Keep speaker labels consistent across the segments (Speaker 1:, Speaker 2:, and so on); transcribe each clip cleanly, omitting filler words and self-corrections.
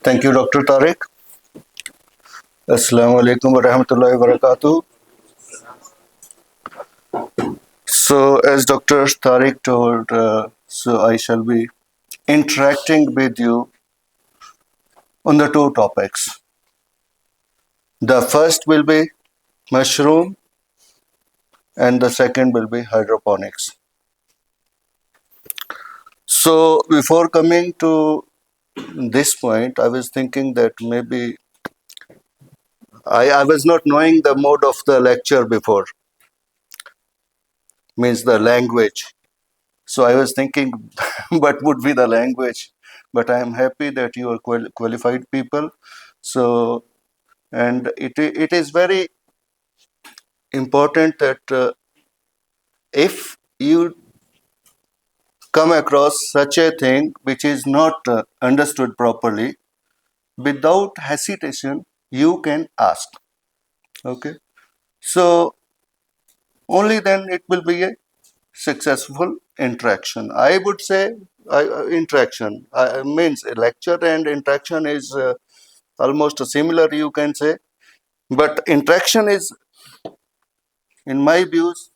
Speaker 1: Thank you, Dr. Tariq. Assalamu alaikum wa rahmatullahi wa barakatuh. So, as Dr. Tariq told, I shall be interacting with you on the two topics. The first will be mushroom, and the second will be hydroponics. So, before coming to this point, I was thinking that maybe I was not knowing the mode of the lecture before, means the language. So I was thinking, what would be the language? But I am happy that you are qualified people. So, and it is very important that if you come across such a thing which is not understood properly, without hesitation, you can ask. Okay. So, only then it will be a successful interaction. I would say interaction means a lecture and interaction is almost similar, you can say, but interaction is, in my views,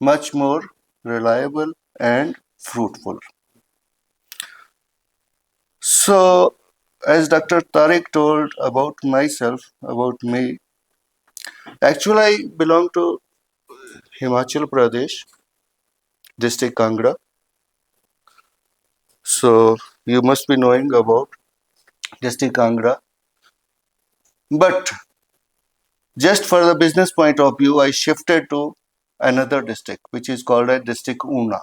Speaker 1: much more reliable and fruitful. So, as Dr. Tariq told about myself, about me, actually I belong to Himachal Pradesh, district Kangra. So, you must be knowing about district Kangra. But just for the business point of view, I shifted to another district, which is called a district Una.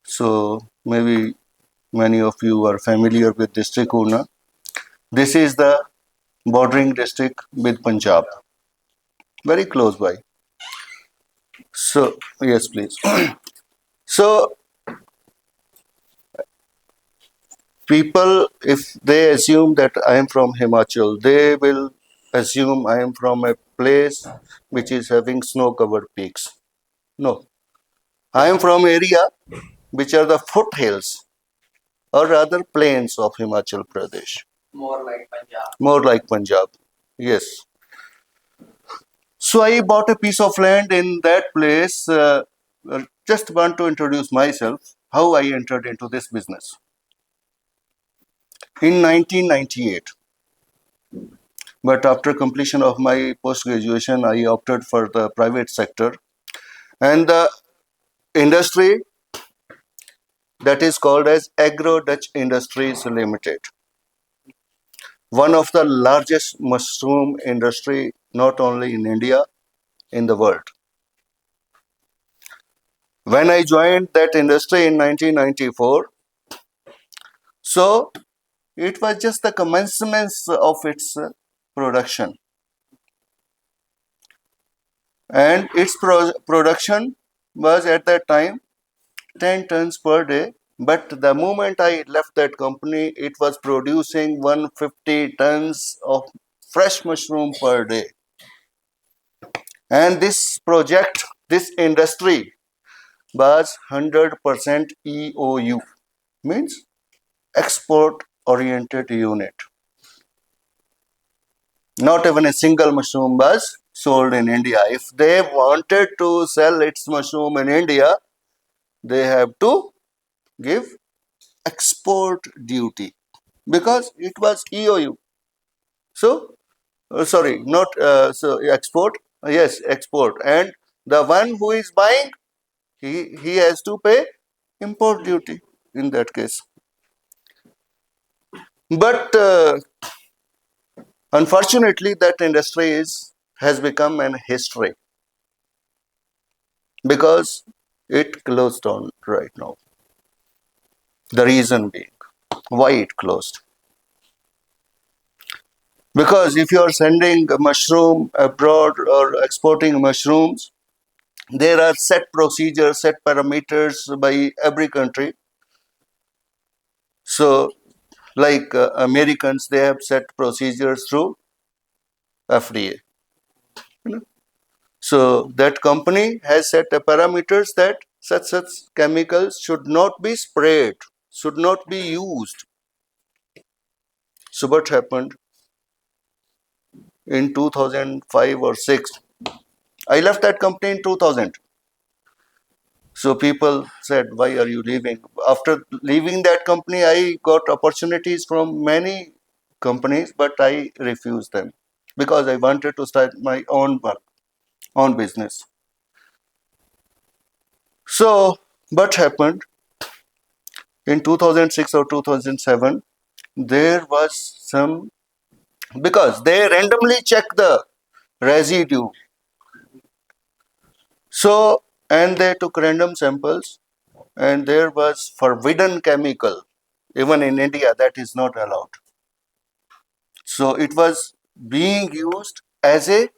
Speaker 1: So maybe many of you are familiar with district Una. This is the bordering district with Punjab, very close by. So yes, please. So people, if they assume that I am from Himachal, they will assume I am from a place which is having snow-covered peaks. No, I am from area which are the foothills or rather plains of Himachal Pradesh.
Speaker 2: More like Punjab.
Speaker 1: More like Punjab. Yes. So I bought a piece of land in that place. Just want to introduce myself, how I entered into this business. In 1998. But after completion of my post-graduation, I opted for the private sector. And the industry that is called as Agro Dutch Industries Limited. One of the largest mushroom industry, not only in India, in the world. When I joined that industry in 1994, so it was just the commencement of its production. And its production was at that time 10 tons per day. But the moment I left that company, it was producing 150 tons of fresh mushroom per day. And this project, this industry was 100% EOU, means export oriented unit. Not even a single mushroom was sold in India. If they wanted to sell its mushroom in India, they have to give export duty because it was EOU. So, sorry, not so export. Yes, export. And the one who is buying, he has to pay import duty in that case. But unfortunately, that industry has become an history because it closed down right now. The reason being why it closed. Because if you are sending a mushroom abroad or exporting mushrooms, there are set procedures, set parameters by every country. So, like Americans, they have set procedures through FDA. So that company has set parameters that such chemicals should not be sprayed, should not be used. So what happened in 2005 or 6? I left that company in 2000. So people said, why are you leaving? After leaving that company, I got opportunities from many companies, but I refused them because I wanted to start my own work, own business. So what happened in 2006 or 2007? There was some, because they randomly check the residue. So, and they took random samples, and there was forbidden chemical. Even in India, that is not allowed. So it was being used as a,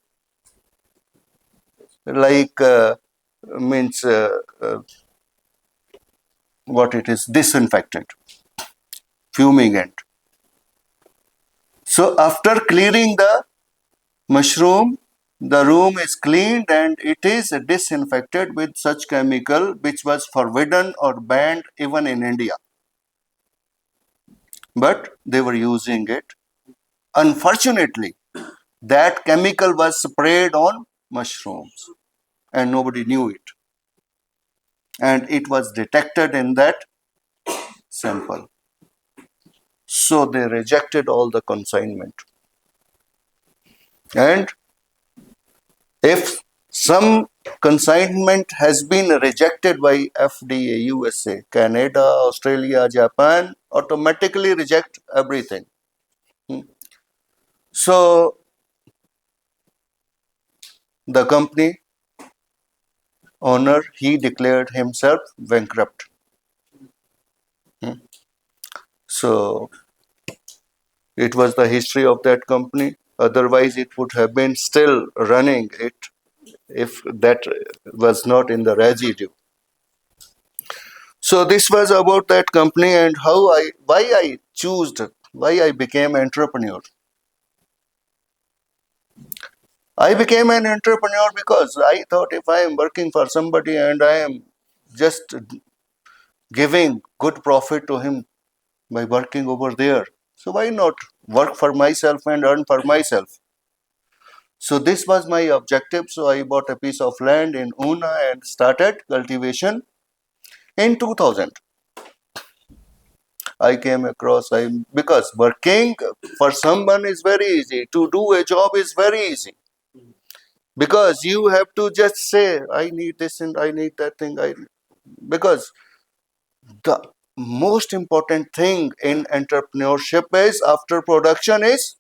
Speaker 1: like, means what it is, disinfectant, fumigant. So after clearing the mushroom, the room is cleaned and it is disinfected with such chemical which was forbidden or banned even in India. But they were using it. Unfortunately, that chemical was sprayed on mushrooms and nobody knew it. And it was detected in that sample. So they rejected all the consignment. And if some consignment has been rejected by FDA, USA, Canada, Australia, Japan, automatically reject everything. So the company owner, he declared himself bankrupt. So it was the history of that company. Otherwise, it would have been still running it if that was not in the residue. So this was about that company and why I became entrepreneur. I became an entrepreneur because I thought if I am working for somebody and I am just giving good profit to him by working over there, so why not work for myself and earn for myself? So this was my objective. So I bought a piece of land in Una and started cultivation in 2000. I came across, because working for someone is very easy. To do a job is very easy because you have to just say, I need this and I need that thing. Because the most important thing in entrepreneurship is after production is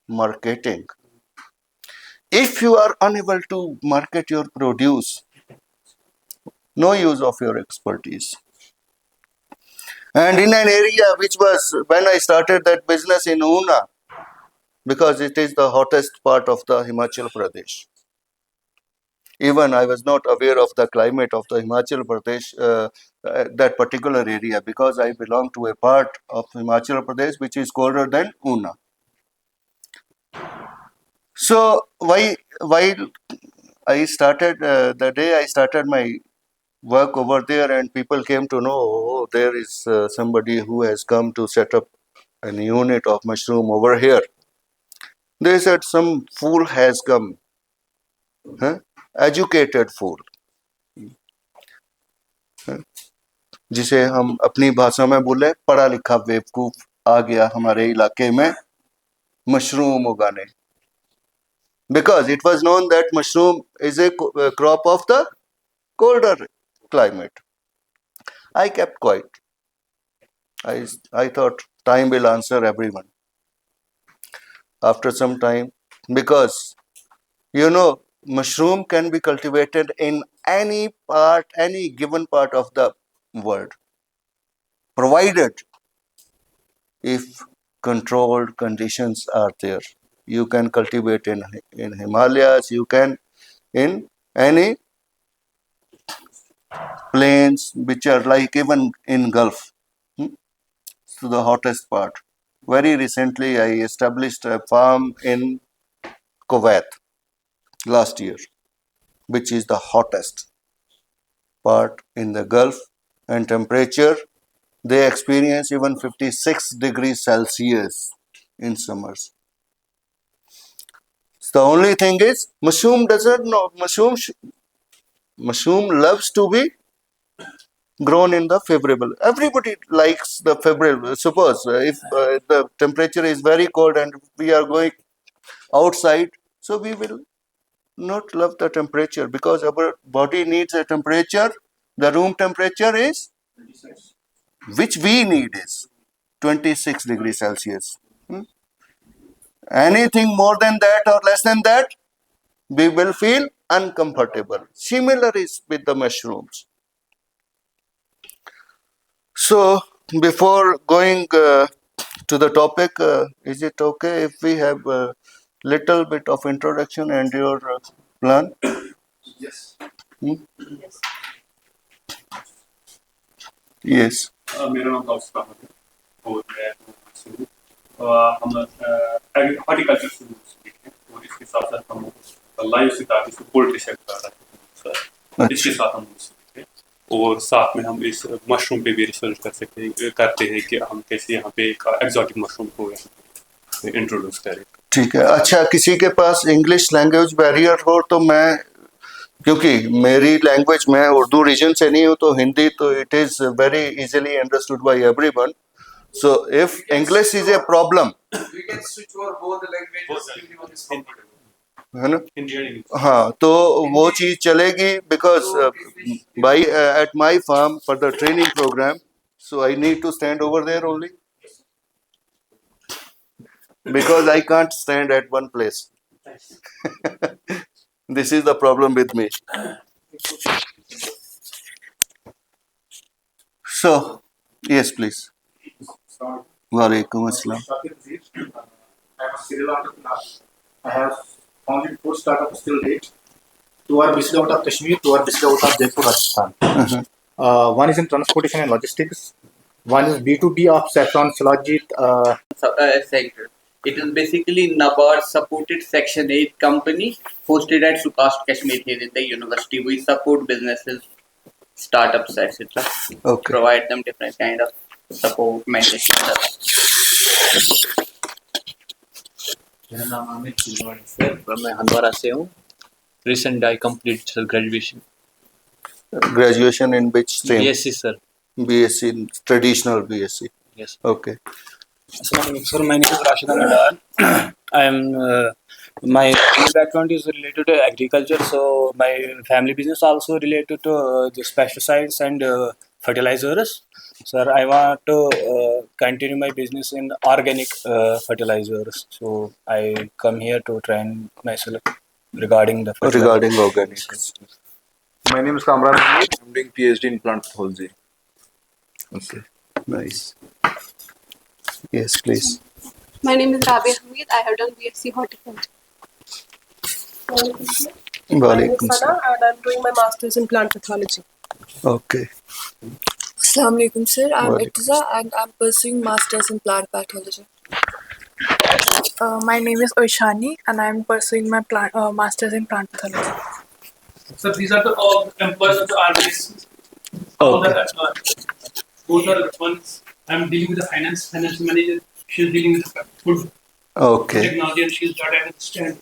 Speaker 1: marketing. If you are unable to market your produce, no use of your expertise. And in an area which was, when I started that business in Una, because it is the hottest part of the Himachal Pradesh. Even I was not aware of the climate of the Himachal Pradesh, that particular area, because I belong to a part of Himachal Pradesh which is colder than Una. So while I started, the day I started my work over there, and people came to know, oh, there is somebody who has come to set up a unit of mushroom over here. They said some fool has come, huh? Educated fool, जिसे हम अपनी भाषा में बोले पढ़ा लिखा बेवकूफ आ गया हमारे इलाके में मशरूम उगाने. Because it was known that mushroom is a crop of the colder climate. I kept quiet. I thought time will answer everyone. After some time, because mushroom can be cultivated in any given part of the world, provided if controlled conditions are there. You can cultivate in Himalayas, you can in any plains which are like even in Gulf, to the hottest part. Very recently, I established a farm in Kuwait last year, which is the hottest part in the Gulf, and temperature they experience even 56 degrees Celsius. in summers. The only thing is, mushroom doesn't know. Mushroom loves to be grown in the favorable. Everybody likes the favorable. Suppose if the temperature is very cold and we are going outside, so we will not love the temperature because our body needs a temperature. The room temperature is, which we need is 26 degrees Celsius. Anything more than that or less than that, we will feel uncomfortable. Similar is with the mushrooms. So, before going to the topic, is it okay if we have a little bit of introduction and your plan?
Speaker 2: Yes.
Speaker 1: Yes. Yes.
Speaker 2: मेरा नाम doctor साहब है और मैं हम horticulture students हैं और इसके साथ साथ हम लाइव सितारे से पोल्ट्री सेक्टर सर इसके साथ हम और साथ में हम इस मशरूम पे भी रिसर्च करते हैं कि हम कैसे यहाँ पे एक एक्सोटिक मशरूम को इंट्रोड्यूस करें.
Speaker 1: ठीक है. अच्छा, किसी के पास इंग्लिश लैंग्वेज बैरियर हो तो मैं, क्योंकि मेरी लैंग्वेज, मैं उर्दू रीजन से नहीं हूँ, तो हिंदी तो it is very easily understood by everyone. So if English is a problem, है ना? हाँ, तो वो चीज चलेगी because by at my farm for the training programme, so I need to stand over there only because I can't stand at one place. This is the problem with me. So, yes, please. Walaikum assalam.
Speaker 3: I am a serial entrepreneur. I have founded 4 startups till date. 2 are based out of Kashmir, 2 are based out of Jaipur, Rajasthan. One is in transportation and logistics. One is B2B of Patron, Pathology.
Speaker 4: Sector. It is basically NABARD supported Section 8 company hosted at SKUAST-Kashmir here in the university. We support businesses, startups, etc.
Speaker 1: Okay.
Speaker 4: Provide them different kind of support, mentorship.
Speaker 5: मेरा नाम अमित है sir, मैं हंदवारा से हूँ. Recent I completed graduation.
Speaker 1: Graduation in which stream?
Speaker 5: BSc sir.
Speaker 1: BSc, traditional BSc.
Speaker 5: Yes.
Speaker 1: Okay.
Speaker 6: Assalamualaikum sir, my name is Rashid Nodel. I am my background is related to agriculture, so my family business also related to the pesticides and fertilizers. Sir, I want to continue my business in organic fertilizers, so I come here to train myself regarding the
Speaker 1: regarding organics.
Speaker 7: My name is Kamran. I'm doing PhD in plant pathology.
Speaker 1: Okay, nice. Yes, please.
Speaker 8: My name is Rabia Hamid. I have done BSc Horticulture.
Speaker 1: My name is
Speaker 8: Sana and I'm doing my Masters in Plant Pathology.
Speaker 1: Okay.
Speaker 9: Assalamualaikum sir, I'm Itza and I'm pursuing Masters in Plant Pathology. My name is Oishani and I'm pursuing my Masters in Plant Pathology.
Speaker 2: So these are all employees of the RBS. All the both are ones. I'm dealing with the finance manager. She's dealing with the food.
Speaker 1: Okay.
Speaker 2: Technology, and she's not understand.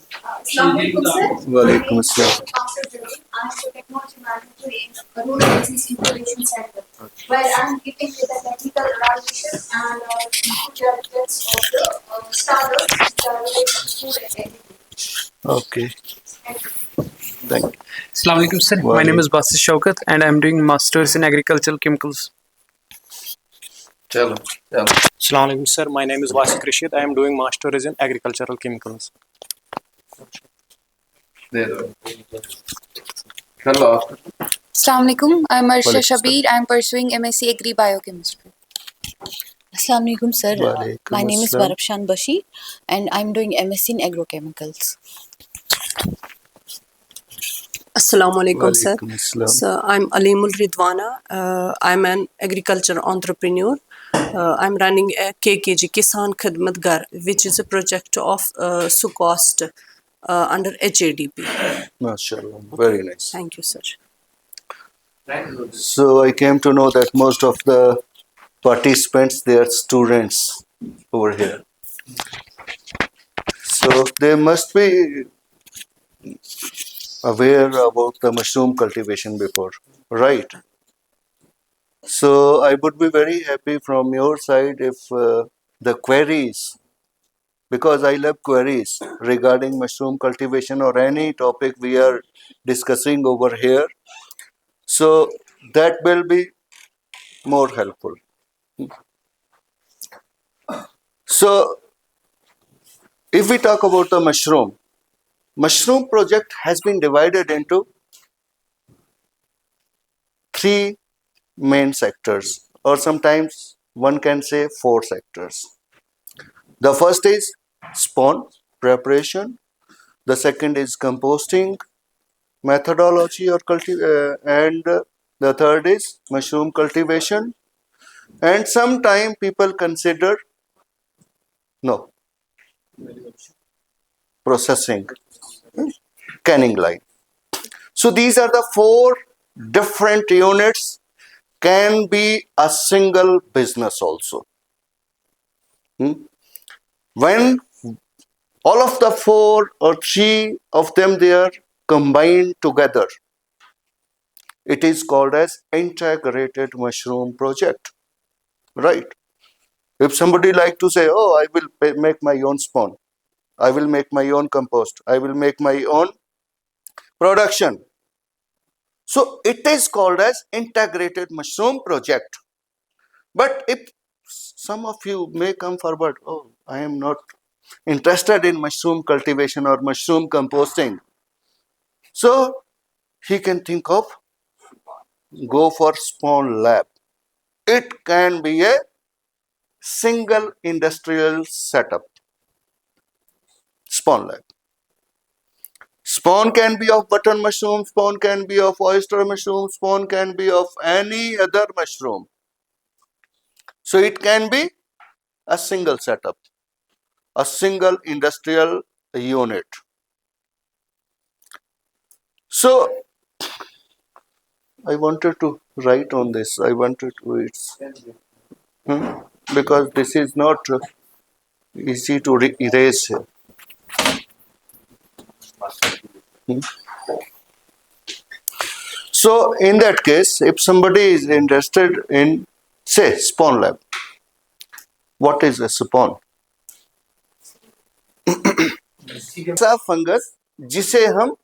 Speaker 1: Walaikum assalam.
Speaker 10: I'm the technology manager in Haroon Business Information Center, where I'm giving you the technical evaluation and future benefits of the startups which are related to food and agriculture.
Speaker 1: Okay. Thank you.
Speaker 6: Assalamualaikum sir, my name is Basis Shaukat and I'm doing Masters in Agricultural Chemicals. Assalamualaikum sir, my name is Wasik Rashid. I am doing Masters in Agricultural Chemicals.
Speaker 9: Assalamualaikum, I'm Arsha Shabir. I'm pursuing MSc Agri Biochemistry.
Speaker 11: Assalamualaikum sir, my name is
Speaker 1: assalam.
Speaker 11: Barabshan Bashi and I'm doing MSc in Agrochemicals.
Speaker 8: Assalamualaikum sir.
Speaker 1: Walaikum assalam.
Speaker 8: So I'm Alimul Ridwana. I'm an agriculture entrepreneur. I'm running a KKG Kisan Khidmat Ghar, which is a project of SKUAST under HADP.
Speaker 1: MashaAllah. Very nice.
Speaker 8: Thank you sir.
Speaker 1: So I came to know that most of the participants, they are students over here. So they must be aware about the mushroom cultivation before, right? So I would be very happy from your side if the queries, because I love queries regarding mushroom cultivation or any topic we are discussing over here. So that will be more helpful. So if we talk about the mushroom project has been divided into three main sectors, or sometimes one can say four sectors. The first is spawn preparation, the second is composting methodology or and the third is mushroom cultivation, and sometime people consider no processing, canning line. So these are the four different units, can be a single business also. When all of the four or three of them they are combined together, it is called as integrated mushroom project, right? If somebody like to say, oh, I will make my own spawn, I will make my own compost, I will make my own production, so it is called as integrated mushroom project. But if some of you may come forward, oh, I am not interested in mushroom cultivation or mushroom composting, so he can think of go for spawn lab. It can be a single industrial setup. Spawn lab. Spawn can be of button mushroom, spawn can be of oyster mushroom, spawn can be of any other mushroom. So it can be a single setup, a single industrial unit. So I wanted to write on this. I wanted to because this is not easy to erase here. So in that case, if somebody is interested in, say, spawn lab, what is a spawn? ऐसा fungus जिसे हम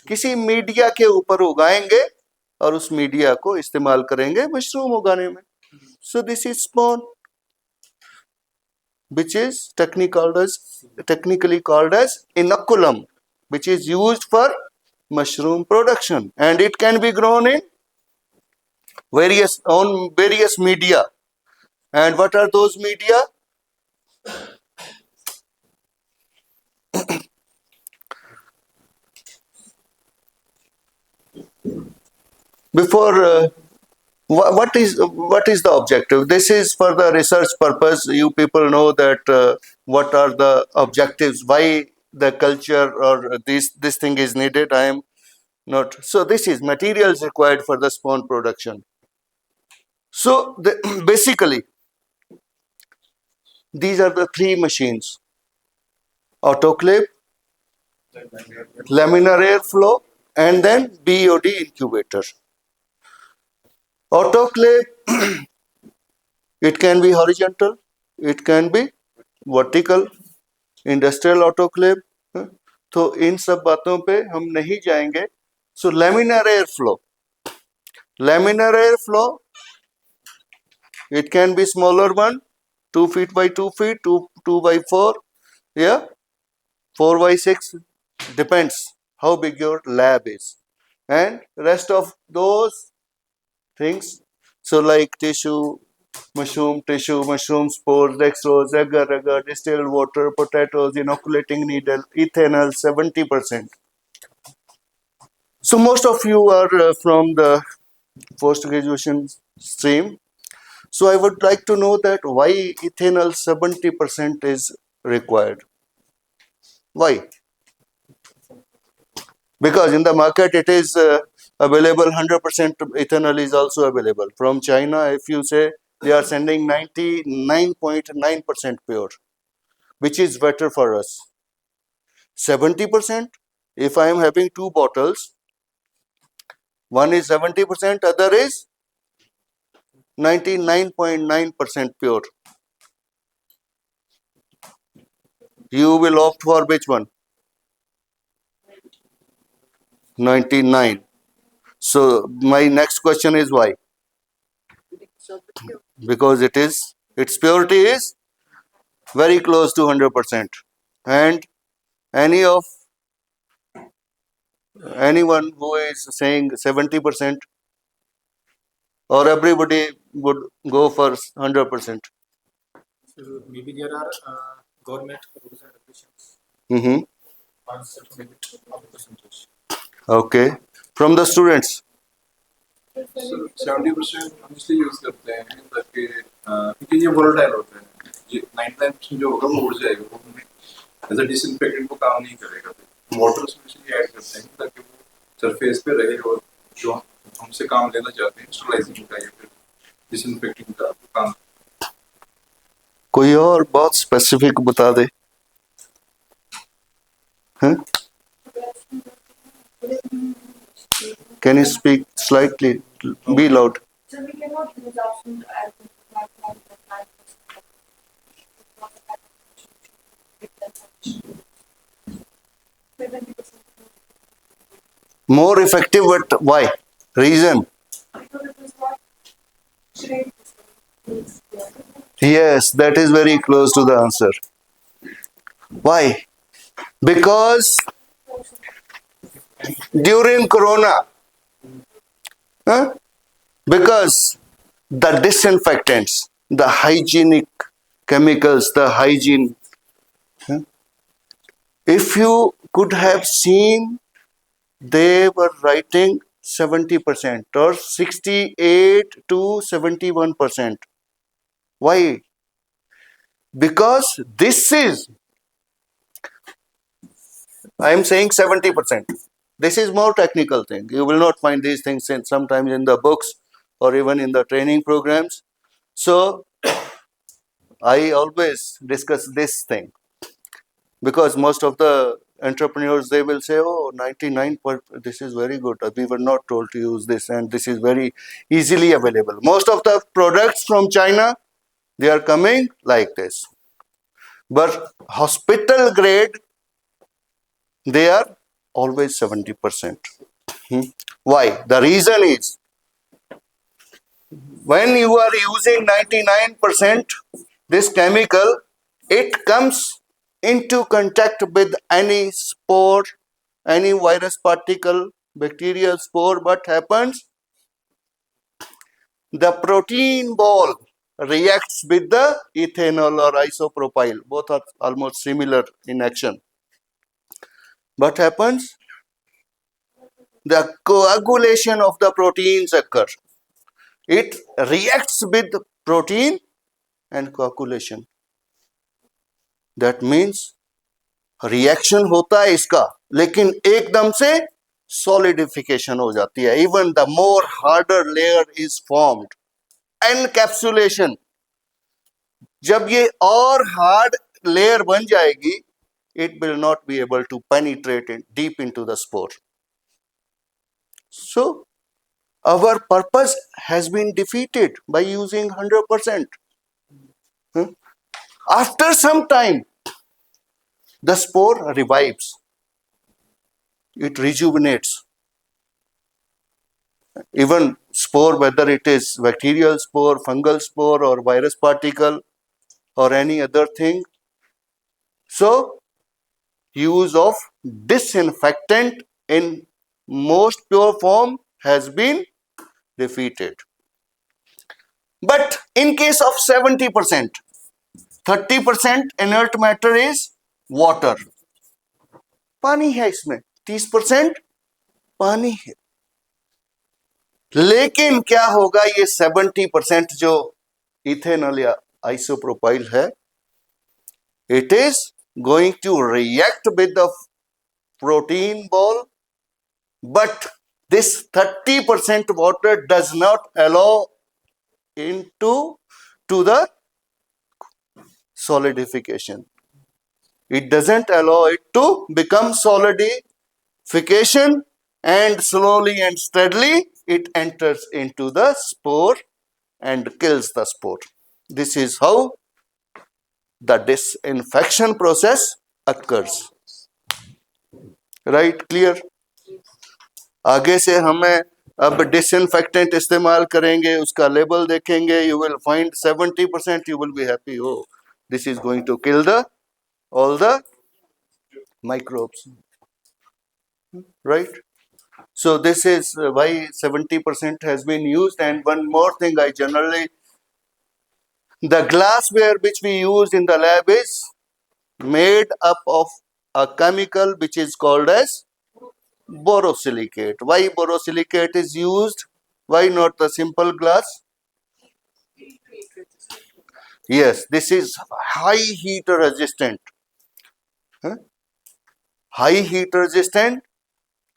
Speaker 1: किसी media के ऊपर उगाएंगे और उस media को इस्तेमाल करेंगे मशरूम उगाने में. So this is spawn, which is technically called as inoculum, which is used for mushroom production, and it can be grown in various media. And what are those media? Before what is the objective? This is for the research purpose. You people know that what are the objectives, why the culture or this thing is needed. I am not. So this is materials required for the spawn production. So basically these are the three machines: autoclave, laminar airflow, and then BOD incubator. Autoclave, it can be horizontal, it can be vertical, industrial autoclave. तो इन सब बातों पे हम नहीं जाएंगे. So laminar airflow, it can be smaller one, 2 feet by 2 feet, 2 by 4, yeah, 4 by 6, depends how big your lab is. And rest of those things, so like tissue, mushroom spores, dextrose, agar, distilled water, potatoes, inoculating needle, ethanol, 70%. So most of you are from the post-graduation stream. So I would like to know that why ethanol 70% is required. Why? Because in the market it is available, 100% ethanol is also available. From China, if you say, they are sending 99.9% pure, which is better for us. 70%. If I am having two bottles, one is 70%, other is 99.9% pure. You will opt for which one? 99. So my next question is why? Because its purity is very close to 100%. And anyone who is saying 70%, or everybody would go for 100%.
Speaker 3: So maybe there are government rules and regulations
Speaker 1: Mm-hmm.
Speaker 3: on certain limit of the percentage.
Speaker 1: Okay. From the students.
Speaker 7: So 70% honestly use करते हैं ताकि क्योंकि ये volatile होता है ये 99% जो होगा वो उड़ जाएगा वो एज अ डिसइंफेक्टेंट को काम नहीं करेगा वाटर उसमें से ऐड करते हैं ताकि वो सरफेस पे रहे और जो हमसे काम लेना चाहते हैं स्टरलाइजिंग का या फिर डिसइंफेक्टिंग का काम
Speaker 1: कोई और बहुत स्पेसिफिक बता दे. Huh? Can you speak slightly? Be loud.
Speaker 10: So we cannot use option as
Speaker 1: More effective, but why? Reason? Yes, that is very close to the answer. Why? Because during Corona, because the disinfectants, the hygienic chemicals, the hygiene, if you could have seen, they were writing 70% or 68 to 71%. Why? Because this is, I am saying 70%. This is more technical thing. You will not find these things sometimes in the books or even in the training programs. So I always discuss this thing because most of the entrepreneurs, they will say, oh, 99, this is very good. We were not told to use this and this is very easily available. Most of the products from China, they are coming like this. But hospital grade, they are always 70%. Why? The reason is, when you are using 99%, this chemical, it comes into contact with any spore, any virus particle, bacterial spore. What happens? The protein ball reacts with the ethanol or isopropyl. Both are almost similar in action. What happens? The coagulation of the proteins occurs. It reacts with protein and coagulation. That means reaction होता है इसका, लेकिन एकदम से solidification हो जाती है. Even the more harder layer is formed. Encapsulation, जब ये और हार्ड लेयर बन जाएगी, it will not be able to penetrate deep into the spore. So our purpose has been defeated by using 100%. After some time, the spore revives. It rejuvenates. Even spore, whether it is bacterial spore, fungal spore, or virus particle, or any other thing. So, use of disinfectant in most pure form has been defeated. But in case of 70%, 30% inert matter is water. पानी है इसमें, 30% पानी है. लेकिन क्या होगा, ये 70% जो इथेनॉल या आइसोप्रोपाइल है, it is going to react with the protein ball, but this 30% water does not allow into to the solidification. It doesn't allow it to become solidification, and slowly and steadily it enters into the spore and kills the spore. This is how the disinfection process occurs. Right? Clear? आगे से हमें अब disinfectant इस्तेमाल करेंगे, उसका label देखेंगे, you will find 70% you will be happy. Oh, this is going to kill the all the microbes. Right? So this is why 70% has been used. And one more thing, I generally, the glassware which we use in the lab is made up of a chemical which is called as borosilicate. Why borosilicate is used? Why not the simple glass? Yes, this is high heat resistant. High heat resistant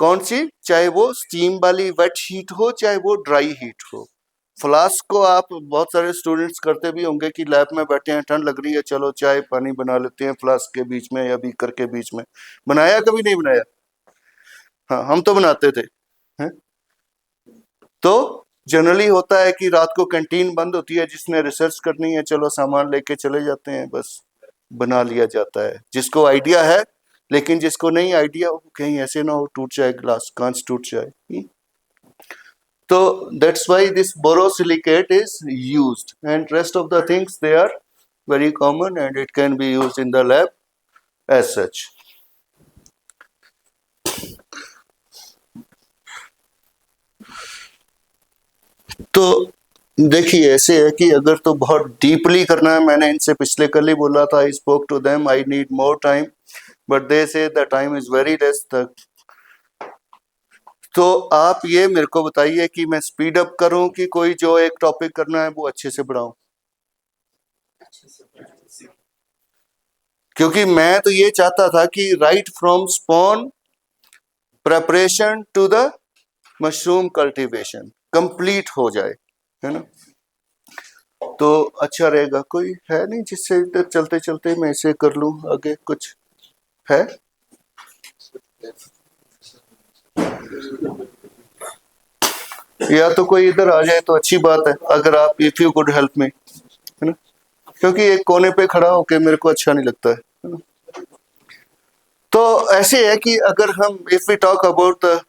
Speaker 1: कौन सी? चाहे वो steam वाली wait heat हो, चाहे वो dry heat हो. Flask को आप बहुत सारे स्टूडेंट्स करते भी होंगे कि लैब में बैठे हैं, ठंड लग रही है, चलो चाय पानी बना लेते हैं फ्लास्क के बीच में या बीकर के बीच में. बनाया कभी नहीं बनाया? हाँ, हम तो बनाते थे. तो जनरली होता है कि रात को कैंटीन बंद होती है, जिसने रिसर्च करनी है चलो सामान लेके चले जाते हैं, बस बना लिया जाता है जिसको आइडिया है. लेकिन जिसको नहीं आइडिया, कहीं ऐसे ना हो टूट जाए ग्लास, कांच टूट जाए. तो that's why this borosilicate is used, and rest of the things they are very common and it can be used in the lab as such. तो देखिए ऐसे है कि अगर तो बहुत डीपली करना है, मैंने इनसे पिछले कल ही बोला था, I spoke to them, I need more time, but they say the time is very less. तो आप ये मेरे को बताइए कि मैं स्पीड अप करूं कि कोई जो एक टॉपिक करना है वो अच्छे से पढ़ाऊं, क्योंकि मैं तो ये चाहता था कि right from spawn preparation to the mushroom cultivation complete हो जाए, है ना. तो अच्छा रहेगा. कोई है नहीं जिससे चलते चलते मैं इसे कर लूं आगे? कुछ है? या तो कोई इधर आ जाए तो अच्छी बात है, अगर आप if you could help me, है ना, क्योंकि एक कोने पे खड़ा होके मेरे को अच्छा नहीं लगता है ना. तो ऐसे है कि अगर हम if we talk about the,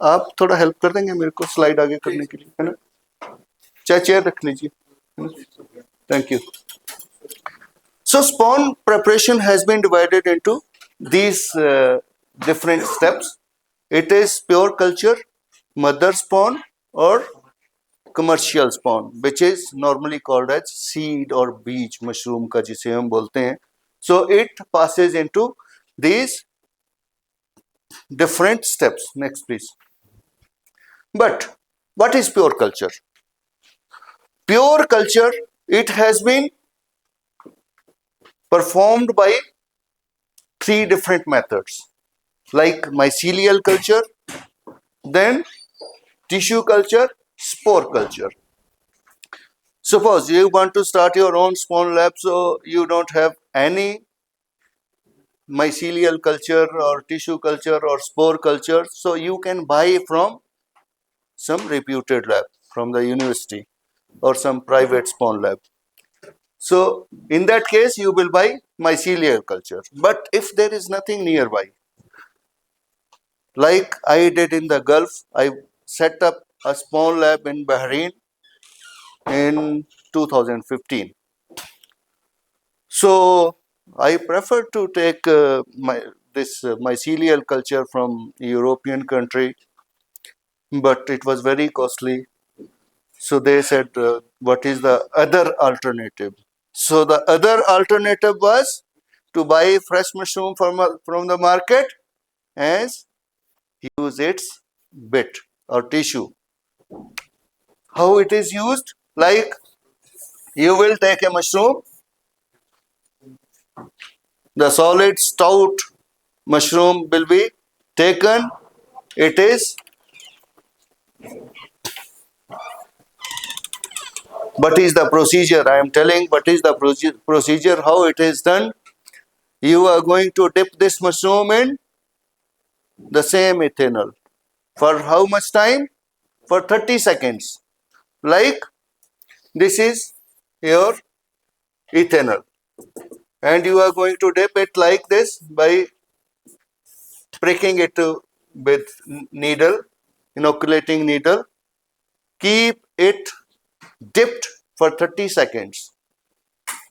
Speaker 1: आप थोड़ा हेल्प कर देंगे मेरे को स्लाइड आगे करने के लिए, है ना. चाहे चेयर रख लीजिए. Thank you. So spawn preparation has been divided into these different steps. It is pure culture, mother spawn or commercial spawn, which is normally called as seed or beach mushroom का जिसे हम बोलते हैं. So it passes into these different steps. Next please. But what is pure culture? Pure culture, it has been performed by 3 different methods, like mycelial culture, then tissue culture, spore culture. Suppose you want to start your own spawn lab, so you don't have any mycelial culture or tissue culture or spore culture, so you can buy from some reputed lab, from the university or some private spawn lab. So in that case you will buy mycelial culture. But if there is nothing nearby, like I did in the Gulf, I set up a spawn lab in Bahrain in 2015. So I prefer to take this mycelial culture from European country, but it was very costly. So they said, what is the other alternative? So the other alternative was to buy fresh mushroom from the market and use its bit or tissue. How it is used? Like you will take a mushroom, the solid stout mushroom will be taken. It is, what is the procedure? I am telling what is the procedure, how it is done. You are going to dip this mushroom in the same ethanol. For how much time? For 30 seconds. Like this is your ethanol. And you are going to dip it like this by pricking it with needle, inoculating needle. Keep it dipped for 30 seconds.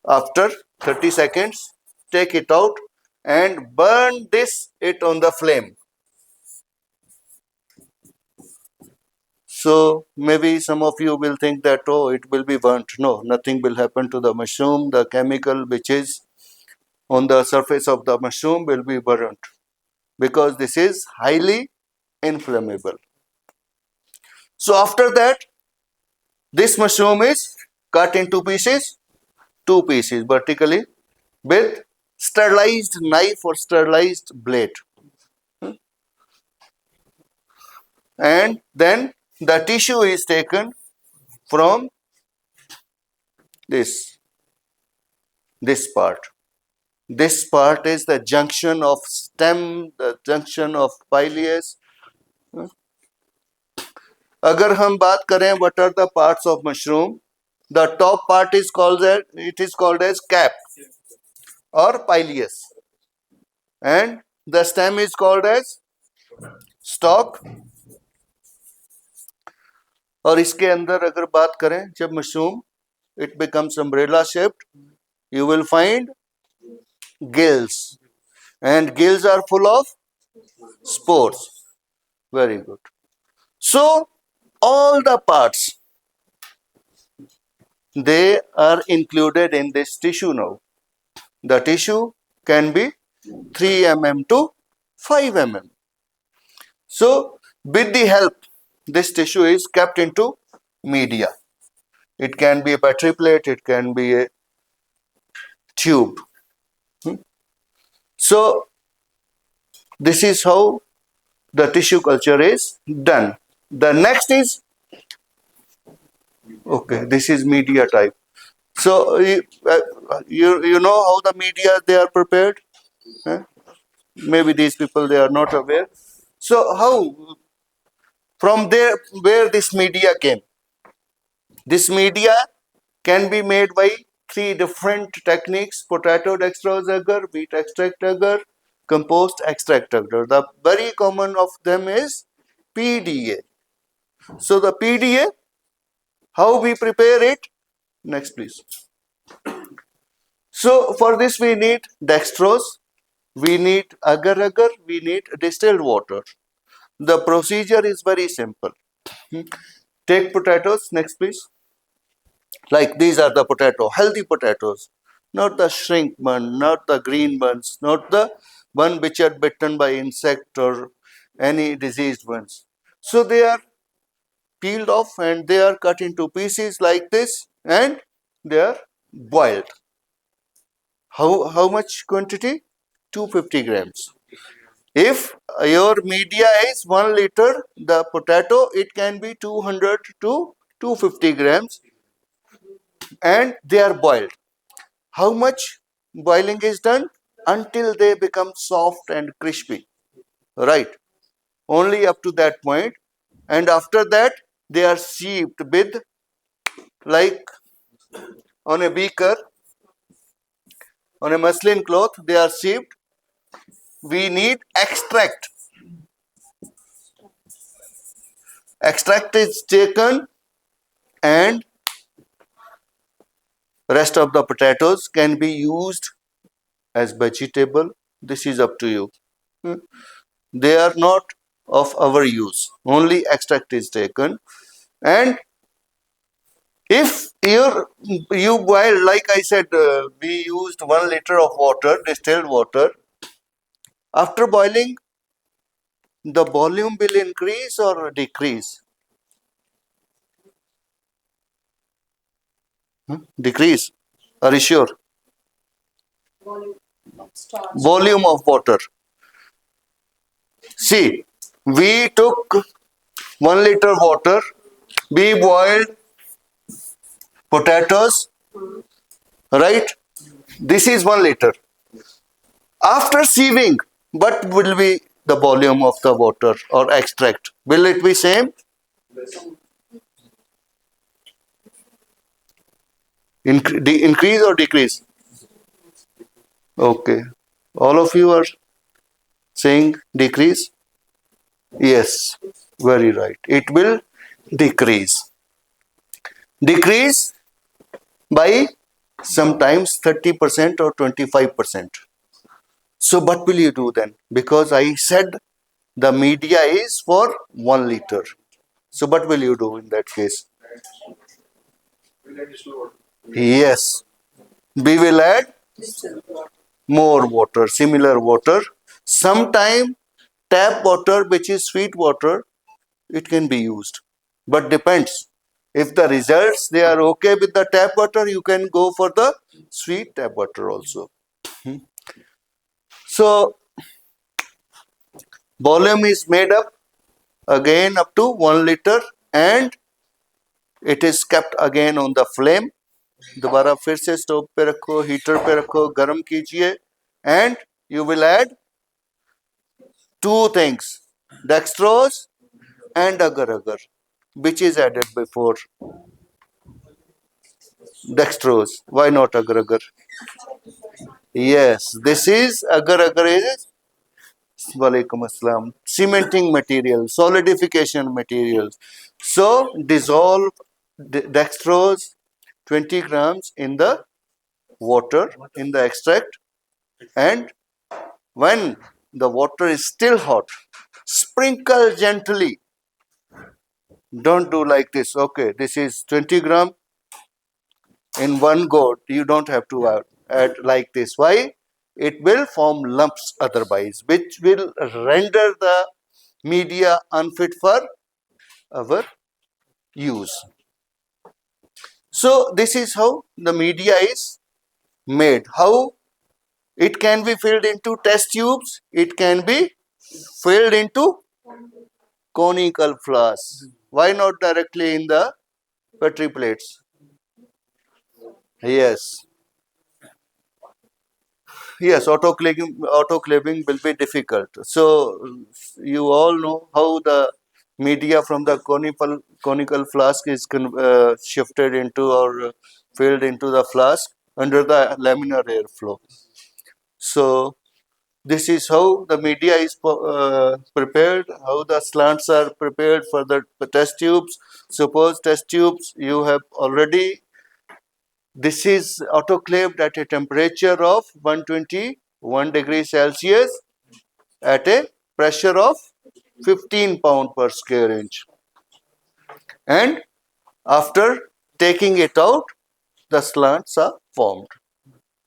Speaker 1: After 30 seconds, take it out and burn it on the flame. So maybe some of you will think that, oh, it will be burnt. No, nothing will happen to the mushroom. The chemical which is on the surface of the mushroom will be burnt because this is highly inflammable. So after that, this mushroom is cut into pieces, two pieces vertically with sterilized knife or sterilized blade. And then the tissue is taken from this part. This part is the junction of stem, the junction of pileus. अगर हम बात करें what are the parts of mushroom, the top part is called as cap or pileus, and the stem is called as stalk. और इसके अंदर अगर बात करें जब mushroom it becomes umbrella shaped, you will find gills, and gills are full of spores. Very good. So all the parts, they are included in this tissue now. The tissue can be 3 mm to 5 mm. So with the help, this tissue is kept into media. It can be a petri plate, it can be a tube. So this is how the tissue culture is done. The next is, okay, this is media type. So you know how the media they are prepared? Maybe these people they are not aware. So how from there where this media came? This media can be made by 3 different techniques: potato dextrose agar, wheat extract agar, compost extract agar. The very common of them is PDA. So the PDA, how we prepare it? Next please. So for this we need dextrose, we need agar-agar, we need distilled water. The procedure is very simple. Take potatoes, next please. Like these are the healthy potatoes, not the shrink one, not the green ones, not the one which are bitten by insect or any diseased ones. So they are peeled off and they are cut into pieces like this and they are boiled. How much quantity? 250 grams. If your media is 1 liter, the potato, it can be 200 to 250 grams and they are boiled. How much boiling is done? Until they become soft and crispy. Right. Only up to that point. And after that, they are sieved with, like on a beaker, on a muslin cloth, they are sieved. We need extract. Extract is taken and rest of the potatoes can be used as vegetable. This is up to you. They are not of our use. Only extract is taken. And if you boil, like I said, we used 1 liter of water, distilled water. After boiling, the volume will increase or decrease? Decrease. Are you sure? Volume of water. See, we took 1 liter water, we boiled potatoes, right? This is 1 liter. After sieving, what will be the volume of the water or extract? Will it be same? Increase or decrease? Okay. All of you are saying decrease? Yes, very right. It will decrease. Decrease by sometimes 30% or 25%. So what will you do then? Because I said the media is for 1 liter. So what will you do in that case? Yes. We will add more water, similar water. Sometime tap water, which is sweet water, it can be used. But depends. If the results, they are okay with the tap water, you can go for the sweet tap water also. So, volume is made up again up to 1 liter and it is kept again on the flame. दोबारा फिर से stove पे रखो, heater पे रखो, गर्म कीजिए and you will add two things, dextrose and agar-agar. Which is added before? Dextrose. Why not agar-agar? Yes, this is agar-agar is Walaikum Assalam. Cementing material, solidification materials. So dissolve dextrose 20 grams in the water, in the extract, and when the water is still hot, sprinkle gently. Don't do like this. Okay, this is 20 gram in one gourd. You don't have to add like this. Why? It will form lumps otherwise, which will render the media unfit for our use. So this is how the media is made. How it can be filled into test tubes. It can be filled into conical flasks. Why not directly in the petri plates? Yes. Yes, autoclaving will be difficult. So you all know how the media from the conical flask is shifted into or filled into the flask under the laminar airflow. So this is how the media is prepared, how the slants are prepared for the test tubes. Suppose test tubes you have already, this is autoclaved at a temperature of 121 degrees Celsius at a pressure of 15 pound per square inch. And after taking it out, the slants are formed.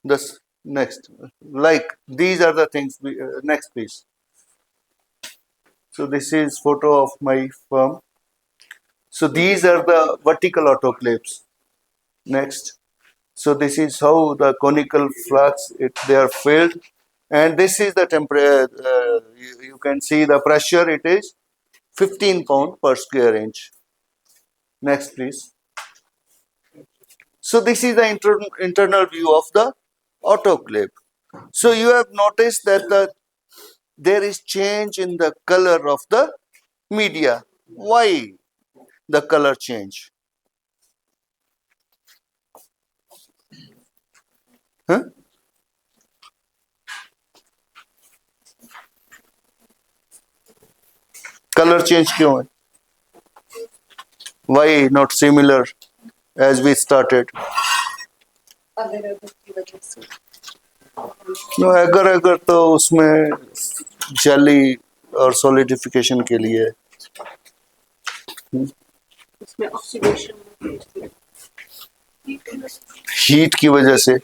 Speaker 1: This next, like these are the things. Next, please. So this is photo of my firm. So these are the vertical autoclaves. Next. So this is how the conical flasks they are filled, and this is the temperature. You can see the pressure. It is 15 pound per square inch. Next, please. So this is the internal view of the autoclave. So you have noticed that there is change in the color of the media. Why the color change? Huh? Color change क्यों है? Why not similar as we started? No, अगर तो उसमें जली और solidification के लिए heat की वजह से.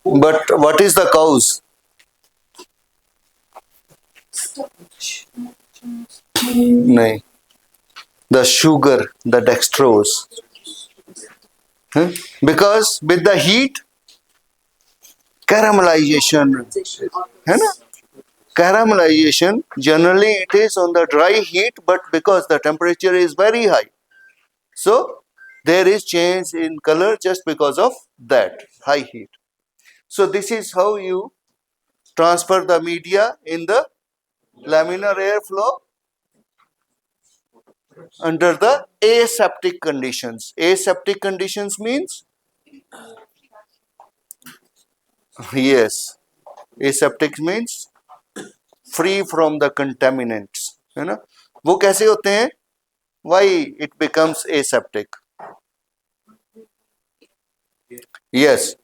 Speaker 1: But what is the cause? नहीं. The sugar, the dextrose. Because with the heat, caramelization, है ना? Caramelization, generally it is on the dry heat, but because the temperature is very high, so there is change in color just because of that high heat. So this is how you transfer the media in the laminar airflow under the aseptic conditions. Aseptic conditions means yes, aseptic means free from the contaminants, है ना? वो कैसे होते हैं? Why it becomes aseptic? Yes,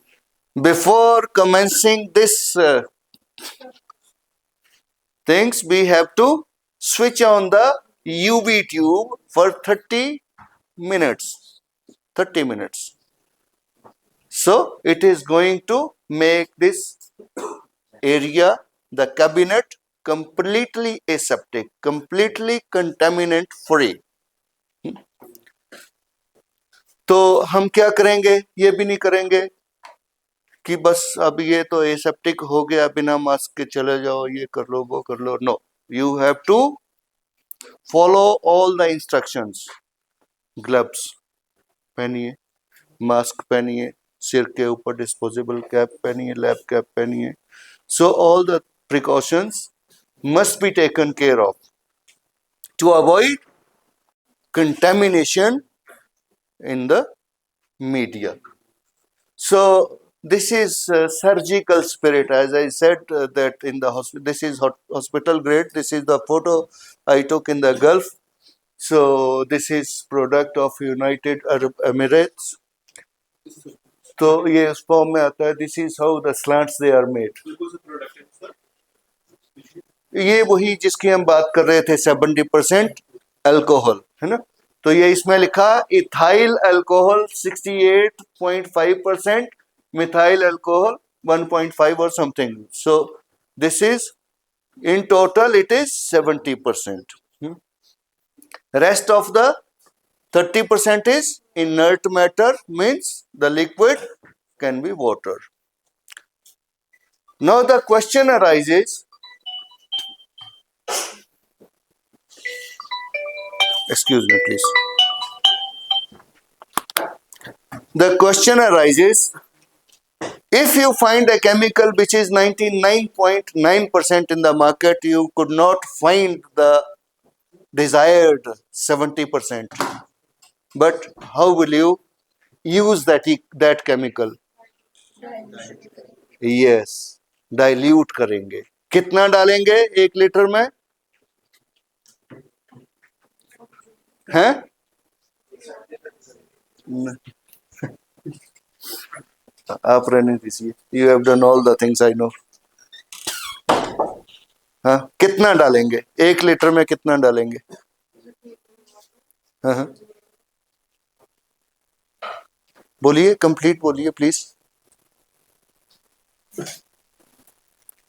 Speaker 1: before commencing this things, we have to switch on the UV tube for 30 minutes. 30 minutes. So it is going to make this area, the cabinet, completely aseptic, completely contaminant free. तो हम क्या करेंगे? ये भी नहीं करेंगे कि बस अब ये तो एसेप्टिक हो गया, बिना मास्क के चले जाओ, ये कर लो, वो कर लो. No, you have to follow all the instructions. Gloves पहनिए, मास्क पहनिए, सिर के ऊपर डिस्पोजेबल कैप पहनिए, लैब कैप पहनिए. So all the precautions must be taken care of to avoid contamination in the media. So this is surgical spirit, as I said that in the hospital. This is hospital grade. This is the photo I took in the Gulf. So this is product of United Arab Emirates. तो ये इस form में आता है. This is how the slants they are made. ये वही जिसकी हम बात कर रहे थे, 70% अल्कोहल, है ना? तो ये इसमें लिखा ethyl alcohol 68.5%, methyl alcohol 1.5 or something. So this is in total it is 70%. Rest of the 30% is inert matter, means the liquid can be water. Now the question arises, excuse me please. The question arises, if you find a chemical which is 99.9% in the market, you could not find the desired 70%. But how will you use that chemical? Yes, dilute करेंगे. कितना डालेंगे 1 litre में? हैं? आप रहने दीजिए. You have done all the things I know. हाँ, कितना डालेंगे? 1 लीटर में कितना डालेंगे? हाँ, बोलिए, कंप्लीट बोलिए please.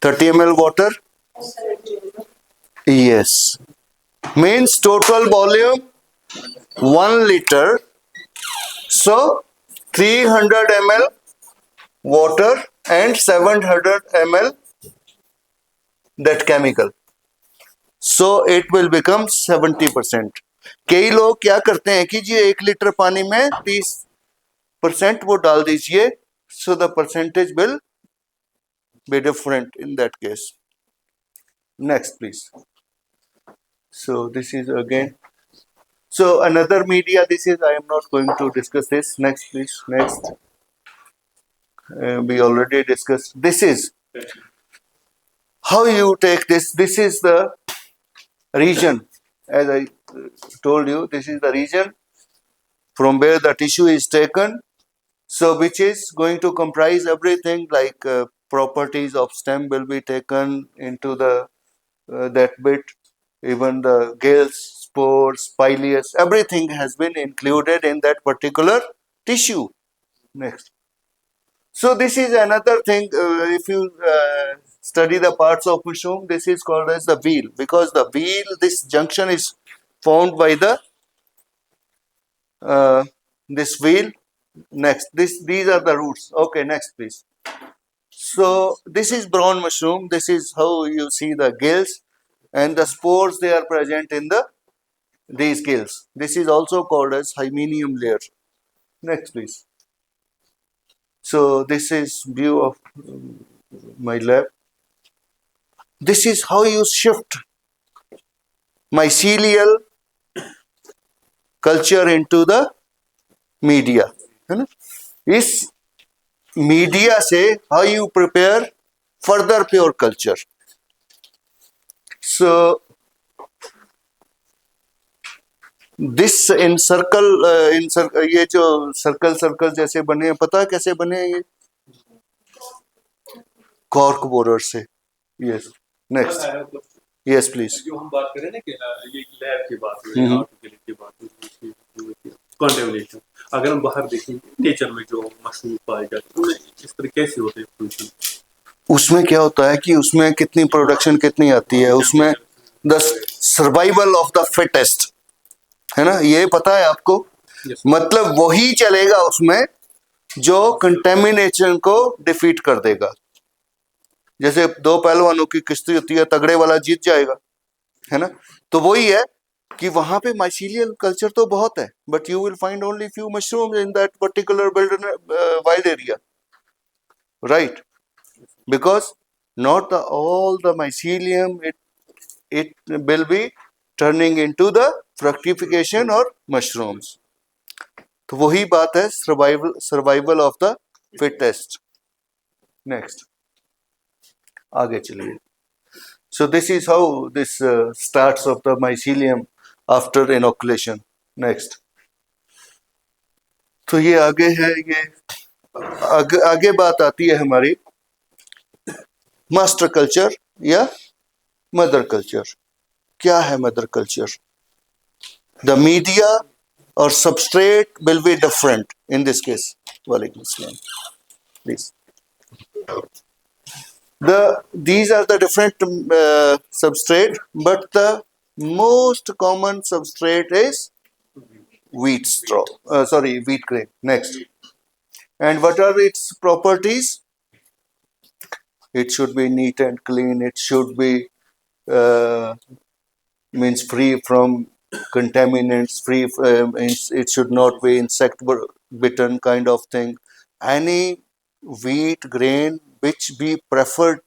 Speaker 1: 30 ml water? Yes. Means total volume 1 liter. So 300 ml water and 700 ml that chemical. So it will become 70%. कई लोग क्या करते हैं कि जी 1 लीटर पानी में 30% वो डाल दीजिए. So the percentage will be different in that case. Next please. So this is again. So another media, this is, I am not going to discuss this. Next please. Next. We already discussed. This is how you take this. This is the region, as I told you, this is the region from where the tissue is taken. So which is going to comprise everything like properties of stem will be taken into the that bit. Even the gills, spores, pileus, everything has been included in that particular tissue. Next. So this is another thing. If you study the parts of mushroom, this is called as the wheel, because the wheel, this junction is formed by the this wheel. Next, these are the roots. Okay, next please. So this is brown mushroom. This is how you see the gills, and the spores, they are present in these gills. This is also called as hymeneum layer. Next please. So this is view of my lab. This is how you shift mycelial culture into the media, है ना. इस media से how you prepare further pure culture. So this in circle, ये जो circle जैसे बने हैं, पता है कैसे बने हैं ये? कॉर्क बोरर से. Yes, next. Yes please.
Speaker 2: जो हम बात करें ना कि ये लैब की बात हुई, आर्टिकल की बात हुई, कंटेमिनेशन, अगर हम बाहर देखें नेचर में जो मशरूम पाए जाते हैं इस तरह कैसे होते हैं फंक्शन?
Speaker 1: उसमें क्या होता है कि उसमें कितनी प्रोडक्शन कितनी आती है, उसमें the survival of the fittest, है ना, ये पता है आपको. मतलब वही चलेगा उसमें जो कंटेमिनेशन को डिफीट कर देगा. जैसे दो पहलवानों की कुश्ती होती है, तगड़े वाला जीत जाएगा, है ना. तो वही है कि वहां पे माइसीलियल कल्चर तो बहुत है, but you will find only few mushrooms in that particular wild area, right? Because not all the mycelium it will be turning into the fructification or mushrooms. तो वही बात है, survival of the fittest. Next, आगे चलिए. So this is how this starts of the mycelium after inoculation. Next. तो ये आगे है, ये आगे बात आती है हमारी मास्टर कल्चर या मदर कल्चर. क्या है मदर कल्चर? द मीडिया और substrate will be different in this case. वालेकुम अस्सलाम. Please. These are the different substrate, but the most common substrate is wheat straw. Wheat grain. Next. And what are its properties? It should be neat and clean. It should be means free from contaminants. It should not be insect bitten kind of thing. Any wheat grain which be preferred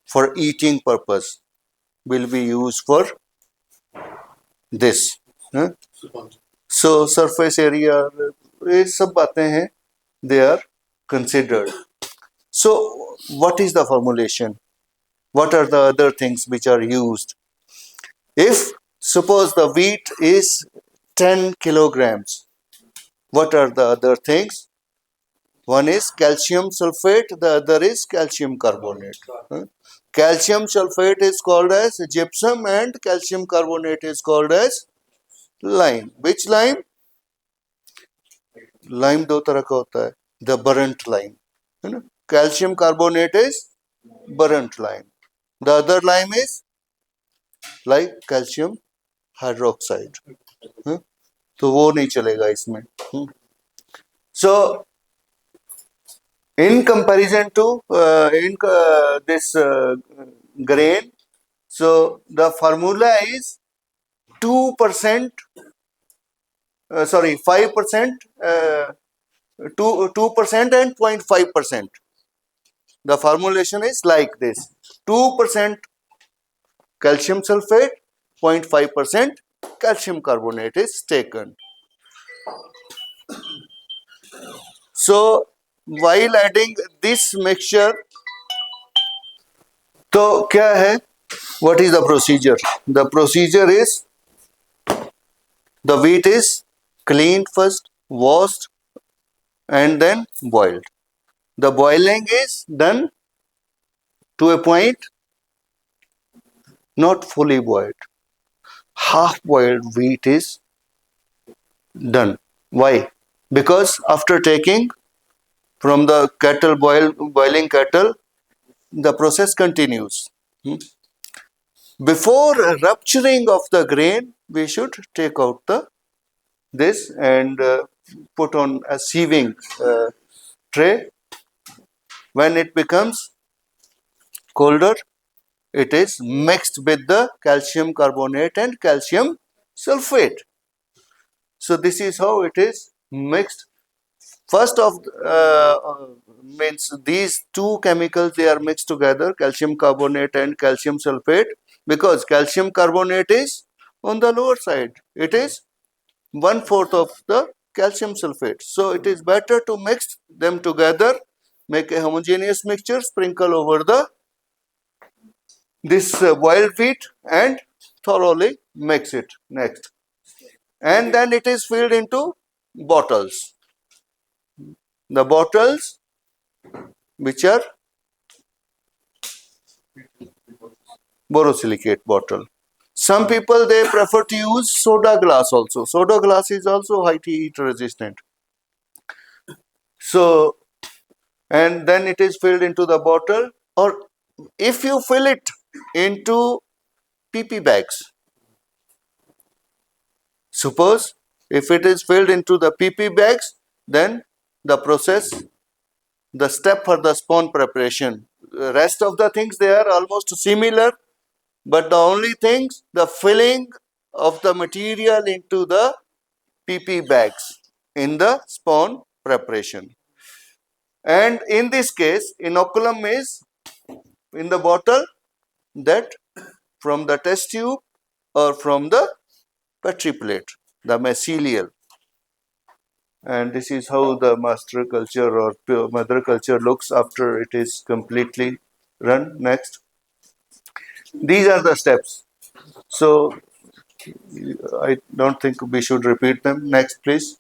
Speaker 1: for eating purpose will be used for this. So surface area, ये सब बातें हैं, they are considered. So what is the formulation? What are the other things which are used? If suppose the wheat is 10 kilograms, what are the other things? One is calcium sulfate, the other is calcium carbonate. Calcium sulfate is called as gypsum and calcium carbonate is called as lime. Which lime? Lime दो तरह का होता है, the burnt lime, है ना. Calcium carbonate is burnt lime. The other lime is like calcium hydroxide. तो वो नहीं चलेगा इसमें. So in comparison to this grain, so the formula is 2%, 5%, 2% and 0.5%. The formulation is like this: 2% calcium sulfate, 0.5% calcium carbonate is taken. So while adding this mixture, तो क्या है? What is the procedure? The procedure is the wheat is cleaned first, washed, and then boiled. The boiling is done to a point, not fully boiled. Half boiled wheat is done. Why? Because after taking from the kettle, boiling kettle, the process continues. Before rupturing of the grain, we should take out this and put on a sieving tray. When it becomes colder, it is mixed with the calcium carbonate and calcium sulfate. So this is how it is mixed first of means these two chemicals, they are mixed together, calcium carbonate and calcium sulfate, because calcium carbonate is on the lower side. It is 1/4 of the calcium sulfate. So it is better to mix them together, make a homogeneous mixture, sprinkle over the this boiled wheat and thoroughly mix it next. And then it is filled into bottles. The bottles which are borosilicate bottle. Some people, they prefer to use soda glass also. Soda glass is also high heat resistant. So, and then it is filled into the bottle, or if you fill it into PP bags. Suppose if it is filled into the PP bags, then the process, the step for the spawn preparation, the rest of the things, they are almost similar, but the only things, the filling of the material into the PP bags in the spawn preparation. And in this case, inoculum is in the bottle that from the test tube or from the petri plate, the mycelial. And this is how the master culture or mother culture looks after it is completely run. Next, these are the steps. So I don't think we should repeat them. Next, please.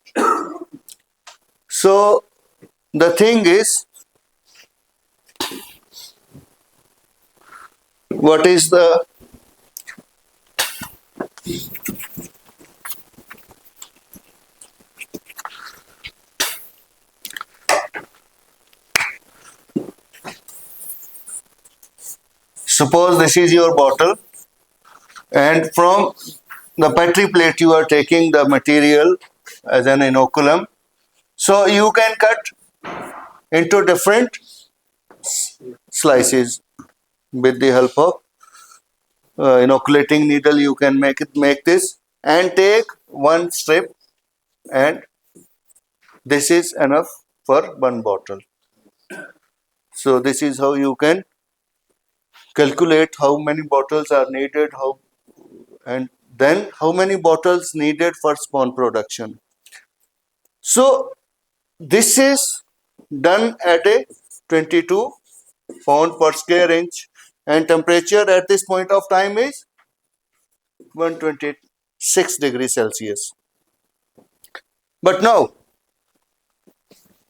Speaker 1: So the thing is, what is the suppose this is your bottle, and from the petri plate you are taking the material as an inoculum. So you can cut into different slices with the help of inoculating needle. You can make this and take one strip, and this is enough for one bottle. So this is how you can calculate how many bottles are needed, and then how many bottles needed for spawn production. So this is done at a 22 pound per square inch, and temperature at this point of time is 126 degrees Celsius. But now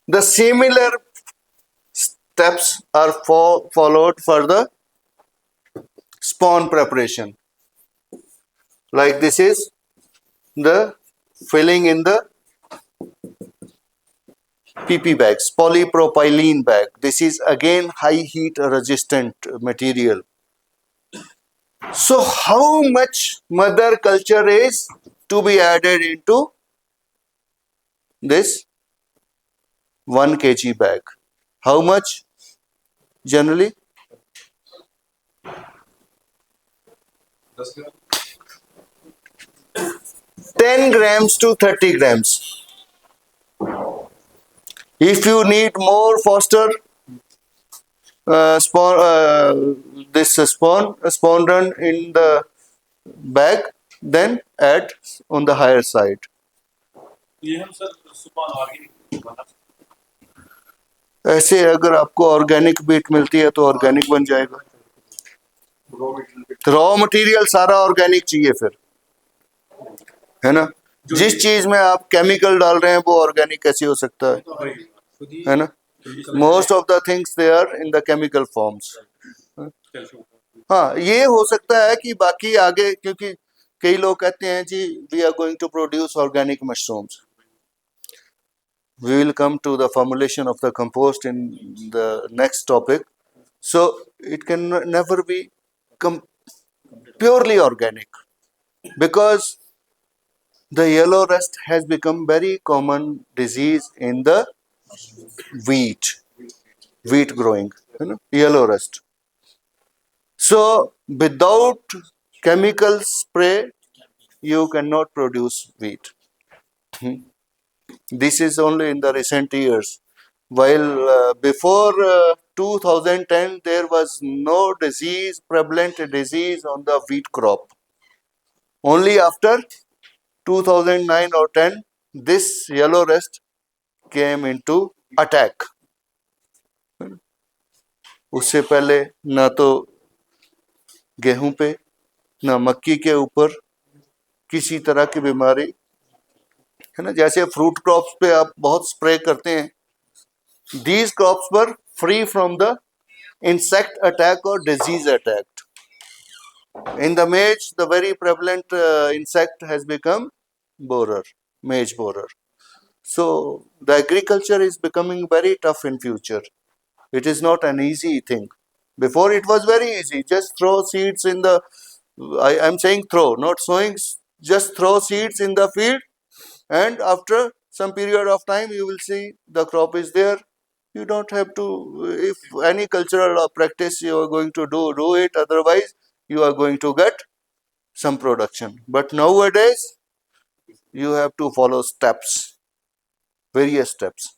Speaker 1: the similar steps are followed for the spawn preparation. Like this is the filling in the PP bags, polypropylene bag. This is again high heat resistant material. So how much mother culture is to be added into this 1 kg bag? How much generally? 10 grams to 30 grams. If you need more faster spawn run in the bag, then add on the higher side. ऐसे अगर आपको organic beat मिलती है तो organic बन जाएगा. Raw material सारा organic चाहिए फिर, है ना. जिस चीज में आप केमिकल डाल रहे हैं वो ऑर्गेनिक कैसे हो सकता है ना. Most of the things they are in the chemical forms. हाँ, ये हो सकता है कि बाकी आगे, क्योंकि कई लोग कहते हैं जी we are going to produce organic mushrooms. We will come to the formulation of the compost in the next topic. So it can never be purely organic, because the yellow rust has become very common disease in the wheat growing, yellow rust. So without chemical spray you cannot produce wheat. This is only in the recent years. While before 2010, there was no prevalent disease on the wheat crop. Only after 2009 or 10, this yellow rust came into attack. उससे पहले ना तो गेहूं पे ना मक्की के ऊपर किसी तरह की बीमारी है ना. जैसे फ्रूट क्रॉप्स पे आप बहुत स्प्रे करते हैं, these crops were free from the insect attack or disease attack. In the maize, the very prevalent insect has become borer, maize borer. So the agriculture is becoming very tough in future. It is not an easy thing. Before it was very easy. Just throw seeds in the, I'm saying throw, not sowing. Just throw seeds in the field, and after some period of time you will see the crop is there. You don't have to, if any cultural practice you are going to do it. Otherwise, you are going to get some production. But nowadays, you have to follow steps, various steps.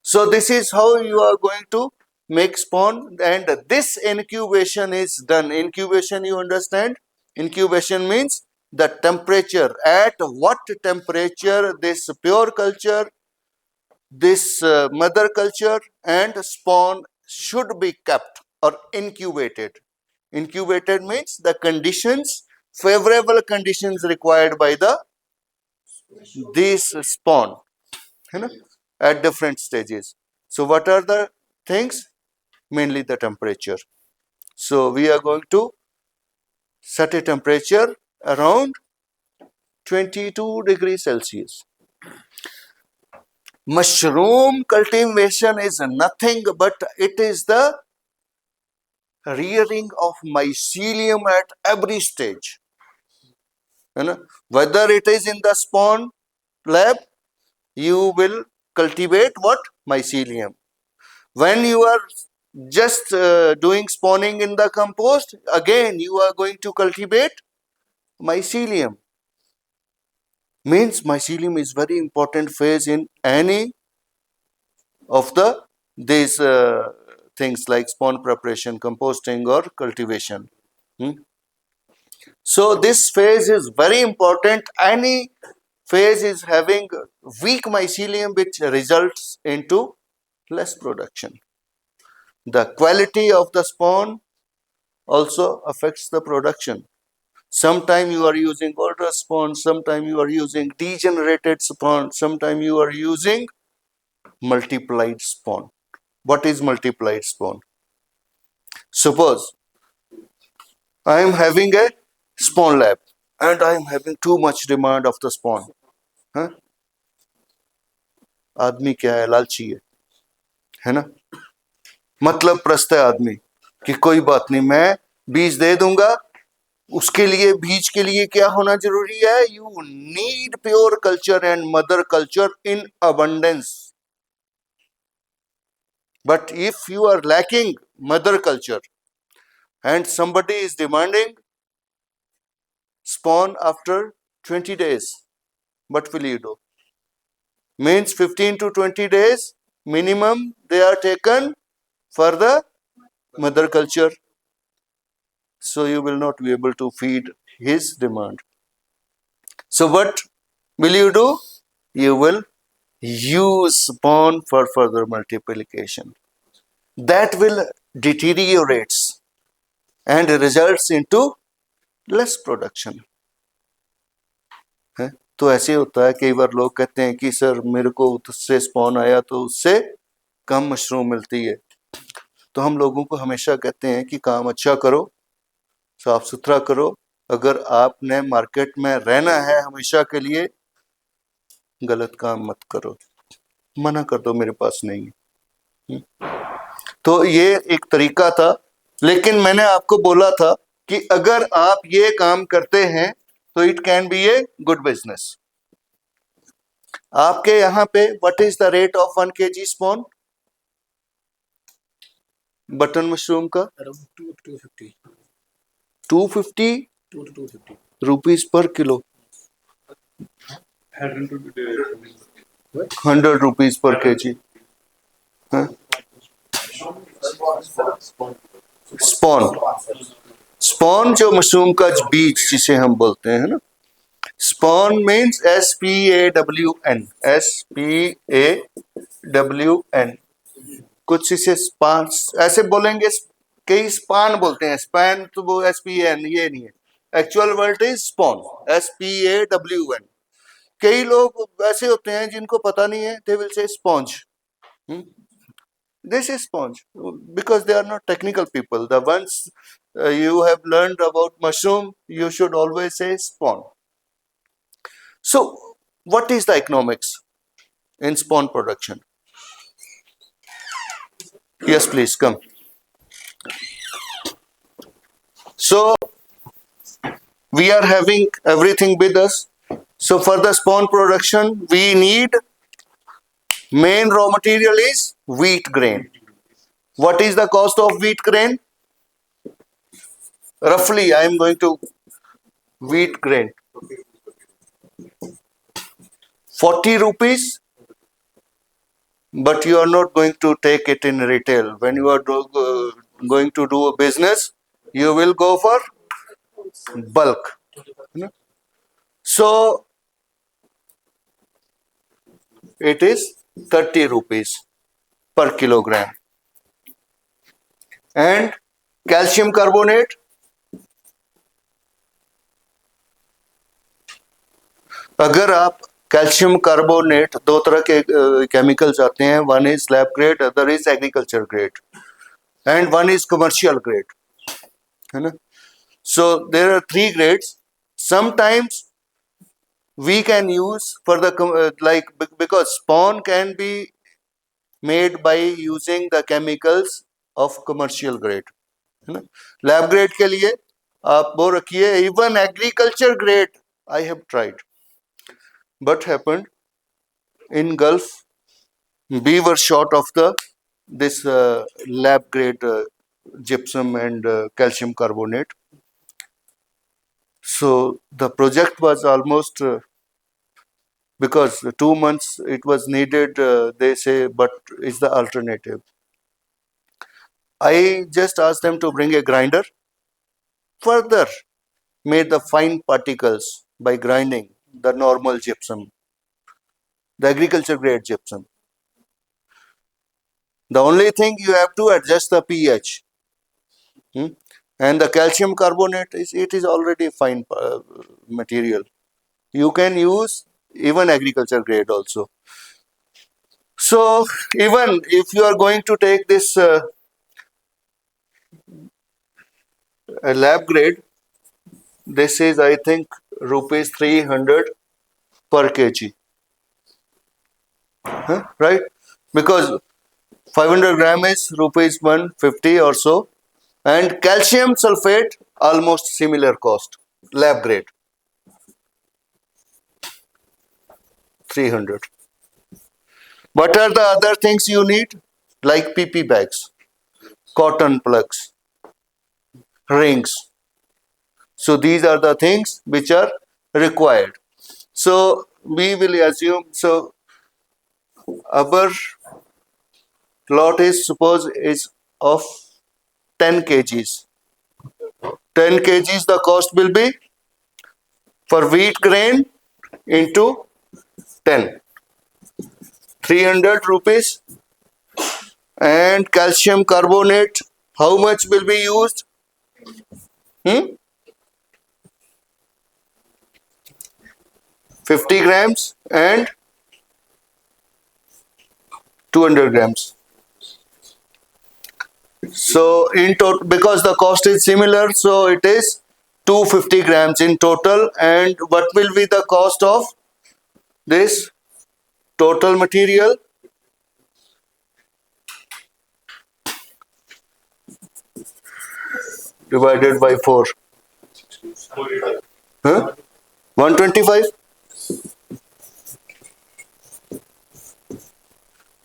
Speaker 1: So this is how you are going to make spawn, and this incubation is done. Incubation, you understand? Incubation means the temperature. At what temperature this pure culture, this mother culture and spawn should be kept or incubated. Incubated means the conditions, favorable conditions required by the this spawn, you know, at different stages. So what are the things? Mainly the temperature. So we are going to set a temperature around 22 degrees Celsius. Mushroom cultivation is nothing but it is the rearing of mycelium at every stage. Whether it is in the spawn lab, you will cultivate what? Mycelium. When you are just doing spawning in the compost, again you are going to cultivate mycelium. Means mycelium is very important phase in any of the these things like spawn preparation, composting or cultivation. So this phase is very important. Any phase is having weak mycelium which results into less production. The quality of the spawn also affects the production. Sometime you are using older spawn, sometime you are using degenerated spawn, sometime you are using multiplied spawn. What is multiplied spawn? Suppose I am having a spawn lab and I am having too much demand of the spawn. आदमी क्या है? लालची है ना? मतलब प्रस्त है आदमी कि कोई बात नहीं, मैं बीज दे दूंगा. उसके लिए बीज के लिए क्या होना जरूरी है? You need pure culture and mother culture in abundance. But if you are lacking mother culture and somebody is demanding spawn after 20 days, what will you do? Means 15 to 20 days minimum they are taken for the mother culture. So you will not be able to feed his demand. So what will you do? You will use spawn for further multiplication. That will deteriorates and results into less production. तो ऐसे होता है, कई बार लोग कहते हैं कि sir मेरे को उससे स्पॉन आया तो उससे कम मशरूम मिलती है. तो हम लोगों को हमेशा कहते हैं कि काम अच्छा करो, साफ सुथरा करो. अगर आपने मार्केट में रहना है हमेशा के लिए, गलत काम मत करो, मना कर दो मेरे पास नहीं है. तो ये एक तरीका था. लेकिन मैंने आपको बोला था कि अगर आप ये काम करते हैं तो it can be a good business. आपके यहाँ पे what is the rate of 1 kg spawn button mushroom का? 250 rupees per kilo 100 rupees per kg. Huh? Spawn जो मशरूम का बीज जिसे हम बोलते हैं ना, स्पॉन मीन्स SPAWN कुछ इसे स्पान ऐसे बोलेंगे, कई स्पान बोलते हैं, स्पैन तो वो SPAN ये नहीं है, actual word is spawn SPAWN. कई लोग ऐसे होते हैं जिनको पता नहीं है, they will say sponge. This is sponge because they are not technical people. The ones you have learned about mushroom, you should always say spawn. So, what is the economics in spawn production? Yes, please come. So, we are having everything with us. So, for the spawn production, we need main raw material is wheat grain. What is the cost of wheat grain? Roughly, I am going to wheat grain. 40 rupees, but you are not going to take it in retail. When you are going to do a business, you will go for bulk. So, it is 30 rupees per kilogram. And calcium carbonate, अगर आप calcium carbonate, दो तरह के chemicals आते हैं, one is lab grade, other is agriculture grade, and one is commercial grade, है ना. So there are 3 grades. Sometimes we can use for the like because spawn can be made by using the chemicals of commercial grade, है ना. Lab grade के लिए आप वो रखिए, even agriculture grade I have tried. But happened in Gulf, we were short of this lab grade gypsum and calcium carbonate. So the project was almost because 2 months it was needed. They say, but is the alternative. I just asked them to bring a grinder. Further, made the fine particles by grinding the normal gypsum, the agriculture grade gypsum. The only thing you have to adjust the pH. And the calcium carbonate is already fine material. You can use even agriculture grade also. So even if you are going to take this lab grade, this is I think rupees 300 per kg. Right? Because 500 gram is rupees 150 or so, and calcium sulfate almost similar cost, lab grade 300. What are the other things you need? Like PP bags, cotton plugs, rings. So these are the things which are required. So we will assume, so our lot is, suppose, is of 10 kgs. 10 kgs the cost will be for wheat grain into 10. 300 rupees. And calcium carbonate, how much will be used? 50 grams and 200 grams. So in total, because the cost is similar, so it is 250 grams in total. And what will be the cost of this total material? Divided by 4. 125?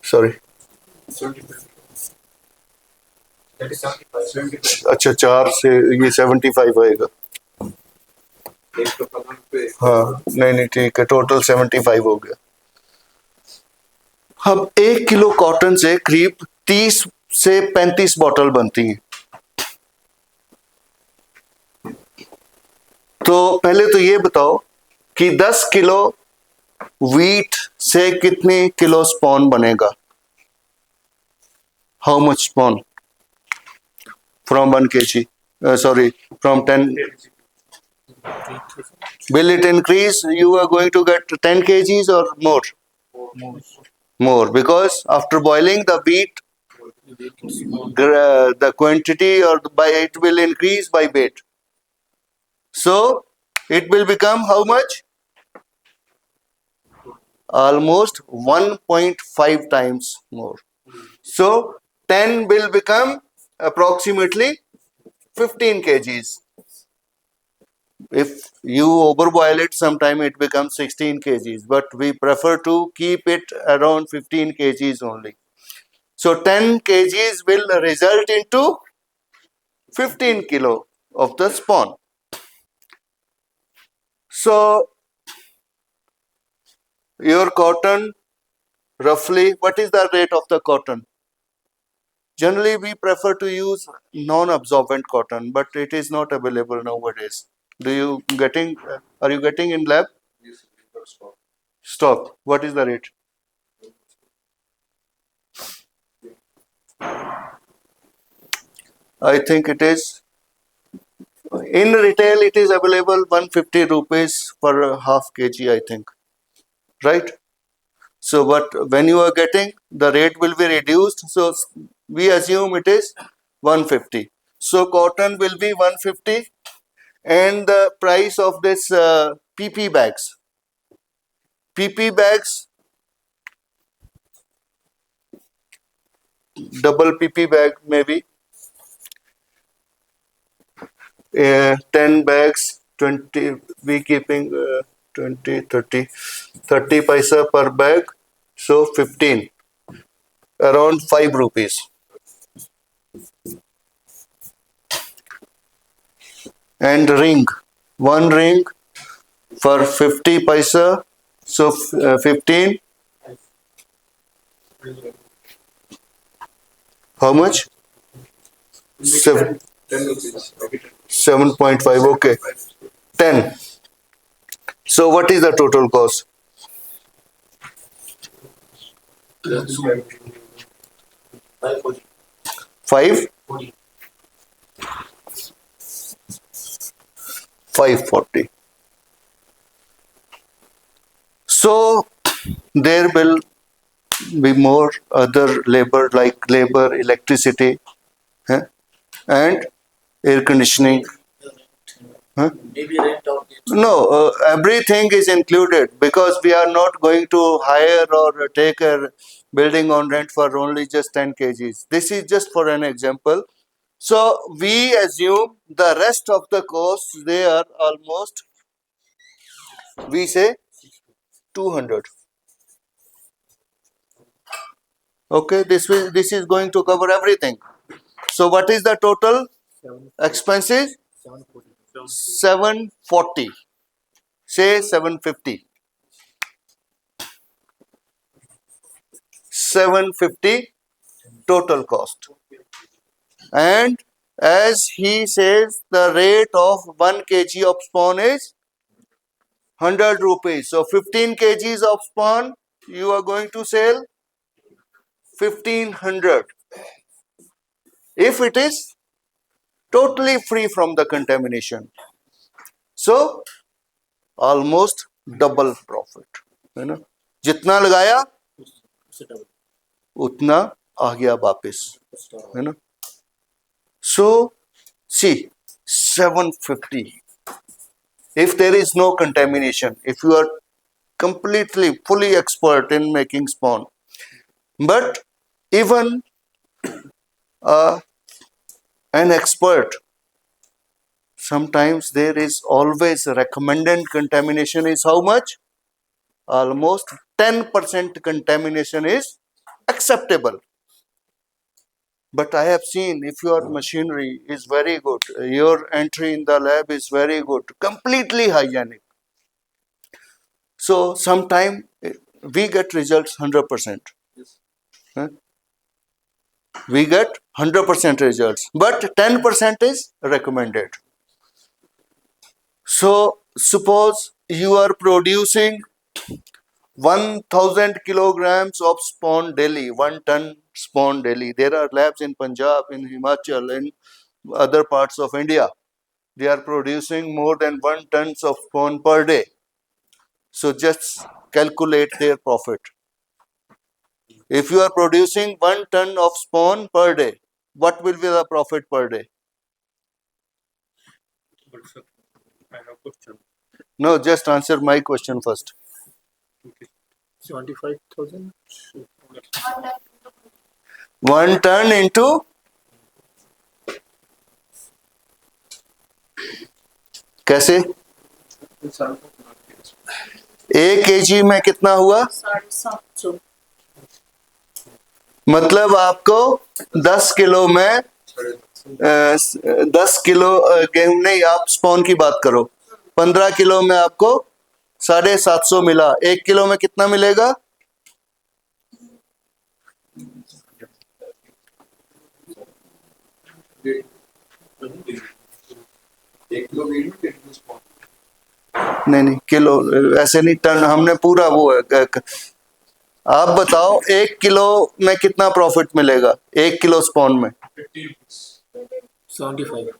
Speaker 1: Sorry. अच्छा 4 से ये 75 आएगा. हाँ नहीं ठीक है, total 75 हो गया। अब 1 किलो कॉटन से करीब 30 से 35 बॉटल बनती हैं। तो पहले तो ये बताओ कि 10 किलो वीट से कितने किलो स्पॉन बनेगा? How much spawn from 1 kg? Sorry, from 10. Will it increase? You are going to get 10 kgs or more? More, because after boiling the wheat, the quantity or by it will increase by weight. So it will become how much? Almost 1.5 times more. So 10 will become approximately 15 kgs. If you overboil it, sometime it becomes 16 kgs, but we prefer to keep it around 15 kgs only. So 10 kgs will result into 15 kilo of the spawn. So your cotton, roughly, what is the rate of the cotton? Generally, we prefer to use non-absorbent cotton, but it is not available nowadays. Are you getting in lab? Stock. What is the rate? I think it is, in retail it is available 150 rupees per half kg, I think. Right? So, but when you are getting, the rate will be reduced. So, we assume it is 150. So, cotton will be 150, and the price of this PP bags. PP bags, double PP bag maybe, 10 bags, 20, we keeping 20, 30 paisa per bag. So, 15, around 5 rupees. And ring, one ring for 50 paisa, so 15, how much? 7.5, okay, 10. So what is the total cost? 540. So there will be more other labor like labor, electricity, and air conditioning. No, everything is included, because we are not going to hire or take a building on rent for only just 10 kgs. This is just for an example. So we assume the rest of the costs, they are almost, we say 200. Okay, this is going to cover everything. So what is the total expenses? 740. Say 750. 750 total cost. And as he says, the rate of 1 kg of spawn is 100 rupees. So 15 kgs of spawn, you are going to sell 1500. If it is totally free from the contamination. So almost double profit. है ना? जितना लगाया उतना आ गया वापस, है ना? So see, 750. If there is no contamination, if you are completely fully expert in making spawn, but even an expert, sometimes there is always recommended contamination is how much? Almost 10% contamination is acceptable. But I have seen if your machinery is very good, your entry in the lab is very good, completely hygienic. So sometime we get results 100%. Huh? We get 100% results, but 10% is recommended. So suppose you are producing 1000 kilograms of spawn daily, 1 ton spawn daily. There are labs in Punjab, in Himachal, in other parts of India. They are producing more than 1 ton of spawn per day. So just calculate their profit. If you are producing 1 ton of spawn per day, what will be the profit per day?
Speaker 2: But sir, I have a question.
Speaker 1: No, just answer my question first.
Speaker 3: 75,000.
Speaker 1: 1 ton into कैसे 1 kg में कितना हुआ?
Speaker 8: 750।
Speaker 1: मतलब आपको 10 kilo में 10 kilo गेहूं नहीं, आप स्पॉन की बात करो, 15 किलो में आपको 750 मिला, 1 किलो में कितना मिलेगा? नहीं किलो, ऐसे नहीं, टन, हमने पूरा वो है। आप बताओ 1 किलो में कितना प्रॉफिट मिलेगा 1 किलो स्पॉन में?
Speaker 3: 75.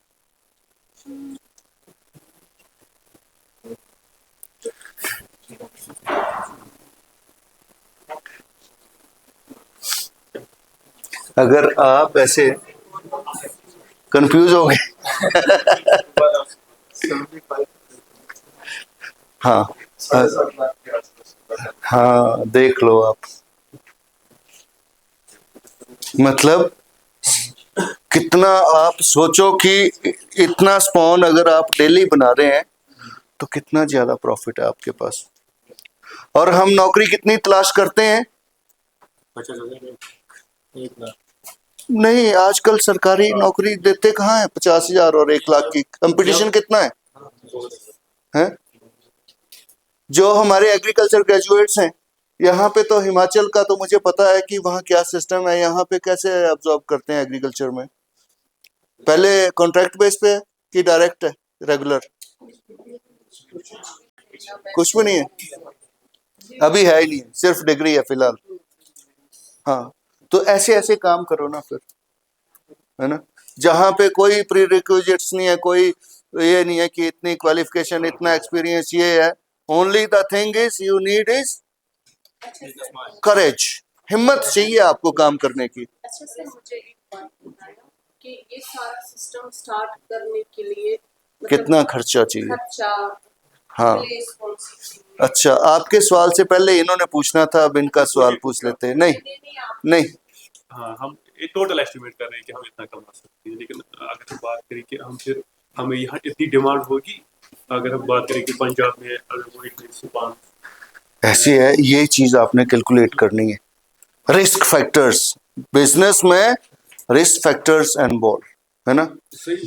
Speaker 1: अगर आप ऐसे कंफ्यूज हो गए हाँ हाँ, देख लो आप, मतलब कितना आप सोचो कि इतना स्पॉन अगर आप डेली बना रहे हैं तो कितना ज्यादा प्रॉफिट है आपके पास। और हम नौकरी कितनी तलाश करते हैं?
Speaker 3: 50,000
Speaker 1: नहीं, आजकल सरकारी नौकरी देते कहाँ है 50,000 और 1 लाख की। कंपटीशन कितना है? हैं? जो हमारे एग्रीकल्चर ग्रेजुएट्स हैं यहाँ पे, तो हिमाचल का तो मुझे पता है कि वहाँ क्या सिस्टम है, यहाँ पे कैसे अब्जॉर्ब करते हैं एग्रीकल्चर में। पहले कॉन्ट्रैक्ट बेस पे है कि डायरेक्ट है, रेगुलर? कुछ भी नहीं है, अभी है ही नहीं, सिर्फ डिग्री है फिलहाल। हाँ, तो ऐसे ऐसे काम करो ना फिर, है ना, जहाँ पे कोई प्री रिक्विजिट्स नहीं है, कोई ये नहीं है कि इतनी क्वालिफिकेशन, इतना एक्सपीरियंस, ये है। Only the thing is you need is करेज, हिम्मत चाहिए आपको काम करने की।
Speaker 8: अच्छा सर, मुझे एक बात बताया कि ये सारा सिस्टम स्टार्ट करने के लिए
Speaker 1: कितना खर्चा चाहिए?
Speaker 8: खर्चा,
Speaker 1: हाँ, अच्छा, आपके सवाल से पहले इन्होंने पूछना था, अब इनका सवाल पूछ लेते हैं। नहीं नहीं,
Speaker 2: हाँ, हम एक टोटल एस्टिमेट कर रहे हैं कि हम इतना कमा सकते हैं, लेकिन अगर हम बात करें कि हम फिर हमें यहाँ इतनी डिमांड होगी, अगर हम बात करें कि पंजाब में अगर वो एक
Speaker 1: ऐसी है, ये चीज आपने कैलकुलेट करनी है। रिस्क फैक्टर्स, बिजनेस में रिस्क फैक्टर्स इन्वॉल्व, है ना,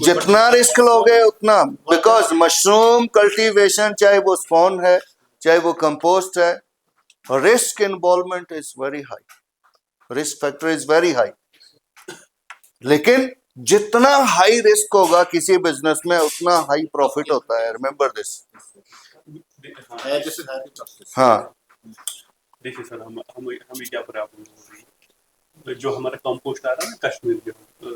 Speaker 1: जितना रिस्क लोगे उतना, बिकॉज मशरूम कल्टीवेशन, चाहे वो स्पॉन है चाहे वो कंपोस्ट है, risk involvement is very high, risk factor is very high. लेकिन जितना हाई रिस्क होगा किसी बिजनेस में, उतना हाई प्रॉफिट होता है, रिमेंबर दिस। हाँ,
Speaker 2: देखिए सर, हमें क्या प्रॉब्लम हो रही है, जो हमारा कंपोस्ट आ रहा है ना कश्मीर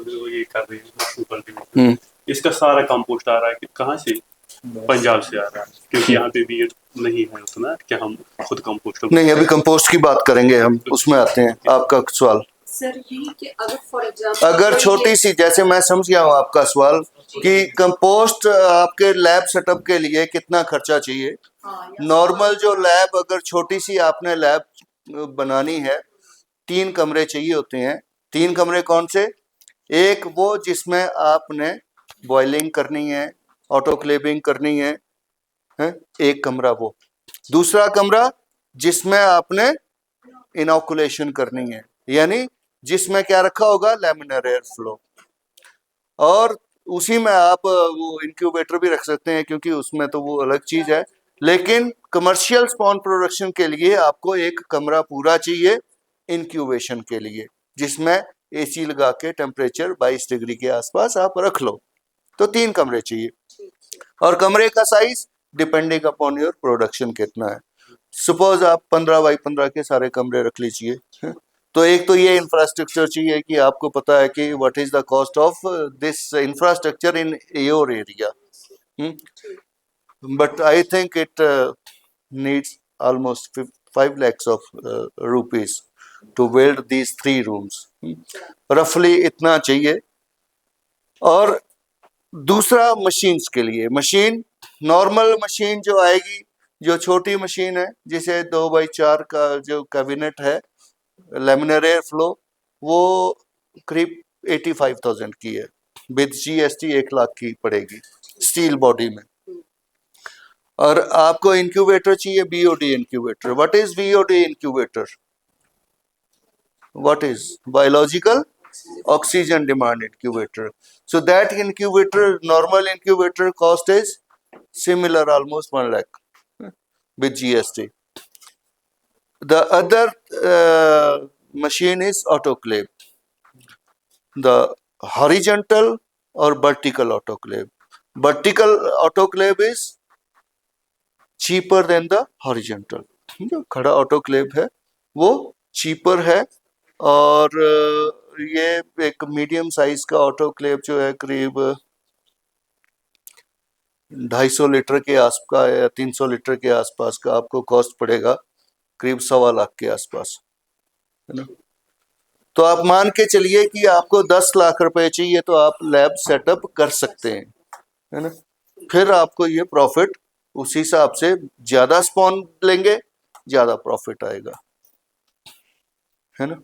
Speaker 2: जो ये कर रही है मशरूम कल्टीवेशन, इसका सारा कंपोस्ट आ रहा है कि कहाँ से? पंजाब से आ रहा है, क्योंकि यहाँ पे भी नहीं है उतना कि हम खुद कंपोस्ट
Speaker 1: नहीं, अभी कंपोस्ट की बात करेंगे हम, उसमें आते हैं। आपका सवाल
Speaker 8: सर यही कि अगर फॉर एग्जाम्पल,
Speaker 1: अगर छोटी सी, जैसे मैं समझ गया हूँ आपका सवाल कि कंपोस्ट आपके लैब सेटअप के लिए कितना खर्चा चाहिए। नॉर्मल जो लैब, अगर छोटी सी आपने लैब बनानी है, 3 कमरे चाहिए होते हैं। 3 कमरे कौन से? एक वो जिसमें आपने बॉइलिंग करनी है, ऑटोक्लेविंग करनी है, एक कमरा वो। दूसरा कमरा जिसमें आपने इनोकुलेशन करनी है, यानी जिसमें क्या रखा होगा, लैमिनर एयर फ्लो। और उसी में आप वो इंक्यूबेटर भी रख सकते हैं, क्योंकि उसमें तो वो अलग चीज है। लेकिन कमर्शियल स्पॉन प्रोडक्शन के लिए आपको एक कमरा पूरा चाहिए इंक्यूबेशन के लिए, जिसमें एसी लगा के टेम्परेचर 22 डिग्री के आसपास आप रख लो। तो 3 कमरे चाहिए। और कमरे का size depending upon your production कितना है। सपोज आप 15 बाई 15 के सारे कमरे रख लीजिए। तो एक तो ये इंफ्रास्ट्रक्चर चाहिए कि आपको पता है कि what is the cost of this infrastructure in your area. But I think it needs almost 5 lakhs of rupees to build these 3 rooms. रफली इतना चाहिए। और दूसरा मशीन्स के लिए, मशीन नॉर्मल मशीन जो आएगी, जो छोटी मशीन है जिसे 2x4 का जो कैबिनेट है लैमिनर एयर फ्लो, वो करीब 85,000 की है, विद जीएसटी 1 लाख की पड़ेगी स्टील बॉडी में। और आपको इंक्यूबेटर चाहिए, BOD incubator. What is BOD incubator? What is biological oxygen demand incubator? So that incubator, normal incubator cost is similar, almost 1 lakh with GST. The other machine is autoclave, the horizontal or vertical autoclave. Vertical autoclave is cheaper than the horizontal. जो खड़ा autoclave है वो cheaper है। और ये एक medium size का autoclave जो है करीब 250 लीटर के आसपास या 300 लीटर के आसपास का आपको कॉस्ट पड़ेगा, करीब 1.25 लाख के आसपास, है ना। तो आप मान के चलिए कि आपको 10 लाख रुपए चाहिए तो आप लैब सेटअप कर सकते हैं, है ना। फिर आपको ये प्रॉफिट उसी हिसाब से ज्यादा स्पॉन लेंगे, ज्यादा प्रॉफिट आएगा, है ना।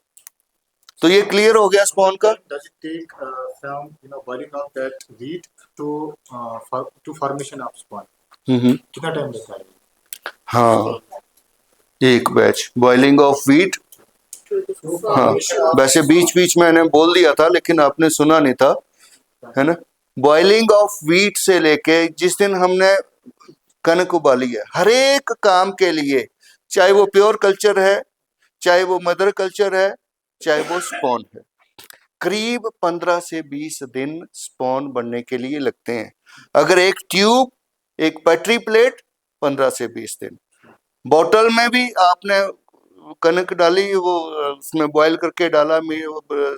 Speaker 1: तो ये क्लियर हो गया स्पॉन का।
Speaker 3: Does it take from boiling of that wheat to formation of spawn? कितना टाइम लगता है?
Speaker 1: हाँ, एक बैच बॉइलिंग ऑफ व्हीट। हाँ, वैसे बीच बीच में मैंने बोल दिया था लेकिन आपने सुना नहीं था, है ना। बॉइलिंग ऑफ व्हीट से लेके जिस दिन हमने कनक उबाली है, हर एक काम के लिए, चाहे वो प्योर कल्चर है, चाहे वो मदर कल्चर है, चाहे वो स्पॉन है, करीब 15 से 20 दिन स्पॉन बनने के लिए लगते हैं। अगर एक ट्यूब, एक पैट्री प्लेट, 15 से 20 दिन। बॉटल में भी आपने कनक डाली, वो उसमें बॉईल करके डाला,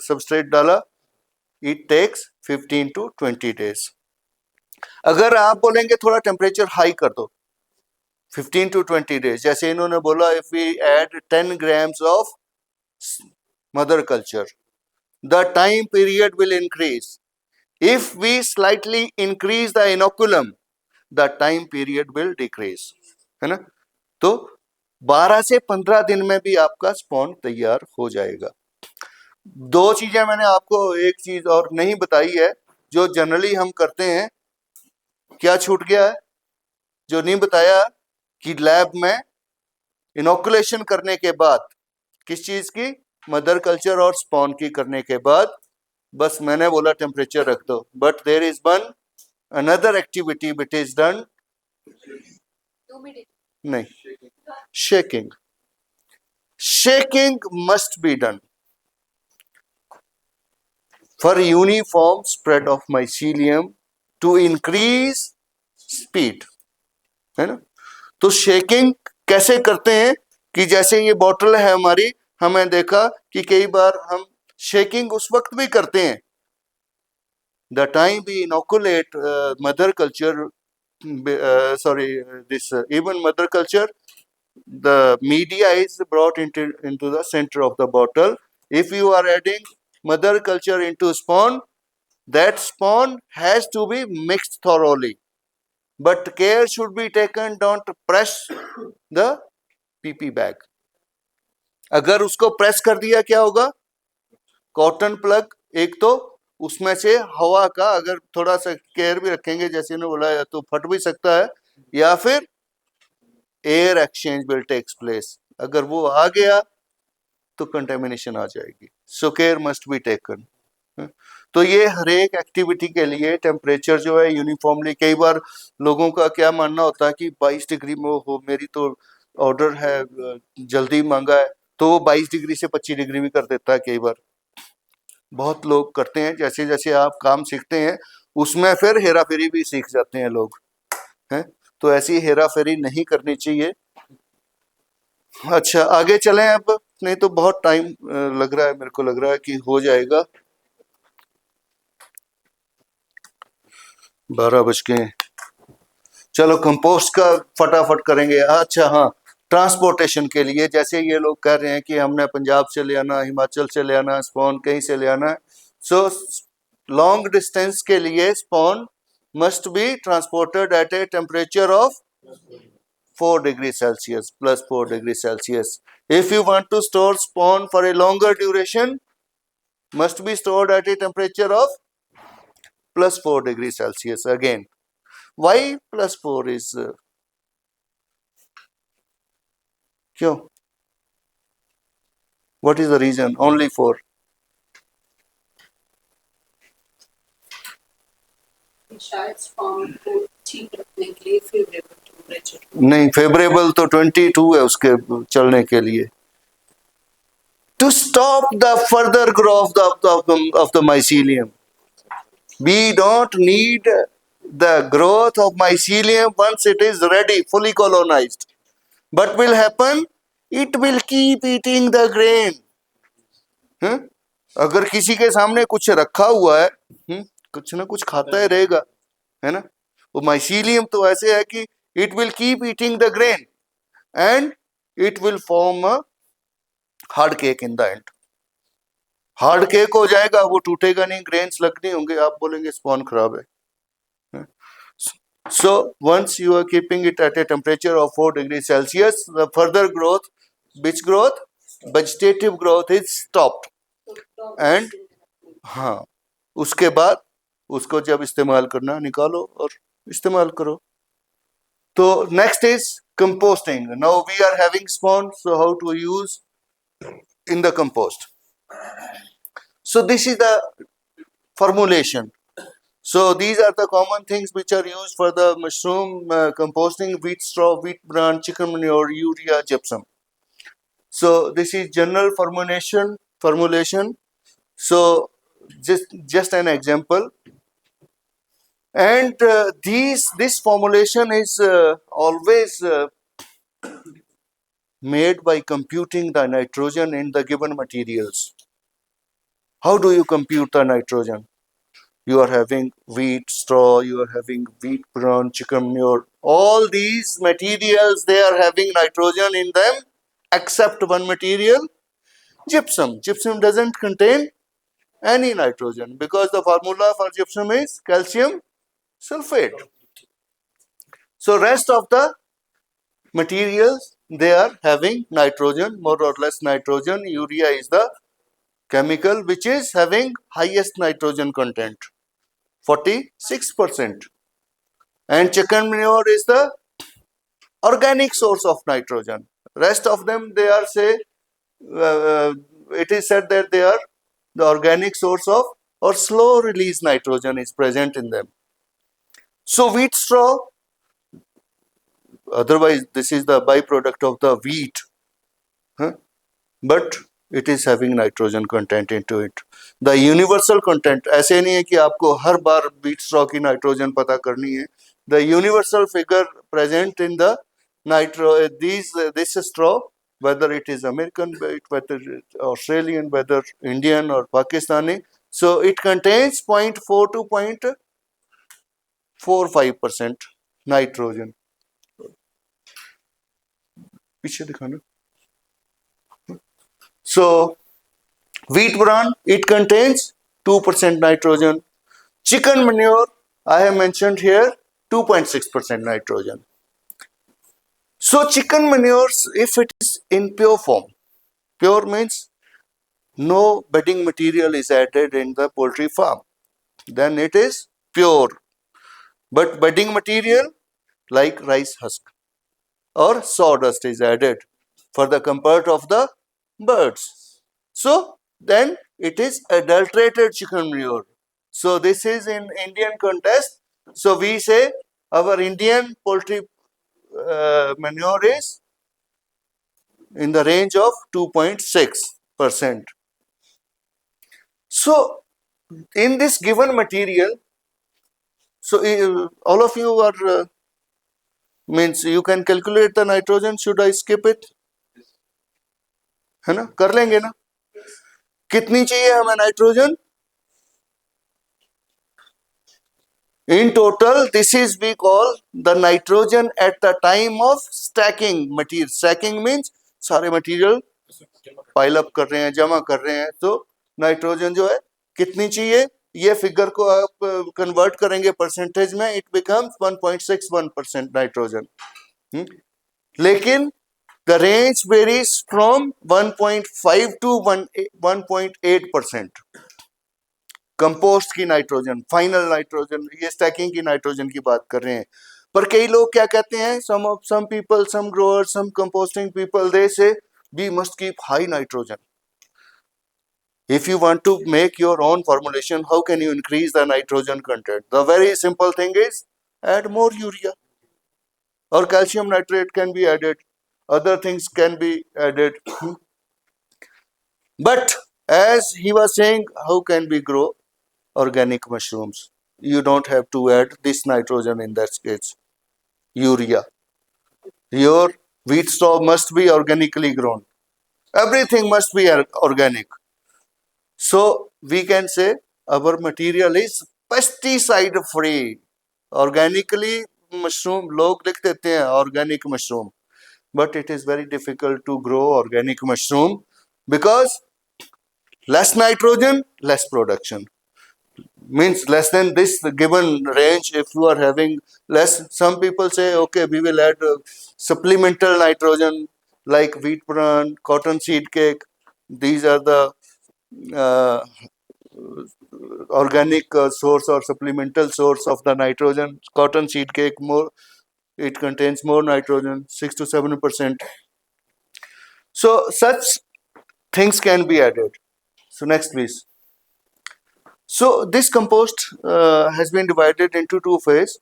Speaker 1: सबस्ट्रेट डाला, इट टेक्स 15 to 20 days। अगर आप बोलेंगे थोड़ा टेम्परेचर हाई कर दो, 15 to 20 days। जैसे इन्होंने बोला, if we add 10 grams of mother culture, the time period will increase. If we slightly increase the inoculum, the time period will decrease, है ना। तो 12 से 15 दिन में भी आपका स्पॉन तैयार हो जाएगा। 2 चीजें मैंने आपको, एक चीज और नहीं बताई है जो जनरली हम करते हैं। क्या छूट गया है जो नहीं बताया? कि लैब में इनोकुलेशन करने के बाद, किस चीज की, मदर कल्चर और स्पॉन की करने के बाद, बस मैंने बोला टेम्परेचर रख दो, but there is one another activity which is done, नहीं, shaking. Shaking must be done for uniform spread of mycelium to increase speed, है ना। तो शेकिंग कैसे करते हैं कि जैसे ये बॉटल है हमारी, हमें देखा कि कई बार हम शेकिंग उस वक्त भी करते हैं, the time we inoculate mother culture, this even mother culture, the media is brought into the center of the bottle. If you are adding mother culture into spawn, that spawn has to be mixed thoroughly, but care should be taken, don't press the PP bag। अगर उसको press कर दिया क्या होगा? Cotton plug, एक तो उसमें से हवा का अगर थोड़ा सा केयर भी रखेंगे, जैसे इन्होंने बोला, तो फट भी सकता है, या फिर air exchange will takes place. अगर वो आ गया तो कंटेमिनेशन आ जाएगी. So care must be taken. तो ये हर एक एक्टिविटी के लिए टेम्परेचर जो है यूनिफॉर्मली, कई बार लोगों का क्या मानना होता है कि 22 डिग्री में हो, मेरी तो ऑर्डर है जल्दी मांगा है, तो वो 22 डिग्री से 25 डिग्री भी कर देता है. कई बार बहुत लोग करते हैं. जैसे जैसे आप काम सीखते हैं उसमें फिर हेरा फेरी भी सीख जाते हैं लोग हैं. तो ऐसी हेरा फेरी नहीं करनी चाहिए. अच्छा आगे चलें अब, नहीं तो बहुत टाइम लग रहा है, मेरे को लग रहा है कि हो जाएगा. 12 बज के. चलो कंपोस्ट का फटाफट करेंगे. अच्छा हाँ, ट्रांसपोर्टेशन के लिए जैसे ये लोग कह रहे हैं कि हमने पंजाब से ले आना, हिमाचल से ले आना, स्पॉन कहीं से ले आना है. सो लॉन्ग डिस्टेंस के लिए spawn must be transported at a temperature of 4 degrees Celsius, plus 4 degrees Celsius. If you want to store spawn for a longer duration, must be stored at a temperature of plus 4 degrees Celsius again. Why plus 4 is क्यों? What is the reason? Only 4.
Speaker 8: शायद spawn को ठीक रखने के लिए favourable temperature.
Speaker 1: नहीं, favourable तो 22 है उसके चलने के लिए. To stop the further growth of the mycelium. We don't need the growth of mycelium once it is ready, fully colonized. What will happen? It will keep eating the grain. अगर किसी के सामने कुछ रखा हुआ है, कुछ ना कुछ खाता ही रहेगा, है ना. वो माइसीलियम तो ऐसे है कि it will keep eating the grain and it will form a hard cake in the end. Hard cake हो जाएगा, वो टूटेगा नहीं, ग्रेन्स लगने होंगे, आप बोलेंगे स्पॉन खराब है. So once you are keeping it at a temperature of 4 degrees Celsius, the further growth, which growth? Vegetative growth is stopped. And हाँ, उसके बाद उसको जब इस्तेमाल करना निकालो और इस्तेमाल करो. तो next is composting. Now we are having spawn, so how to use in the compost? So this is the formulation. So these are the common things which are used for the mushroom composting: wheat straw, wheat bran, chicken manure, urea, gypsum. So this is general formulation. So just an example. And this formulation is always made by computing the nitrogen in the given materials. How do you compute the nitrogen? You are having wheat straw, you are having wheat bran, chicken manure. All these materials, they are having nitrogen in them, except one material, gypsum. Gypsum doesn't contain any nitrogen because the formula for gypsum is calcium sulfate. So rest of the materials, they are having nitrogen, more or less nitrogen. Urea is the chemical which is having highest nitrogen content, 46%. And chicken manure is the organic source of nitrogen. Rest of them, they are it is said that they are the organic source of or slow release nitrogen is present in them. So wheat straw, otherwise this is the byproduct of the wheat, but it is having nitrogen content into it. The universal content, ऐसे नहीं है कि आपको हर बार wheat straw की nitrogen पता करनी है. The universal figure present in the this straw, whether it is American, whether it is Australian, whether Indian or Pakistani, so it contains 0.4 to 0.45% nitrogen. पीछे दिखाना. So wheat bran, it contains 2% nitrogen. Chicken manure, I have mentioned here, 2.6% nitrogen. So chicken manures, if it is in pure form, pure means no bedding material is added in the poultry farm, then it is pure. But bedding material like rice husk or sawdust is added for the comfort of the birds. So then it is adulterated chicken manure. So this is in Indian context. So we say our Indian poultry manure is in the range of 2.6%. So in this given material, so all of you are means you can calculate the nitrogen. Should I skip it? है ना, कर लेंगे ना? कितनी चाहिए हमें nitrogen? In total, this is we call the nitrogen at the time of stacking material. Stacking means सारे material pile up कर रहे हैं, जमा कर रहे हैं, तो नाइट्रोजन जो है कितनी चाहिए, ये फिगर को आप कन्वर्ट करेंगे परसेंटेज में, it becomes 1.61% नाइट्रोजन. लेकिन the range varies from 1.5 to 1.8%. Compost की नाइट्रोजन, फाइनल नाइट्रोजन, ये स्टैकिंग की नाइट्रोजन की बात कर रहे हैं. पर कई लोग क्या कहते हैं, some people, some growers, some composting people, they say we must keep high nitrogen. If you want to make your own formulation, how can you increase the nitrogen content? The very simple thing is add more urea, or calcium nitrate can be added, other things can be added. But as he was saying, how can we grow organic mushrooms? You don't have to add this nitrogen in that case, urea. Your wheat straw must be organically grown. Everything must be organic. So we can say our material is pesticide free. Organically mushroom, log likh dete hain organic mushroom. But it is very difficult to grow organic mushroom because less nitrogen, less production. Means less than this given range. If you are having less, some people say, okay, we will add supplemental nitrogen like wheat bran, cotton seed cake. These are the uh, organic source or supplemental source of the nitrogen. Cotton seed cake, more, it contains more nitrogen, 6 to 7%. So such things can be added. So next please. So this compost has been divided into two phases.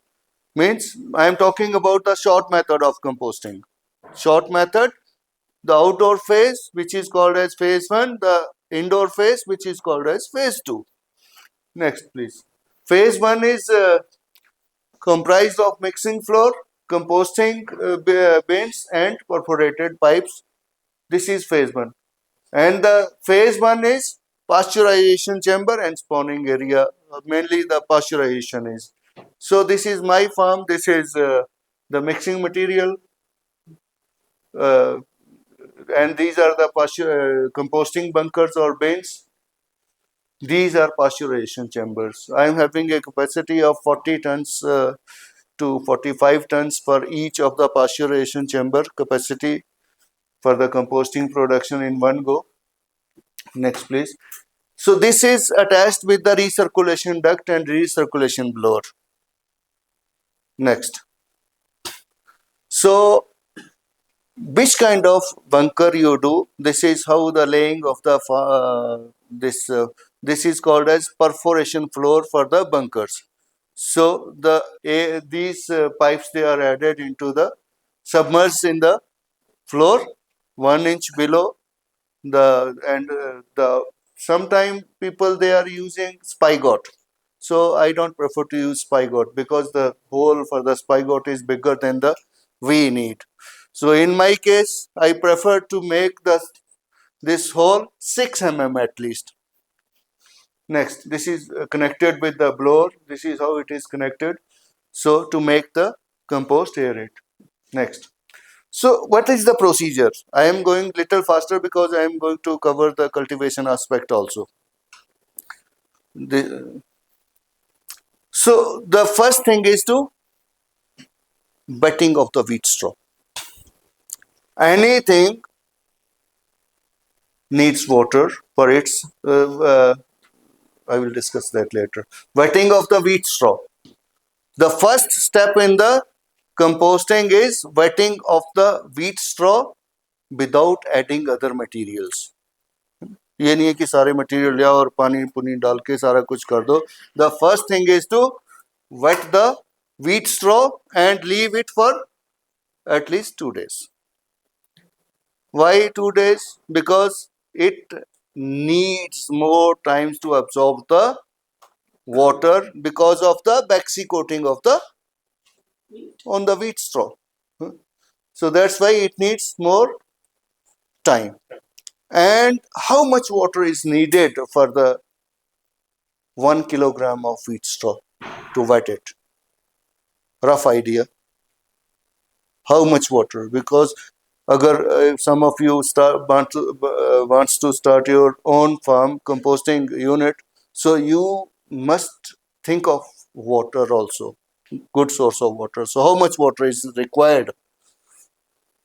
Speaker 1: Means I am talking about the short method of composting. Short method, the outdoor phase which is called as phase 1, the indoor phase which is called as phase 2. Next please. Phase 1 is comprised of mixing floor, composting bins and perforated pipes. This is phase 1. And the phase 1 is pasteurization chamber and spawning area. Mainly the pasteurization is. So this is my farm. This is the mixing material. And these are the composting bunkers or bins. These are pasteurization chambers. I am having a capacity of 40 tons to 45 tons for each of the pasteurization chamber capacity for the composting production in one go. Next please. So this is attached with the recirculation duct and recirculation blower. Next. So which kind of bunker you do? This is how the laying of the this is called as perforation floor for the bunkers. So these pipes, they are added into the submerged in the floor 1 inch below the sometime people they are using spigot. So I don't prefer to use spigot because the hole for the spigot is bigger than the we need. So in my case, I prefer to make this hole 6 mm at least. Next, this is connected with the blower. This is how it is connected. So to make the compost aerate. Next. So what is the procedure? I am going little faster because I am going to cover the cultivation aspect also. So the first thing is to wetting of the wheat straw. Anything needs water for its, I will discuss that later. Wetting of the wheat straw. The first step in the composting is wetting of the wheat straw without adding other materials. ये नहीं है कि सारे material ले आओ और पानी पुनी डाल के सारा कुछ कर दो. The first thing is to wet the wheat straw and leave it for at least 2 days. Why 2 days? Because it needs more time to absorb the water because of the baxi coating of the on the wheat straw. So that's why it needs more time. And how much water is needed for the 1 kilogram of wheat straw to wet it? Rough idea. How much water? Because agar if some of you wants to start your own farm composting unit, so you must think of water also, good source of water. So how much water is required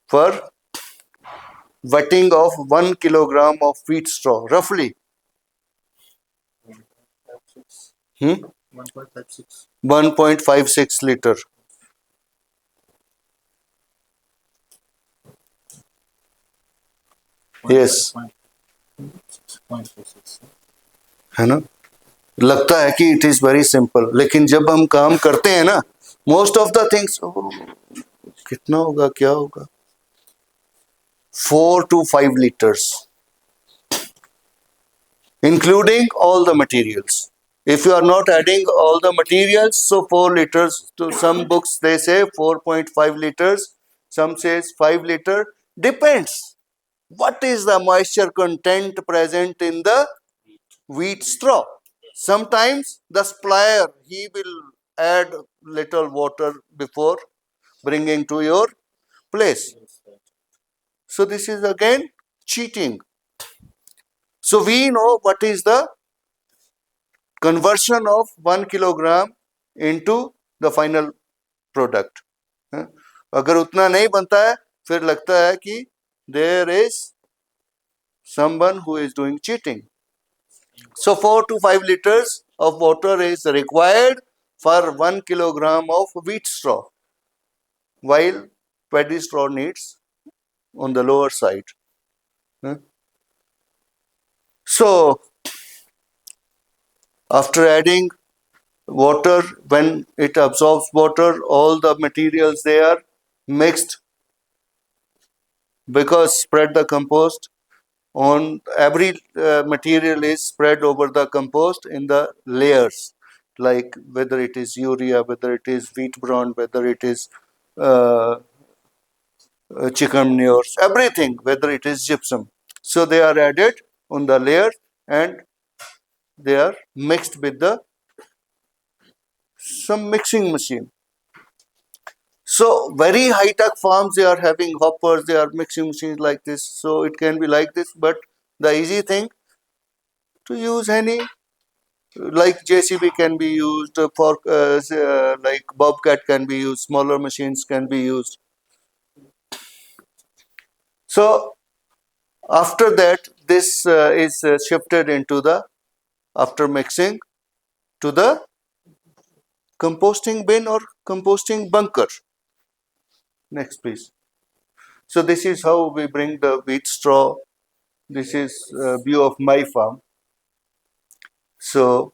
Speaker 1: for wetting of 1 kilogram of wheat straw, roughly?
Speaker 3: 1.56.
Speaker 1: 1.56 liter. Yes.
Speaker 3: 0.46.
Speaker 1: है ना. लगता है कि it is very simple, लेकिन जब हम काम करते हैं ना, मोस्ट ऑफ द थिंग्स कितना होगा, क्या होगा, 4 to 5 liters, including all the materials. If you are not adding all the materials, so 4 liters. To some books they say 4.5 liters, some says 5 liter. Depends what is the moisture content present in the wheat straw. Sometimes the supplier, he will add little water before bringing to your place. So this is again cheating. So we know what is the conversion of 1 kilogram into the final product. अगर उतना नहीं बनता है, फिर लगता है कि there is someone who is doing cheating. So 4 to 5 liters of water is required for 1 kilogram of wheat straw, while paddy straw needs on the lower side. So after adding water, when it absorbs water, all the materials they are mixed, because spread the compost on every material is spread over the compost in the layers, like whether it is urea, whether it is wheat bran, whether it is chicken manures, everything, whether it is gypsum. So they are added on the layer and they are mixed with the some mixing machine. So very high tech farms, they are having hoppers, they are mixing machines like this, so it can be like this. But the easy thing to use any, like JCB can be used, for like Bobcat can be used, smaller machines can be used. So after that, this is shifted into the, after mixing, to the composting bin or composting bunker. Next, please. So this is how we bring the wheat straw. This is a view of my farm. So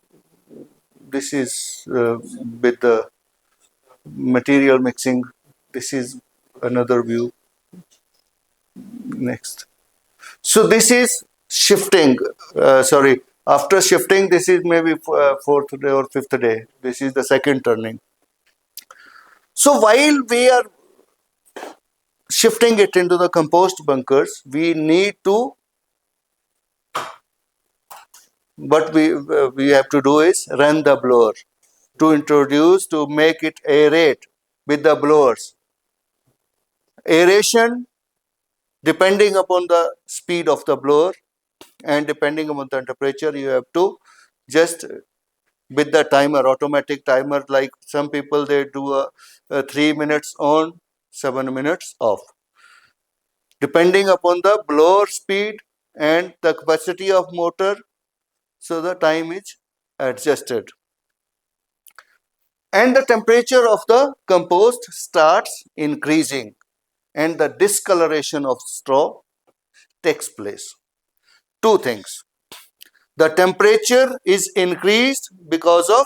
Speaker 1: this is with the material mixing. This is another view. Next. So this is shifting. Sorry, after shifting, this is maybe fourth day or fifth day. This is the second turning. So while we are shifting it into the compost bunkers, we need to, what we have to do is run the blower to introduce, to make it aerate with the blowers. Aeration, depending upon the speed of the blower and depending upon the temperature, you have to just with the timer, automatic timer, like some people they do a 3 minutes on, 7 minutes off. Depending upon the blower speed and the capacity of motor, so the time is adjusted. And the temperature of the compost starts increasing and the discoloration of straw takes place. Two things. The temperature is increased because of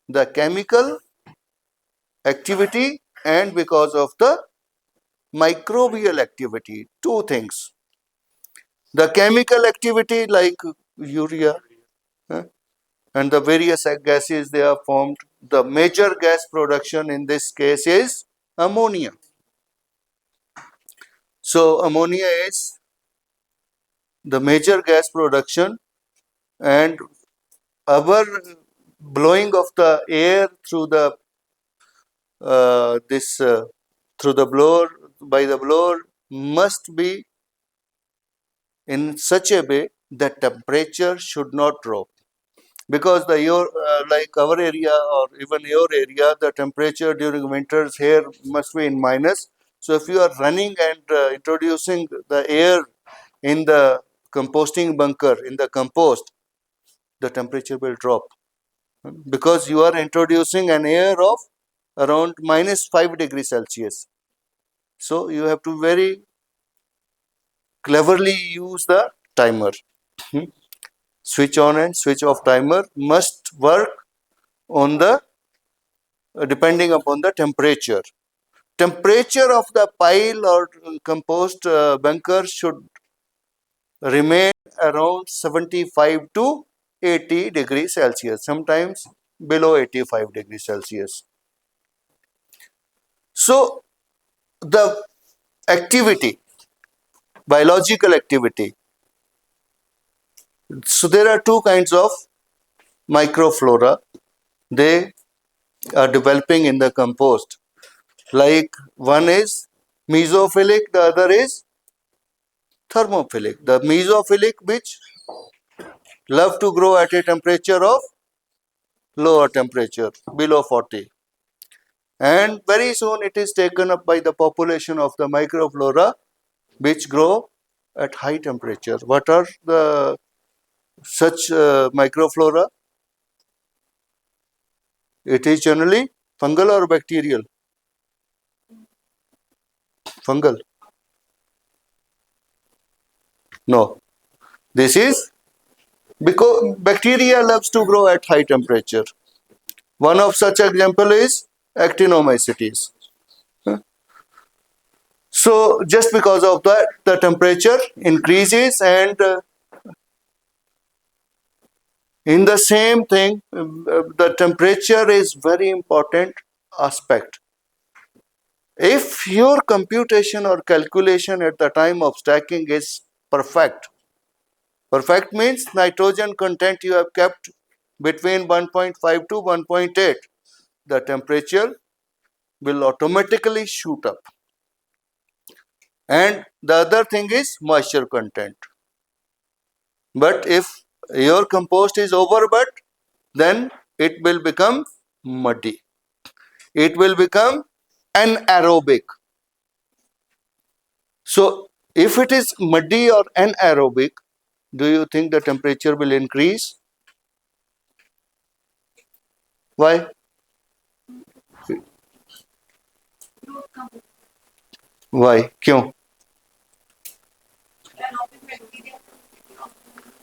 Speaker 1: the chemical activity and because of the microbial activity. Two things. The chemical activity like urea and the various gases they are formed. The major gas production in this case is ammonia. So ammonia is the major gas production, and our blowing of the air through the through the blower by the blower must be in such a way that temperature should not drop, because like our area or even your area, the temperature during winters here must be in minus. So if you are running and introducing the air in the composting bunker, in the compost, the temperature will drop, because you are introducing an air of around minus 5 degrees Celsius. So you have to very cleverly use the timer. Switch on and switch off timer must work on the depending upon the temperature. Temperature of the pile or compost bunker should remain around 75 to 80 degrees Celsius, sometimes below 85 degrees Celsius. So the activity, biological activity. So there are two kinds of microflora. They are developing in the compost. Like one is mesophilic, the other is thermophilic. The mesophilic, which love to grow at a temperature of lower temperature, below 40. And very soon it is taken up by the population of the microflora, which grow at high temperature. What are the such microflora? It is generally fungal or bacterial? Fungal. No. This is because bacteria loves to grow at high temperature. One of such example is actinomycetes. So just because of that, the temperature increases, and in the same thing, the temperature is very important aspect. If your computation or calculation at the time of stacking is perfect, perfect means nitrogen content you have kept between 1.5 to 1.8, the temperature will automatically shoot up. And the other thing is moisture content. But if your compost is overburnt, then it will become muddy. It will become anaerobic. So if it is muddy or anaerobic, do you think the temperature will increase? Why? Why? क्यों?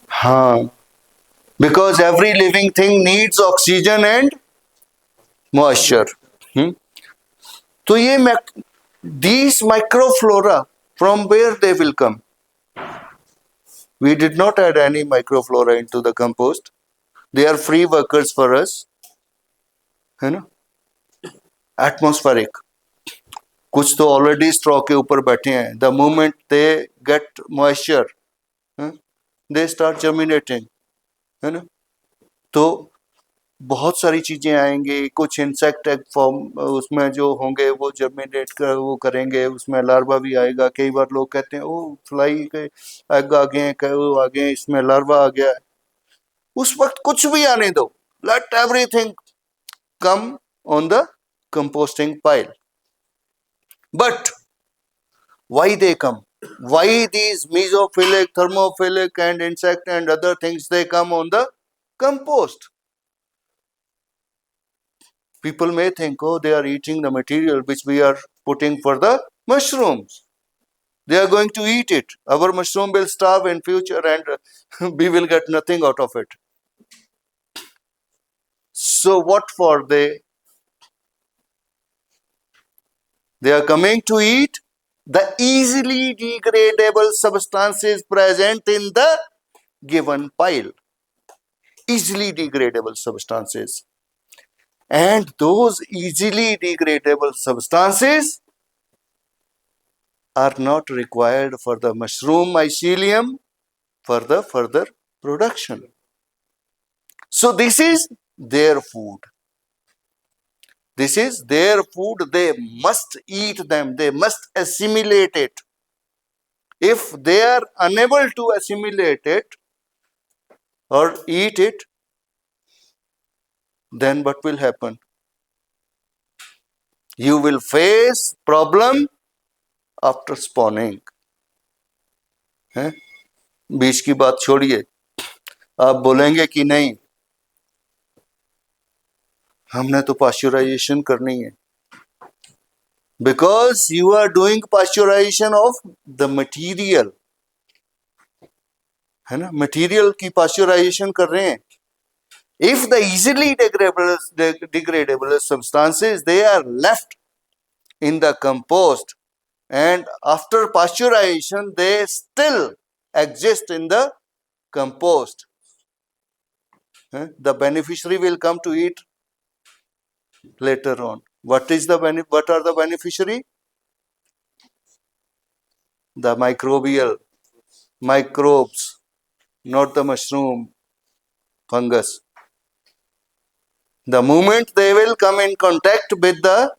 Speaker 1: हाँ. Because every living thing needs oxygen and moisture. So these microflora, from where they will come? We did not add any microflora into the compost. They are free workers for us. है ना? Atmospheric. कुछ तो already straw के ऊपर बैठे हैं. The moment they get moisture, they start germinating. है ना? तो बहुत सारी चीजें आएंगी. कुछ इंसेक्ट एग फॉर्म उसमें जो होंगे वो जर्मिनेट कर वो करेंगे. उसमें लार्वा भी आएगा. कई बार लोग कहते हैं ओ फ्लाई के एग आ गए हैं, वो आ गए, इसमें लार्वा आ गया. उस वक्त कुछ भी आने दो. Let everything come on the composting pile. But why they come? Why these mesophilic, thermophilic and insect and other things, they come on the compost? People may think, oh, they are eating the material which we are putting for the mushrooms. They are going to eat it. Our mushroom will starve in future and we will get nothing out of it. So what for they? They are coming to eat the easily degradable substances present in the given pile. Easily degradable substances. And those easily degradable substances are not required for the mushroom mycelium for the further production. So this is their food. This is their food. They must eat them. They must assimilate it. If they are unable to assimilate it or eat it, then what will happen? You will face problem after spawning. है? बीच की बात छोड़िए, आप बोलेंगे कि नहीं हमने तो पाश्चराइजेशन करनी है, because you are doing pasteurization of the material, है ना, material की pasteurization कर रहे हैं. If the easily degradable substances they are left in the compost and after pasteurization they still exist in the compost, the beneficiary will come to eat later on. What are the beneficiary? The microbes, not the mushroom, fungus. The moment they will come in contact with the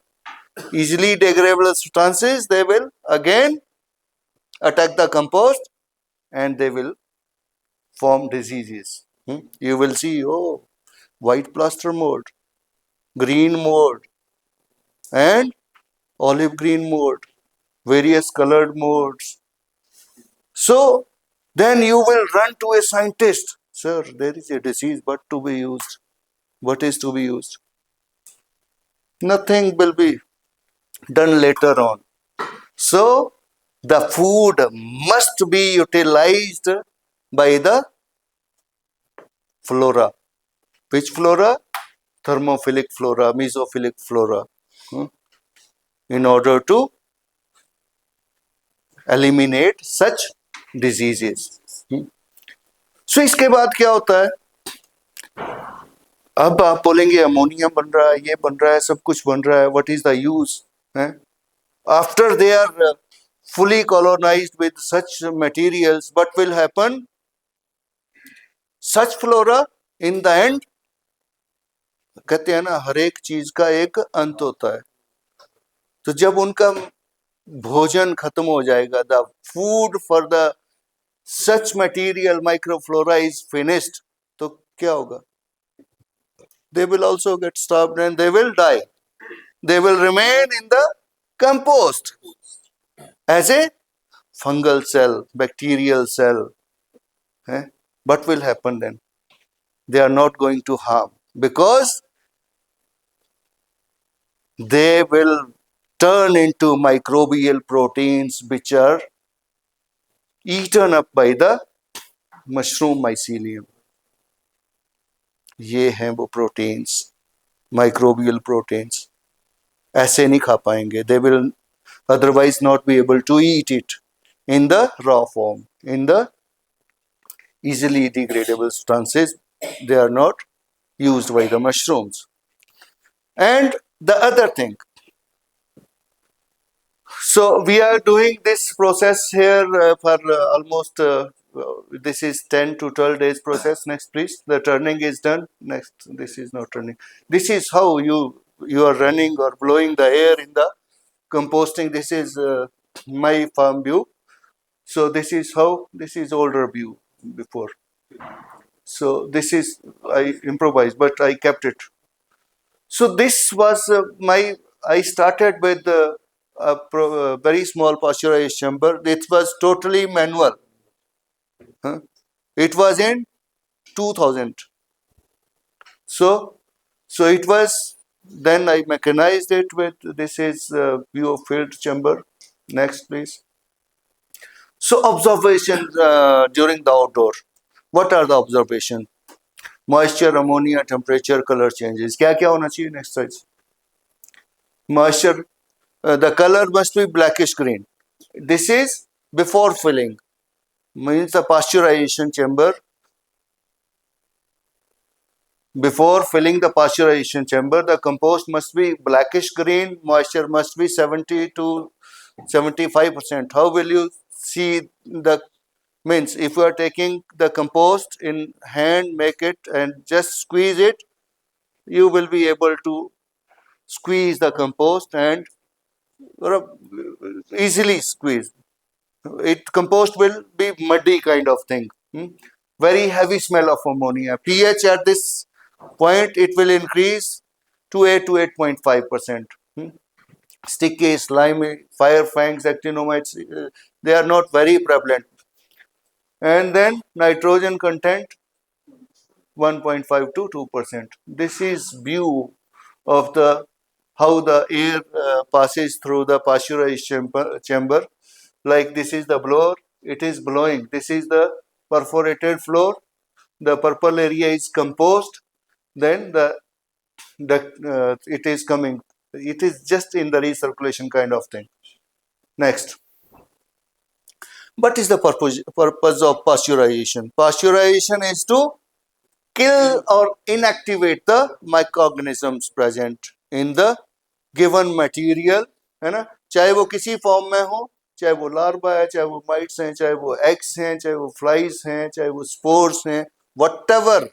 Speaker 1: easily degradable substances, they will again attack the compost and they will form diseases. You will see, oh, white plaster mold, green mold, and olive green mold, various colored molds. So then you will run to a scientist. Sir, there is a disease, what to be used? What is to be used? Nothing will be done later on. So the food must be utilized by the flora. Which flora? Thermophilic flora, mesophilic flora, in order to eliminate such diseases. So इसके बाद क्या होता है? अब आप बोलेंगे ammonia बन रहा है, ये बन रहा है, सब कुछ बन रहा है. What is the use? After they are fully colonized with such materials, what will happen? Such flora in the end, कहते हैं ना हर एक चीज का एक अंत होता है. तो जब उनका भोजन खत्म हो जाएगा, the food for the such material microflora is finished, तो क्या होगा? They will also get starved and they will die. They will remain in the compost as a fungal cell, bacterial cell. What will happen then? They are not going to harm because they will turn into microbial proteins which are eaten up by the mushroom mycelium. ये हैं वो proteins, microbial proteins. ऐसे नहीं खा पाएंगे. They will otherwise not be able to eat it in the raw form. In the easily degradable substances, they are not used by the mushrooms. And the other thing, so we are doing this process here for almost this is 10 to 12 days process. Next please, the turning is done. Next, this is not turning. This is how you are running or blowing the air in the composting. This is my farm view. So this is how, this is older view before. So this is, I improvised, but I kept it. So this was I started with a very small pasteurized chamber. It was totally manual. It was in 2000. So it was, then I mechanized it with, this is view of filled chamber. Next please. So observations during the outdoor. What are the observations? Moisture, ammonia, temperature, color changes. क्या क्या होना चाहिए? Next slide. Moisture, the color must be blackish green. This is before filling. Means the pasteurization chamber. Before filling the pasteurization chamber, the compost must be blackish green. Moisture must be 70 to 75%. How will you see the means? If you are taking the compost in hand, make it and just squeeze it, you will be able to squeeze the compost and easily squeeze. It compost will be muddy kind of thing. Very heavy smell of ammonia. pH at this point it will increase to 8 to 8.5%. Sticky, slimy, fire fangs, actinomites, they are not very prevalent. And then nitrogen content 1.5 to 2%. This is view of the how the air passes through the pasteurized chamber. Like this is the blower, it is blowing. This is the perforated floor. The purple area is compost. Then the it is coming. It is just in the recirculation kind of thing. Next. What is the purpose of pasteurization? Pasteurization is to kill or inactivate the microorganisms present in the given material, है ना? चाहे वो किसी form में हो, चाहे वो larva है, चाहे वो माइट्स हैं, चाहे वो एग्स हैं, चाहे वो फ्लाइज हैं, चाहे वो स्पोर्स हैं, whatever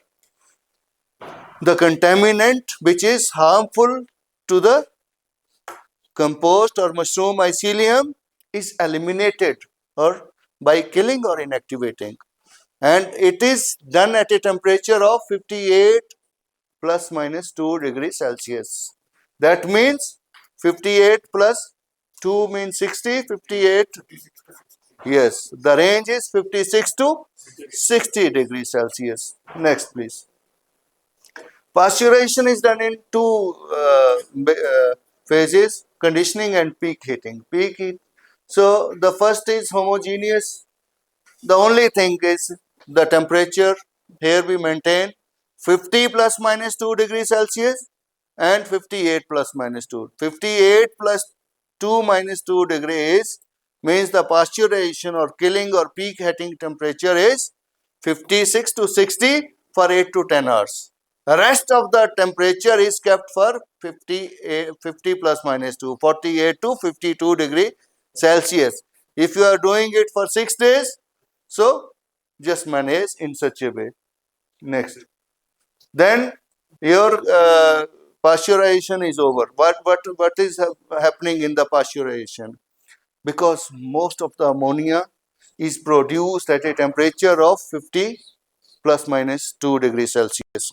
Speaker 1: the contaminant which is harmful to the compost or mushroom mycelium is eliminated or by killing or inactivating, and it is done at a temperature of 58 plus minus 2 degrees Celsius. That means 58 plus 2 means 60, 58. Yes, the range is 56 to 60 degrees Celsius. Next, please. Pasteurization is done in two phases: conditioning and peak heating. Peak heat. So the first is homogeneous. The only thing is the temperature. Here we maintain 50 plus minus 2 degrees Celsius and 58 plus minus 2. 58 plus 2 minus 2 degrees means the pasteurization or killing or peak heating temperature is 56 to 60 for 8 to 10 hours. The rest of the temperature is kept for 50 plus minus 2, 48 to 52 degree Celsius. If you are doing it for 6 days, so just manage in such a way. Next. Then your pasteurization is over. What is happening in the pasteurization? Because most of the ammonia is produced at a temperature of 50 plus minus 2 degrees Celsius.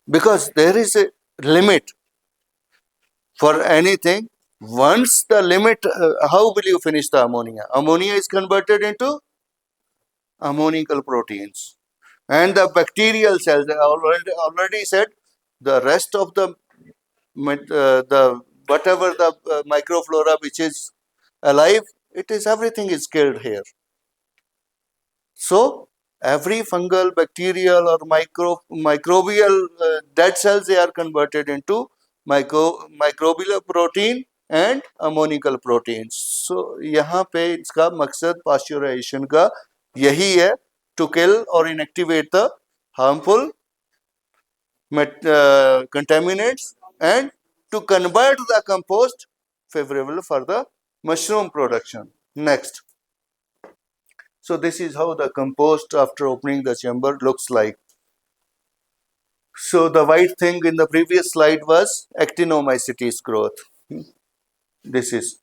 Speaker 1: Because there is a limit for anything. Once the limit, how will you finish the ammonia? Ammonia is converted into ammonical proteins. And the bacterial cells, I already said, the rest of the whatever the microflora which is alive, it is everything is killed here. So every fungal, bacterial or microbial dead cells, they are converted into microbial protein and ammonical proteins. So यहाँ पे इसका मकसद pasteurization का यही है, to kill or inactivate the harmful contaminants and to convert the compost favorable for the mushroom production. Next. So this is how the compost after opening the chamber looks like. So the white thing in the previous slide was actinomycetes growth. This is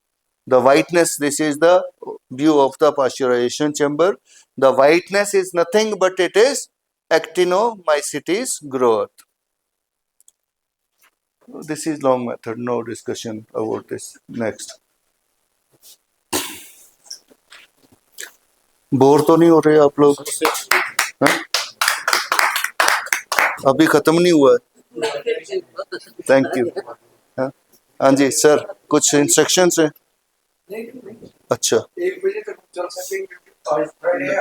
Speaker 1: the whiteness. This is the view of the pasteurization chamber. The whiteness is nothing but it is actinomycetes growth. This is long method, no discussion about this. Next. Bore तो नहीं हो रहे आप लोग? अभी खत्म नहीं हुआ? Thank you. हाँ जी सर, कुछ इंस्ट्रक्शंस हैं? अच्छा
Speaker 7: 1 बजे तक चल सकेंगे आज फ्राइडे है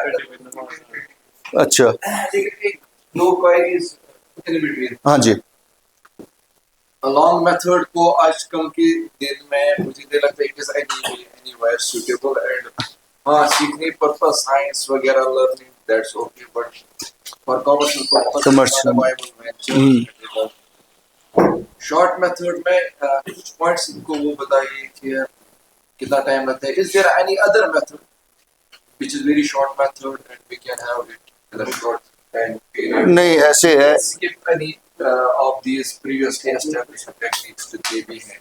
Speaker 1: अच्छा
Speaker 7: लेकिन एक दो क्वेरीज इन बिटवीन
Speaker 1: हाँ जी
Speaker 7: लॉन्ग मेथड को आजकल के दिन में मुझे नहीं लगता it is anywhere suitable and हाँ सीखने पर्पस साइंस वगैरह learning that's okay but for commercial purpose
Speaker 1: Commercial.
Speaker 7: Short method में कुछ पॉइंट्स इनको वो बताइए कि कितना टाइम लगता है is there any other method which is very short method and we can have it in a short time period.
Speaker 1: नहीं ऐसे है
Speaker 7: Skip any of these previously established techniques जितने भी हैं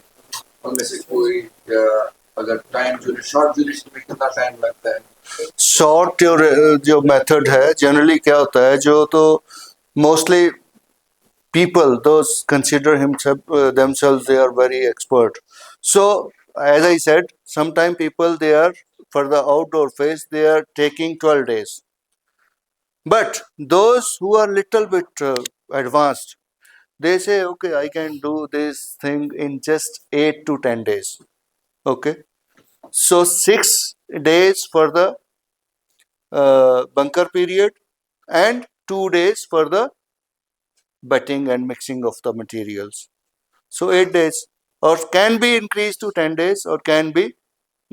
Speaker 7: उनमें से कोई अगर टाइम शॉर्ट ड्यूरेशन में कितना टाइम लगता है
Speaker 1: शॉर्ट जो मेथड है जनरली क्या होता है जो तो mostly people those consider themselves they are very expert, so as I said sometimes people they are for the outdoor phase they are taking 12 days, but those who are little bit advanced they say okay I can do this thing in just 8 to 10 days. Okay, so 6 days for the bunker period and 2 days for the betting and mixing of the materials. So 8 days or can be increased to 10 days or can be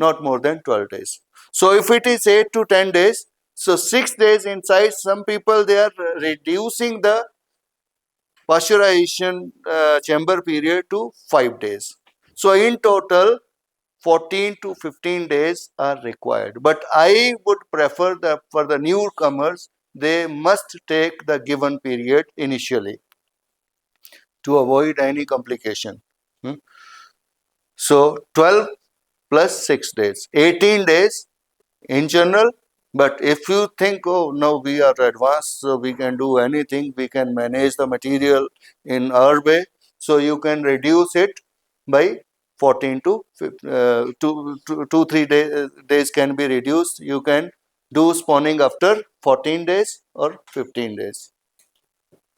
Speaker 1: not more than 12 days. So if it is 8 to 10 days, so 6 days inside, some people they are reducing the pasteurization chamber period to 5 days. So in total 14 to 15 days are required. But I would prefer that for the newcomers, they must take the given period initially to avoid any complication. So 12 plus 6 days, 18 days in general. But if you think, oh no, we are advanced, so we can do anything, we can manage the material in our way, so you can reduce it by 14 to 3 days can be reduced. You can do spawning after 14 days or 15 days.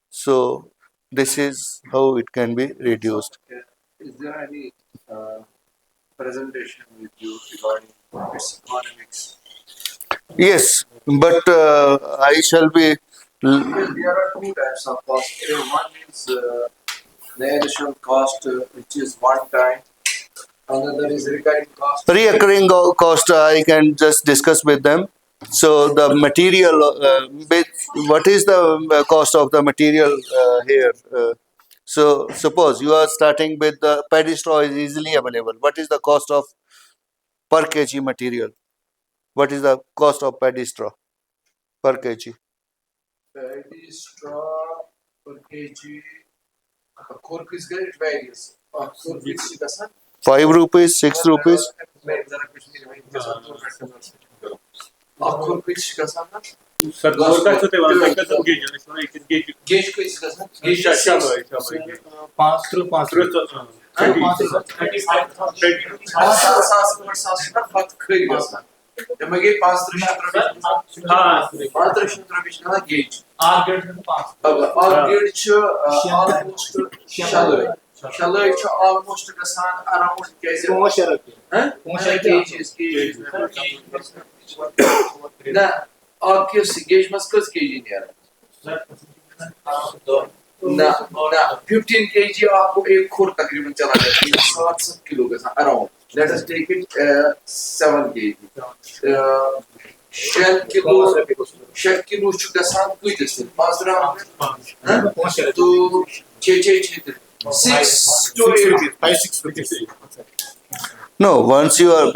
Speaker 1: So this is how it can be reduced.
Speaker 7: Is there any presentation with you regarding its economics?
Speaker 1: Yes, but I shall be.
Speaker 7: Well, there are two types of cost. One is the additional cost, which is one time. Another is recurring cost.
Speaker 1: Recurring cost I can just discuss with them. So the material, what is the cost of the material here? So suppose you are starting with the paddy straw is easily available. What is the cost of per kg material? What is the cost of paddy straw per kg?
Speaker 7: Paddy straw per kg. Cork is good, it varies. Cork is
Speaker 1: 5 rupees, 6 rupees.
Speaker 2: Sir और का होते वाला का सब gauge
Speaker 7: gauge को इसका gauge
Speaker 2: अच्छा है
Speaker 3: 5 through 5
Speaker 7: Demagi 5 gauge.
Speaker 3: R grade 5
Speaker 7: R grade almost shallow. Shallow almost around kgs. Na आपके gauge mas किस kg नहीं आ रहा ना 15 kg आपको एक खोर तकरीबन चला जाता है 7 किलो के साथ around. Let us take it 7 kg. Shell kilo şu gasan kuydusun. Bazıları to 6 to 8.
Speaker 1: No, once you are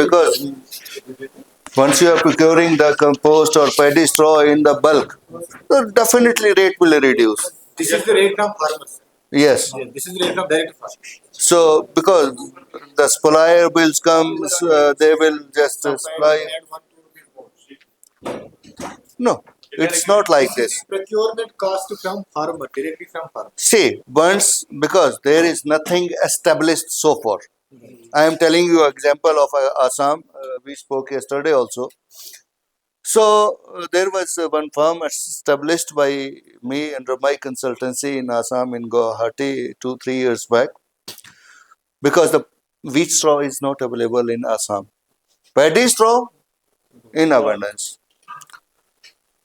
Speaker 1: procuring the compost or paddy straw in the bulk, so definitely rate will reduce.
Speaker 3: This is the rate of farmers.
Speaker 1: Yes.
Speaker 3: This is the rate of direct farmers.
Speaker 1: So because the supplier bills comes, they will just supply. No, it's not like this.
Speaker 3: Procurement cost from farmer, directly from farmer.
Speaker 1: See, once because there is nothing established so far. I am telling you example of Assam. We spoke yesterday also. So there was one firm established by me under my consultancy in Assam in Guwahati 2-3 years back, because the wheat straw is not available in Assam. Paddy straw in abundance.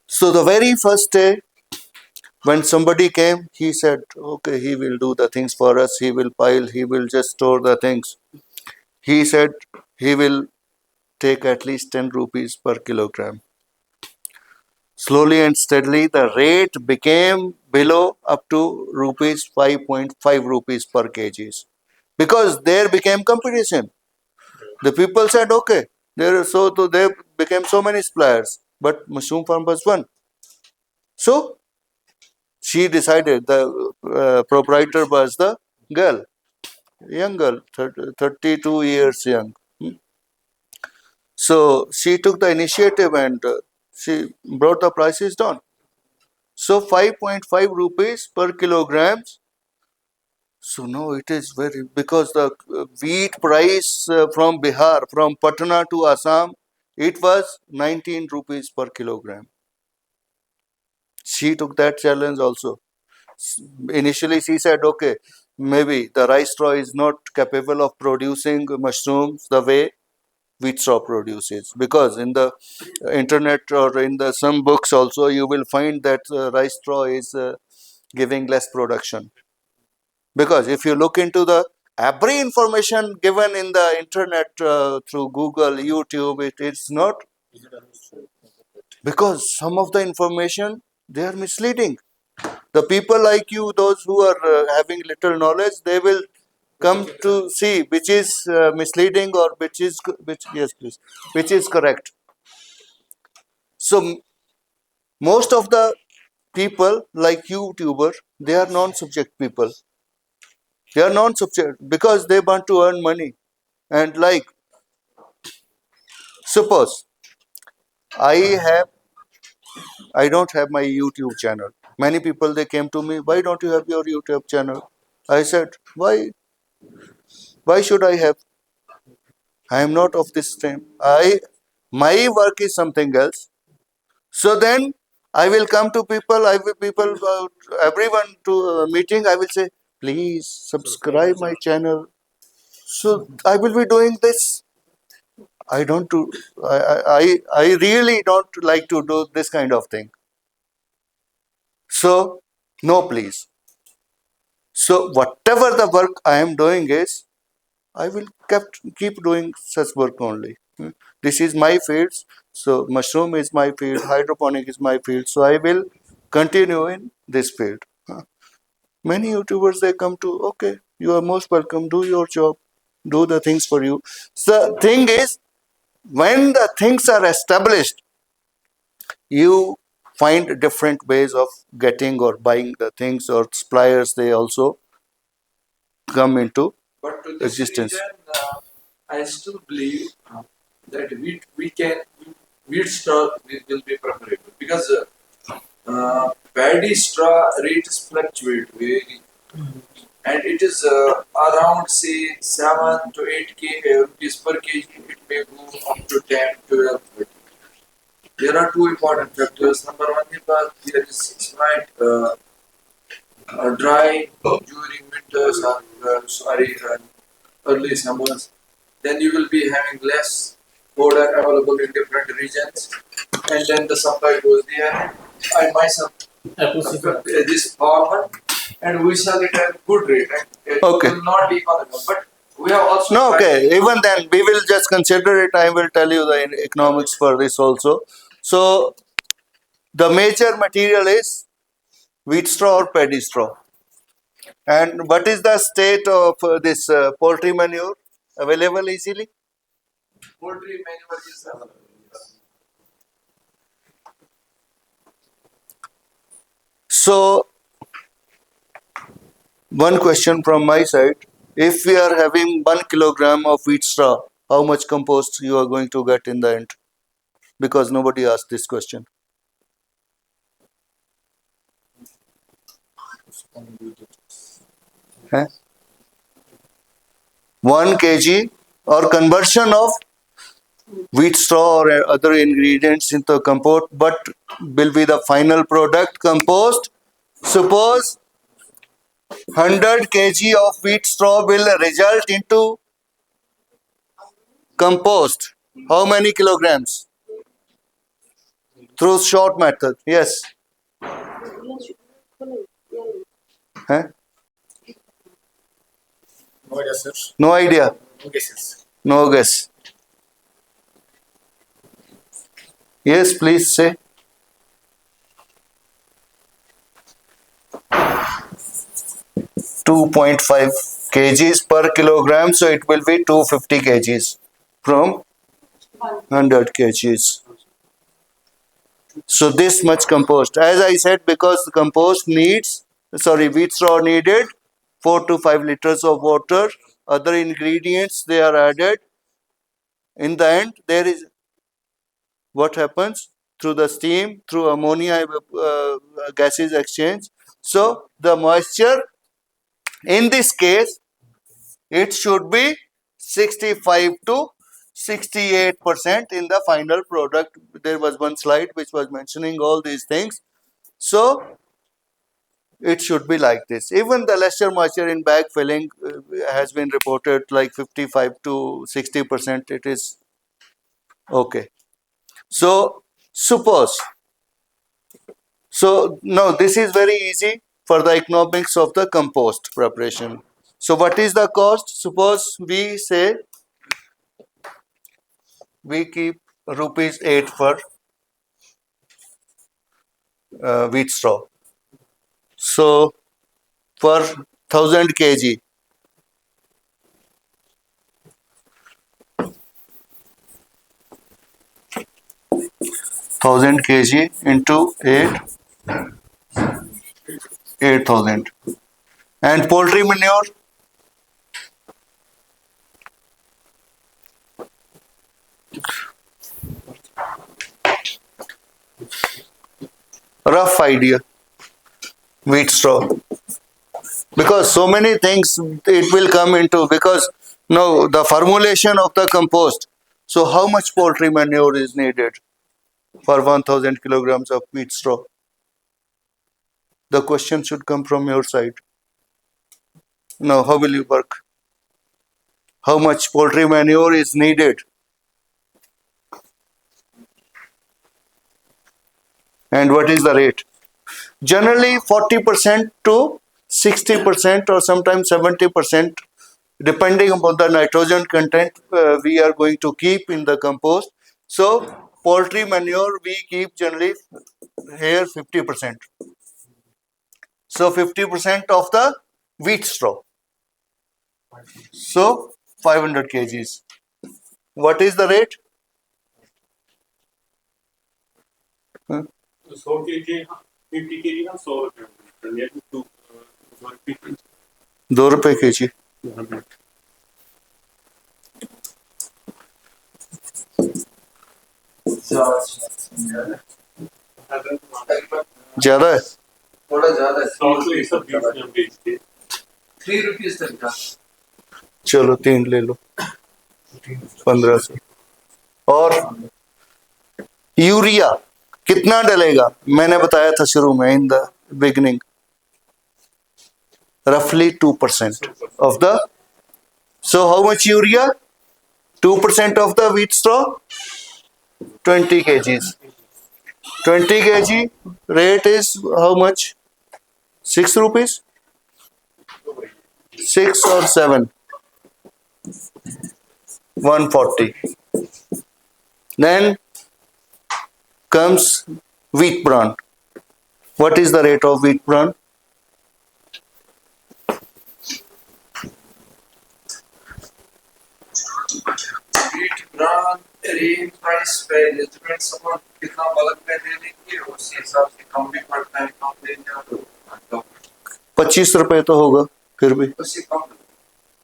Speaker 1: So the very first day when somebody came, he said, okay, he will do the things for us. He will pile, he will just store the things. He said he will take at least 10 rupees per kilogram. Slowly and steadily, the rate became below up to rupees 5.5 rupees per kgs. Because there became competition. The people said, okay, there became so many suppliers, but mushroom farm was one. So she decided, the proprietor was the girl, young girl, 32 years young. So she took the initiative and she brought the prices down. So 5.5 rupees per kilograms. So no, it is very, because the wheat price from Bihar, from Patna to Assam, it was 19 rupees per kilogram. She took that challenge also. Initially she said, okay, maybe the rice straw is not capable of producing mushrooms the way wheat straw produces, because in the internet or in the some books also you will find that rice straw is giving less production. Because if you look into the every information given in the internet through Google, YouTube, it is not, because some of the information they are misleading. The people like you, those who are having little knowledge, they will come to see which is misleading or which, yes please, which is correct. So most of the people like YouTuber, they are non-subject people. They are non-subject because they want to earn money. And like, suppose I have, I don't have my YouTube channel. Many people they came to me, why don't you have your YouTube channel? I said, why? Why should I have? I am not of this stream. My work is something else. So then I will come to people. I will people everyone to a meeting. I will say, please subscribe my channel. So I will be doing this. I don't do. I really don't like to do this kind of thing. So no, please. So whatever the work I am doing is, I will keep doing such work only. This is my field. So mushroom is my field, hydroponic is my field. So I will continue in this field. Many YouTubers they come to, okay, you are most welcome. Do your job, do the things for you. So thing is, when the things are established, you find different ways of getting or buying the things, or suppliers they also come into
Speaker 7: But to this
Speaker 1: existence.
Speaker 7: reason, I still believe that wheat straw will be preferable, because paddy straw rates fluctuate very, and it is around say 7 to 8 rupees per kg. It may go up to 10, 12, 13. There are two important factors. Number one is that there is slight dry during winters or early summers. Then you will be having less water available in different regions, and then the supply goes there. I myself this farmer, and we sell it at good rate, and it
Speaker 1: Okay.
Speaker 7: will not be economical. But we have also
Speaker 1: No, okay. Even then, we will just consider it. I will tell you the economics for this also. So, the major material is wheat straw or paddy straw. And what is the state of this poultry manure available easily?
Speaker 7: poultry manure is available.
Speaker 1: So, one question from my side. If we are having 1 kilogram of wheat straw, how much compost you are going to get in the end? Because nobody asked this question. Huh? 1 kg or conversion of wheat straw or other ingredients into compost, but will be the final product compost. Suppose 100 kg of wheat straw will result into compost. How many kilograms? Through short method. Yes. Huh?
Speaker 3: No idea, sir.
Speaker 1: No idea.
Speaker 3: No guesses.
Speaker 1: No guess. Yes, please say. 2.5 kgs per kilogram, so it will be 250 kgs from 100 kgs. So this much compost. As I said, because the compost needs, wheat straw needed 4 to 5 liters of water. Other ingredients they are added. In the end, there is what happens through the steam, through ammonia gases exchange. So the moisture in this case, it should be 65 to 68% in the final product. There was one slide which was mentioning all these things. So it should be like this. Even the lesser moisture in bag filling has been reported like 55 to 60%. It is okay. So suppose, so now this is very easy for the economics of the compost preparation. So what is the cost? Suppose we say we keep rupees 8 for wheat straw. So for 1000 kg, 1000 kg into 8000. And poultry manure, rough idea, wheat straw. Because so many things it will come into, because no, the formulation of the compost. So how much poultry manure is needed for 1000 kilograms of wheat straw? The question should come from your side. Now, how will you work? How much poultry manure is needed? And what is the rate? Generally 40% to 60% or sometimes 70%, depending upon the nitrogen content we are going to keep in the compost. So poultry manure we keep generally here 50%. So 50% of the wheat straw. So 500 kgs. What is the rate?
Speaker 2: 100 kg, 50 kg का 100 रुपये nearly
Speaker 1: 2 रुपए kg. ज्यादा है,
Speaker 7: थोड़ा ज्यादा है।
Speaker 2: 100 तो ये सब बीच में हम बेचते हैं।
Speaker 7: 3 रुपीज तक का।
Speaker 1: चलो 3 ले लो, 1500। और यूरिया कितना डलेगा? मैंने बताया था शुरू में in the beginning, roughly 2% of the. So how much urea? 2% of the wheat straw, 20 kgs. 20 kg rate is how much? 6 rupees? 6 or 7? 140. Then comes wheat bran. What is the rate of wheat bran?
Speaker 7: Wheat bran range price varies, depends upon कितना bulk में दे देंगे उसी हिसाब से कम भी पड़ता है, कम देंगे
Speaker 1: 25 रुपए तो होगा फिर भी,
Speaker 7: उससे कम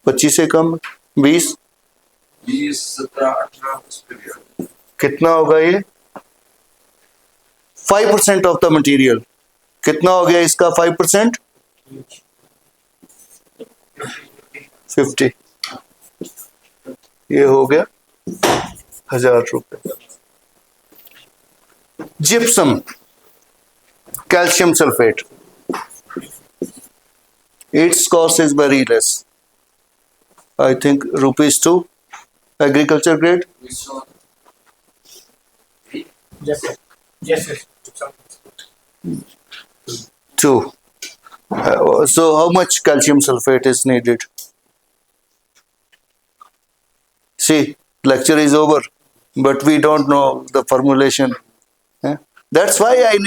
Speaker 1: 25 से कम 20,
Speaker 7: 20, 17, 18 उस पे भी
Speaker 1: कितना होगा ये? 5% ऑफ द मटेरियल. कितना हो गया इसका 5%? 50. ये हो गया 1000 रुपए. Gypsum, calcium sulphate, its cost is very less. I think rupees 2, agriculture grade.
Speaker 3: Yes, sir. Yes, yes.
Speaker 1: 2. So how much calcium sulfate is needed? See, lecture is over, but we don't know the formulation. Eh? That's why I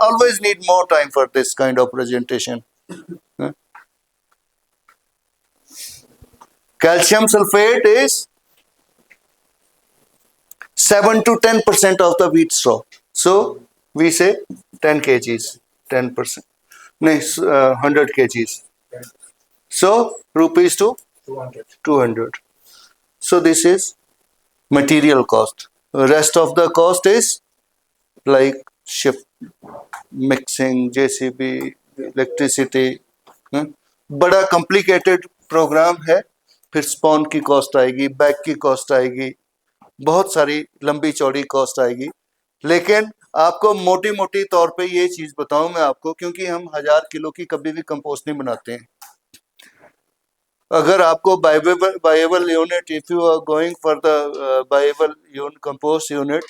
Speaker 1: always need more time for this kind of presentation. Eh? Calcium sulfate is 7 to 10% of the wheat straw. So we say 10 kgs, 10%. No, 100 kgs. So rupees to
Speaker 3: 200.
Speaker 1: 200. So this is material cost. The rest of the cost is like shift, mixing, JCB, electricity. बड़ा complicated programme है. फिर spawn की cost आएगी, bag की cost आएगी, बहुत सारी लंबी चौड़ी कॉस्ट आएगी. लेकिन आपको मोटी मोटी तौर पे ये चीज बताऊं मैं आपको, क्योंकि हम 1000 किलो की कभी भी कंपोस्ट नहीं बनाते हैं. अगर आपको viable unit, if you are going for the viable compost unit,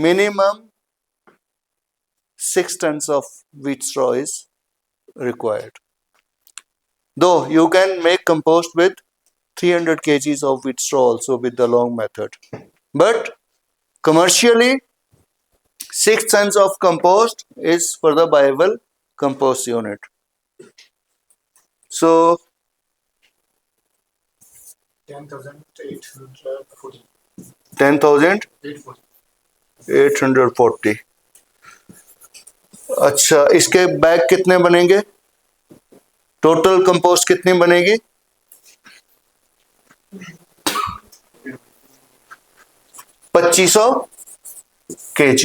Speaker 1: minimum 6 tons of wheat straw is required. Though you can make compost with 300 kgs of wheat straw also with the long method. But commercially, 6 tons of compost is for the viable compost unit. So
Speaker 3: 10,840.
Speaker 1: 10,840. अच्छा, इसके bag कितने बनेंगे? Total compost कितनी बनेगी? 2500 kg.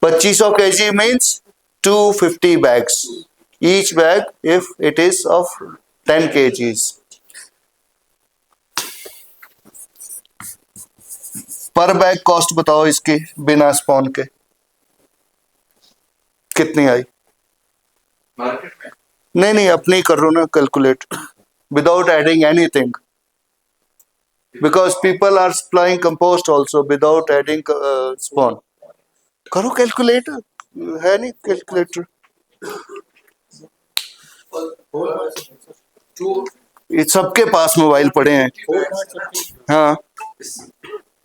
Speaker 1: 2500 kg means 250 bags. Each bag, if it is of 10 kgs. पर bag cost बताओ इसकी बिना स्पॉन के कितनी आई? नहीं, अपनी करो ना calculate, without adding anything, because people are supplying compost also without adding spawn. करो कैलकुलेट, है नहीं कैलकुलेटर? ये सबके पास मोबाइल पड़े हैं. हाँ,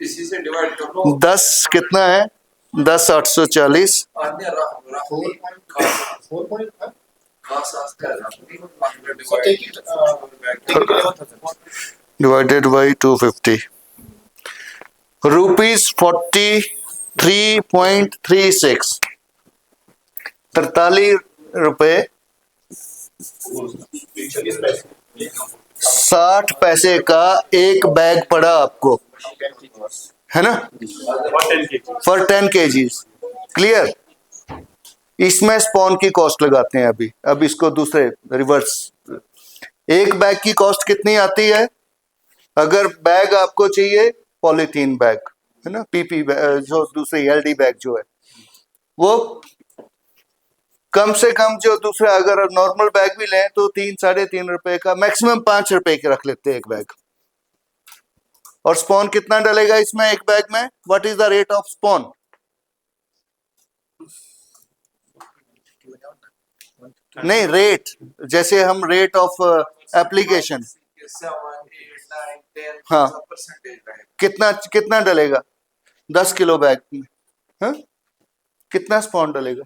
Speaker 7: इसी से डिवाइड कर लो.
Speaker 1: 10 कितना है? 10 840 divided by 250. Rupees 43.36. 43 रुपए 60 पैसे का एक बैग पड़ा आपको, है ना? For 10 kgs. क्लियर? इसमें स्पॉन की कॉस्ट लगाते हैं अभी. अब इसको दूसरे रिवर्स. एक बैग की कॉस्ट कितनी आती है? अगर बैग आपको चाहिए पॉलीथीन बैग, है ना, पीपी जो दूसरे एलडी बैग जो है, वो कम से कम जो दूसरा, अगर नॉर्मल बैग भी लें तो 3-3.5 रुपए का, मैक्सिमम 5 रुपए के रख लेते हैं एक बैग. और स्पॉन कितना डलेगा इसमें एक बैग में? What is the rate of spawn? नहीं, रेट, जैसे हम रेट ऑफ एप्लीकेशन. हाँ, कितना डलेगा 10 किलो बैग में? हाँ? कितना स्पॉन डलेगा?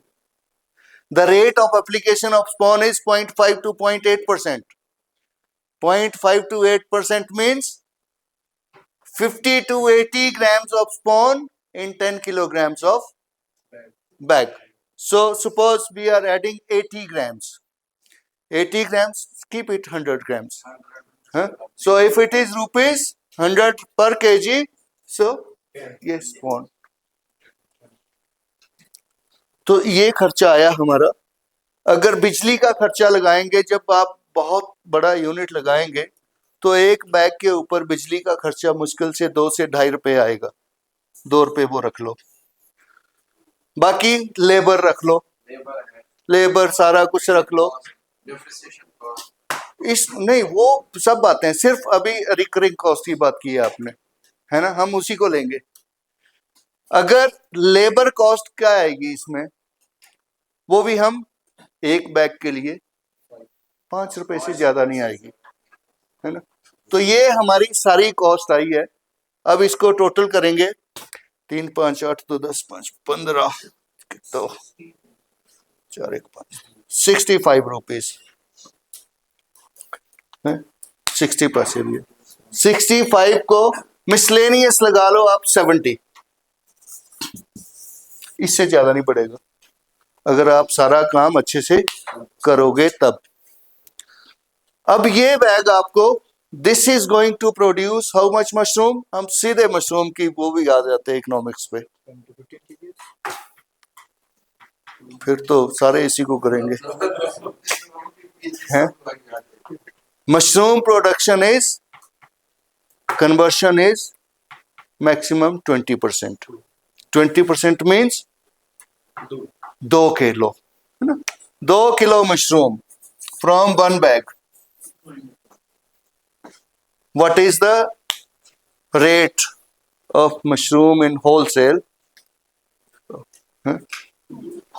Speaker 1: The rate of application of spawn is 0.5 to 0.8%. 0.5 to 8% means 50 to 80 grams of spawn in 10 kilograms of bag. So suppose we are adding 80 grams. 80 grams, keep it 100 grams. Huh? So if it is rupees 100 per kg, so yes, spawn. तो ये खर्चा आया हमारा. अगर बिजली का खर्चा लगाएंगे, जब आप बहुत बड़ा यूनिट लगाएंगे तो एक बैग के ऊपर बिजली का खर्चा मुश्किल से 2 से 2.5 रुपए आएगा. 2 रुपए वो रख लो, बाकी लेबर रख लो, लेबर सारा कुछ रख लो. इस नहीं, वो सब बातें हैं. सिर्फ अभी रिकरिंग कॉस्ट की बात की है आपने, है ना, हम उसी को लेंगे. अगर लेबर कॉस्ट क्या आएगी इसमें, वो भी हम एक बैग के लिए 5 रुपए से ज्यादा नहीं आएगी, है ना। तो ये हमारी सारी कॉस्ट आई है। अब इसको टोटल करेंगे, 3 5 8 2 10 5 15 तो 4 1 5 65 रुपीज, 60 पैसे भी है। 65 को मिसलेनियस लगा लो आप 70, इससे ज्यादा नहीं पड़ेगा अगर आप सारा काम अच्छे से करोगे तब। अब ये बैग आपको, this is going to produce how much mushroom, हम सीधे मशरूम की वो भी आ जाते हैं इकोनॉमिक्स पे, फिर तो सारे इसी को करेंगे हैं। Mushroom production is, conversion is maximum 20%। 20% means 2 kilo, है ना। 2 kilo mushroom from 1 bag, what is the rate of mushroom in wholesale?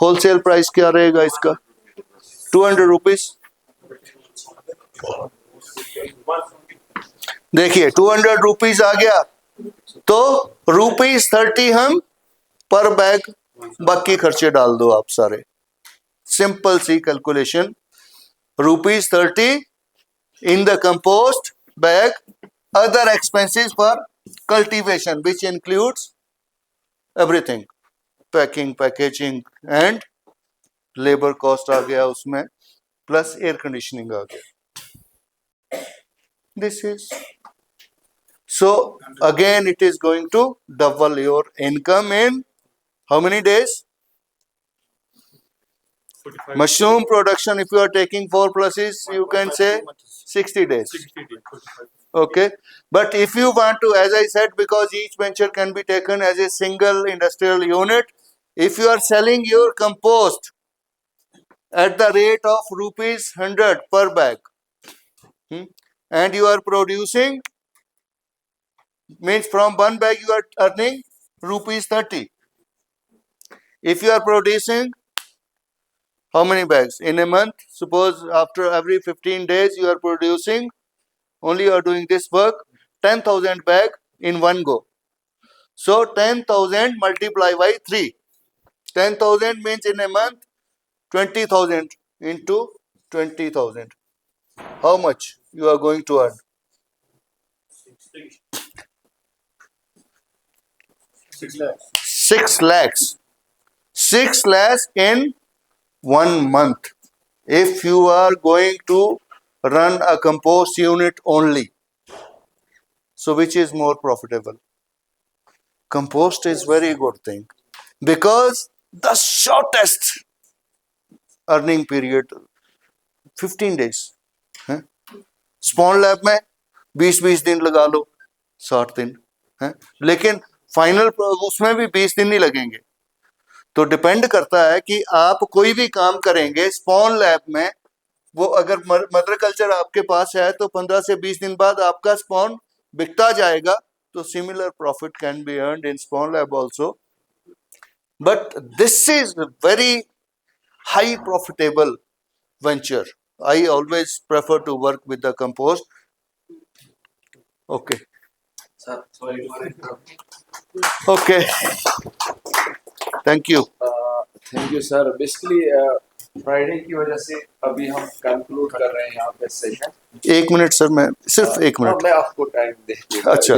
Speaker 1: Wholesale price क्या रहेगा इसका, 200 रुपीज। देखिए 200 रुपीज आ गया, तो ₹30 हम पर बैग, बाकी खर्चे डाल दो आप सारे, सिंपल सी calculation. ₹30 in the compost bag, other expenses for cultivation which includes everything, packing, packaging and labor cost आ गया उसमें, plus air conditioning आ गया। This is, so again it is going to double your income in how many days? Mushroom production, if you are taking 4 pluses, you can say 60 days. Okay, but if you want to, as I said, because each venture can be taken as a single industrial unit, if you are selling your compost at the rate of ₹100 per bag, and you are producing, means from 1 bag you are earning ₹30. If you are producing how many bags in a month? Suppose after every 15 days you are producing, only you are doing this work, 10,000 bag in one go. So 10,000 multiplied by 3. 10,000 means in a month 20,000 into 20,000. How much you are going to earn?
Speaker 3: 6 lakhs.
Speaker 1: 6 lakhs. 6 lakhs in 1 month. If you are going to run a compost unit only. So which is more profitable? Compost is very good thing, because the shortest earning period 15 days है। Spawn lab में 20-20 दिन लगा लो, 60 दिन है, लेकिन final उसमें भी 20 दिन नहीं लगेंगे। तो डिपेंड करता है कि आप कोई भी काम करेंगे स्पॉन लैब में, वो अगर मदर कल्चर आपके पास है तो 15 से 20 दिन बाद आपका स्पॉन बिकता जाएगा, तो similar profit can be earned in spawn lab also, but this is very high profitable venture. I always prefer to work with the compost. Okay.
Speaker 7: Sir, sorry to interrupt.
Speaker 1: Okay. Thank you.
Speaker 7: Thank you, sir. Basically, Friday की वजह से अभी हम conclude कर रहे हैं यहाँ पे सेशन।
Speaker 1: 1 मिनट सर, मैं सिर्फ 1 मिनट,
Speaker 7: मैं आपको टाइम देंगे।
Speaker 1: अच्छा,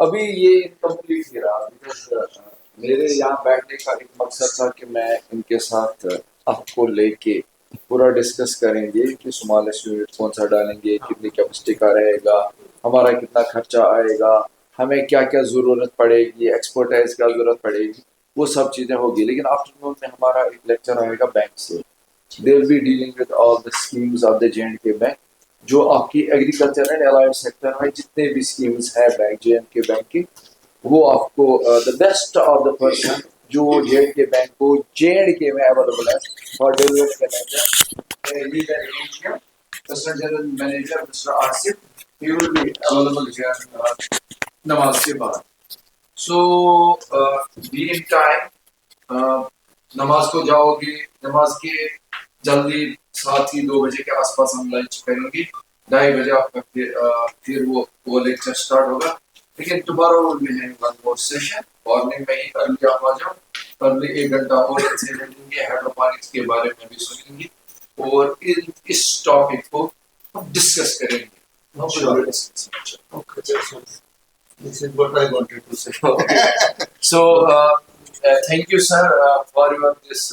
Speaker 7: अभी ये इनकम्प्लीट ही रहा, बिकॉज मेरे यहाँ बैठने का एक मकसद था कि मैं इनके साथ आपको लेके पूरा डिस्कस करेंगे कि स्मॉलेस्ट यूनिट कौन सा डालेंगे, कितनी कैपेसिटी का रहेगा, हमारा कितना खर्चा आएगा, हमें क्या क्या ज़रूरत पड़ेगी, एक्सपर्टाइज क्या ज़रूरत पड़ेगी, वो सब चीज़ें होगी। लेकिन आफ्टरनून में हमारा एक लेक्चर आएगा बैंक से, they will be dealing with all the schemes of the J&K bank, जो आपकी एग्रीकल्चर एंड अलाइड सेक्टर में जितने भी स्कीम्स है बैंक J&K बैंक की, वो आपको the best of the person जो J&K बैंक को J&K में अवेलेबल है फॉर डेवलप करने का, Mr. General Manager Mr. Asif, he will be available here नमाज के बाद। So, be in time. नमाज को जाओगे, नमाज के जल्दी 7 ही 2 बजे के आसपास हम लंच करेंगे, 2:30 बजे आपका फिर वो लेक्चर स्टार्ट होगा। लेकिन tomorrow will be having one more session, morning में ही अर्ली आप आ जाओ, अर्ली 1 घंटा और इनसे मिलेंगे, हाइड्रोपोनिक्स के बारे में भी सुनेंगे और इस टॉपिक को हम डिस्कस करेंगे।
Speaker 1: This is what I wanted to say.
Speaker 7: So, thank you, sir, for your this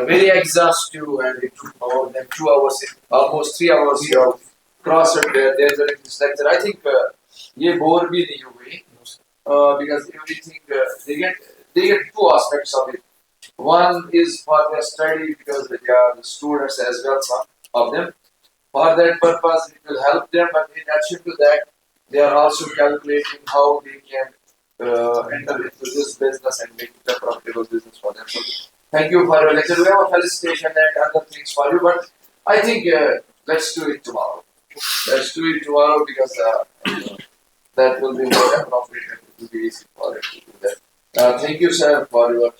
Speaker 7: very exhaustive and it took more than 2 hours, almost 3 hours. You have crossed there during this lecture. I think ये bore भी नहीं हुई because everything they get 2 aspects of it. One is for their study because they are the students as well, some of them. For that purpose, it will help them, but in addition to that, they are also calculating how they can enter into this business and make it a profitable business for them. So, thank you for your lecture. We have a felicitation and other things for you, but I think let's do it tomorrow. Let's do it tomorrow because that will be more appropriate and it will be easy for you to do that. Thank you, sir, for your